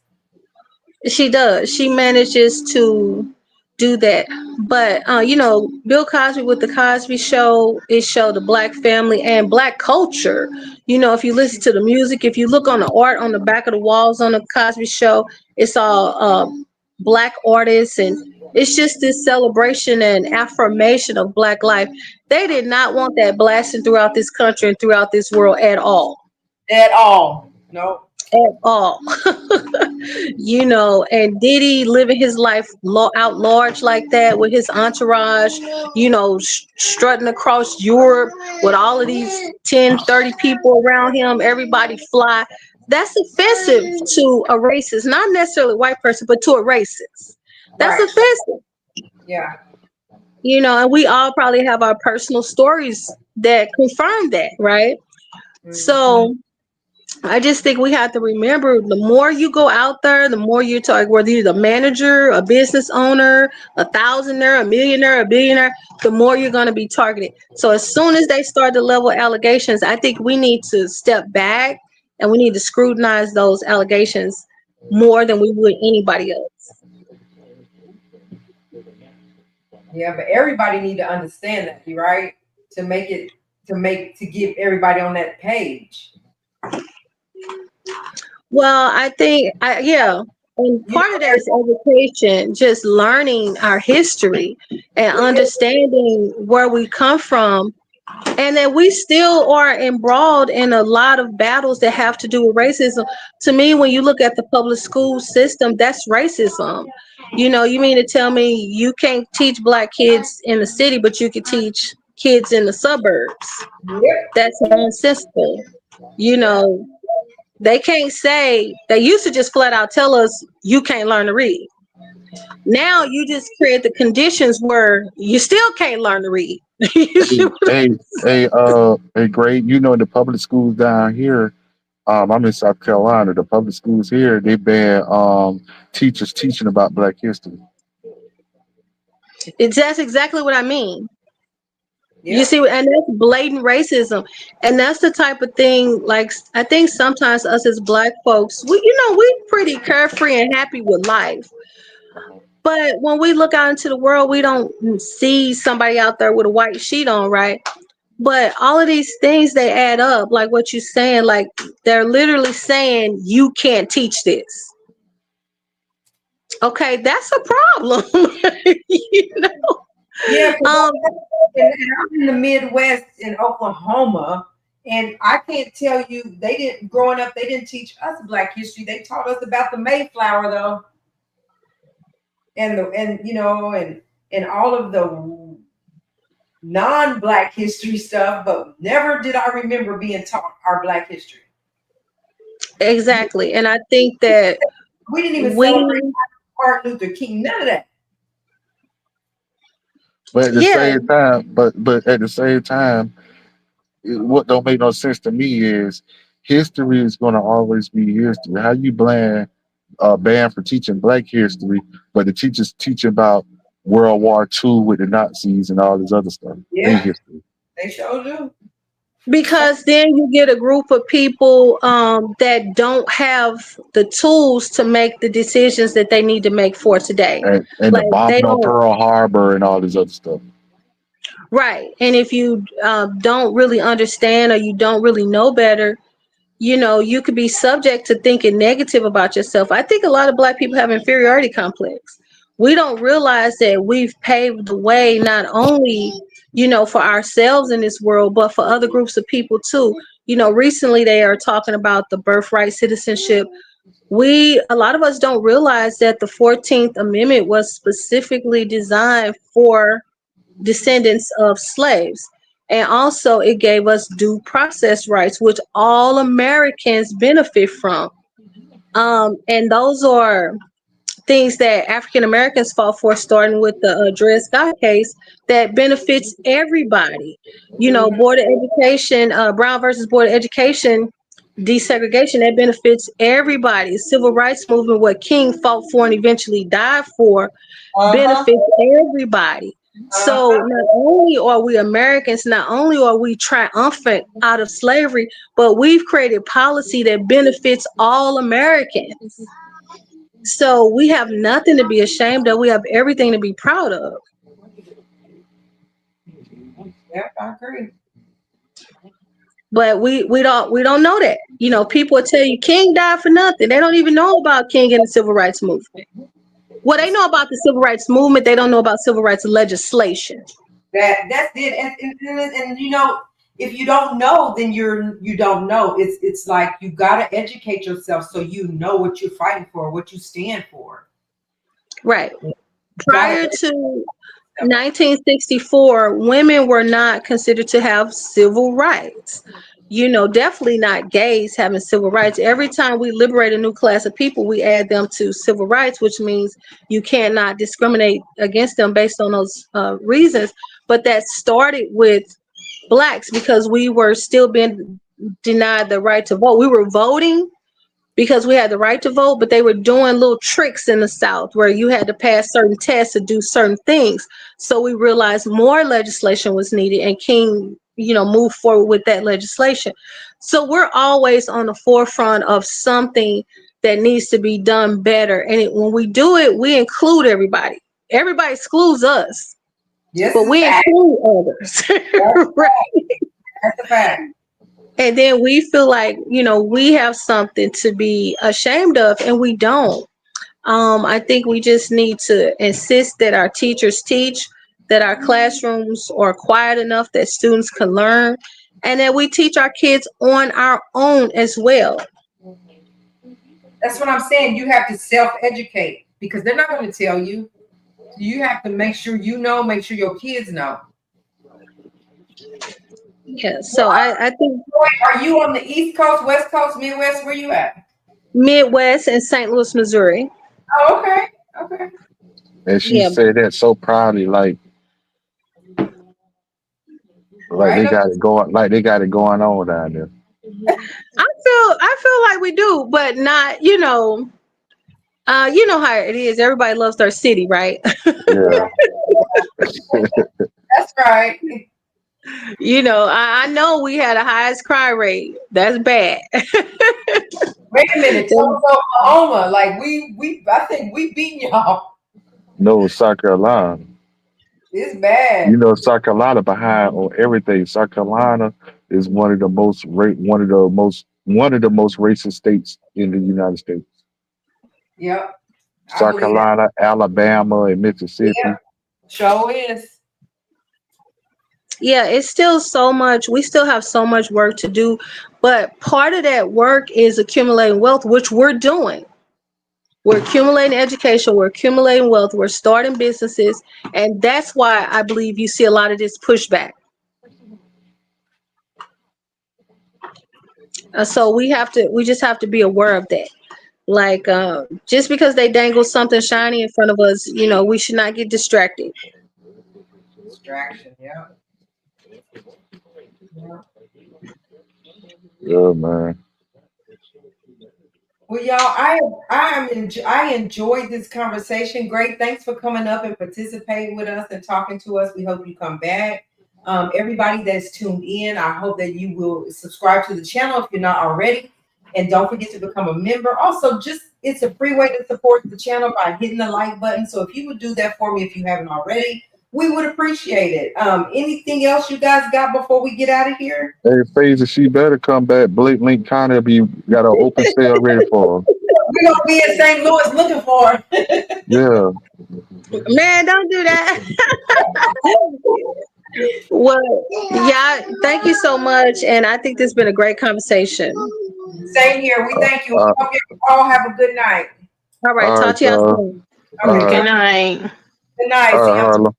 She does. She manages to do that. But Bill Cosby with the Cosby Show, it showed the black family and black culture. If you listen to the music, if you look on the art on the back of the walls on the Cosby Show, it's all black artists, and it's just this celebration and affirmation of black life. They did not want that blasting throughout this country and throughout this world at all. At all. No. At all. And Diddy living his life out large like that with his entourage, strutting across Europe with all of these 10, 30 people around him, everybody fly. That's offensive to a racist, not necessarily a white person, but to a racist. That's Right. offensive. Yeah. And we all probably have our personal stories that confirm that, right? So I just think we have to remember, the more you go out there, the more you talk, whether you're the manager, a business owner, a thousandaire, a millionaire, a billionaire, the more you're going to be targeted. So as soon as they start to level allegations, I think we need to step back and we need to scrutinize those allegations more than we would anybody else. Yeah, but everybody need to understand that, you right? To give everybody on that page. Well, I think, and part of that is education, just learning our history and understanding where we come from. And that we still are embroiled in a lot of battles that have to do with racism. To me, when you look at the public school system, that's racism. You mean to tell me you can't teach Black kids in the city, but you can teach kids in the suburbs? That's nonsensical. They can't say, they used to just flat out tell us you can't learn to read. Now you just create the conditions where you still can't learn to read. Hey, Greg, the public schools down here, I'm in South Carolina. The public schools here, they ban teachers teaching about Black history. That's exactly what I mean. Yeah. You see, and that's blatant racism. And that's the type of thing, like, I think sometimes us as Black folks, we're pretty carefree and happy with life. But when we look out into the world, we don't see somebody out there with a white sheet on, right? But all of these things, they add up, like what you're saying, like they're literally saying you can't teach this. Okay, that's a problem. Yeah, I'm in the Midwest in Oklahoma, and I can't tell you growing up, they didn't teach us Black history. They taught us about the Mayflower though. And all of the non-Black history stuff, but never did I remember being taught our Black history. Exactly. And I think that we didn't even celebrate Martin Luther King, none of that. But at the same time, what don't make no sense to me is history is going to always be history. How you ban for teaching Black history, but the teachers teach about World War II with the Nazis and all this other stuff? Yeah, history. They sure do. Because then you get a group of people that don't have the tools to make the decisions that they need to make for today. And like, the bombing on Pearl Harbor and all this other stuff. Right. And if you don't really understand or you don't really know better, you could be subject to thinking negative about yourself. I think a lot of Black people have inferiority complex. We don't realize that we've paved the way not only for ourselves in this world, but for other groups of people too. Recently they are talking about the birthright citizenship. A lot of us don't realize that the 14th Amendment was specifically designed for descendants of slaves. And also it gave us due process rights, which all Americans benefit from. And those are things that African Americans fought for, starting with the Dred Scott case, that benefits everybody. Board of Education, Brown versus Board of Education, desegregation, that benefits everybody. Civil rights movement, what King fought for and eventually died for, benefits everybody. So not only are we Americans, not only are we triumphant out of slavery, but we've created policy that benefits all Americans. So we have nothing to be ashamed of. We have everything to be proud of. Yeah, I agree. But we don't know that. People will tell you King died for nothing. They don't even know about King and the civil rights movement. Well, they know about the civil rights movement. They don't know about civil rights legislation. That's it. And if you don't know, then you don't know. It's like you gotta educate yourself so you know what you're fighting for, what you stand for. Right. Prior to 1964, women were not considered to have civil rights. You know, definitely not gays having civil rights. Every time we liberate a new class of people, we add them to civil rights, which means you cannot discriminate against them based on those reasons. But that started with blacks because we were still being denied the right to vote. We were voting because we had the right to vote, but they were doing little tricks in the South where you had to pass certain tests to do certain things. So we realized more legislation was needed, and King, you know, moved forward with that legislation. So we're always on the forefront of something that needs to be done better. And when we do it, we include everybody. Everybody excludes us, Yes, but we include others. Right. That's a fact. And then we feel like, you know, we have something to be ashamed of, and we don't. I think we just need to insist that our teachers teach, that our classrooms are quiet enough that students can learn, and that we teach our kids on our own as well. That's what I'm saying. You have to self-educate because they're not going to tell you. You have to make sure you know, make sure your kids know. Yeah, so I think Are you on the East Coast, West Coast, Midwest? Where you at? Midwest and St. Louis, Missouri. Oh, okay. Okay. And she Yeah, said that so proudly, like Right. they got it going, like they got it going on down there. I feel like we do, but not, you know how it is. Everybody loves their city, right? Yeah. That's right. You know, I know we had a highest crime rate. That's bad. Wait a minute. Tulsa, Oklahoma. Like I think we beating y'all. No, South Carolina. It's bad. You know, South Carolina behind on everything. South Carolina is one of the most racist states in the United States. Yep. I South believe that. Carolina, Alabama, and Mississippi. Yeah. Show is. Yeah, it's still so much. We still have so much work to do, but part of that work is accumulating wealth, which we're doing. We're accumulating education, we're accumulating wealth, we're starting businesses, and that's why I believe you see a lot of this pushback. So we just have to be aware of that. Like, just because they dangle something shiny in front of us, you know, we should not get distracted. Distraction. Yeah. Yeah, man. Well, y'all, I enjoyed this conversation. Great, thanks for coming up and participating with us and talking to us. We hope you come back. Everybody that's tuned in, I hope that you will subscribe to the channel if you're not already, and don't forget to become a member. Also, it's a free way to support the channel by hitting the like button. So if you would do that for me, if you haven't already, we would appreciate it. Anything else you guys got before we get out of here? Hey, Phaser, she better come back. Blake Link County got an open sale ready for her. We're gonna be in St. Louis looking for her. Yeah. Man, don't do that. Well, yeah, thank you so much, and I think this has been a great conversation. Same here. We thank you. Uh, Hope you all have a good night. All right, all talk right, to y'all y'all. soon. All Good right. night. Good night. All See y'all. right, Harlem.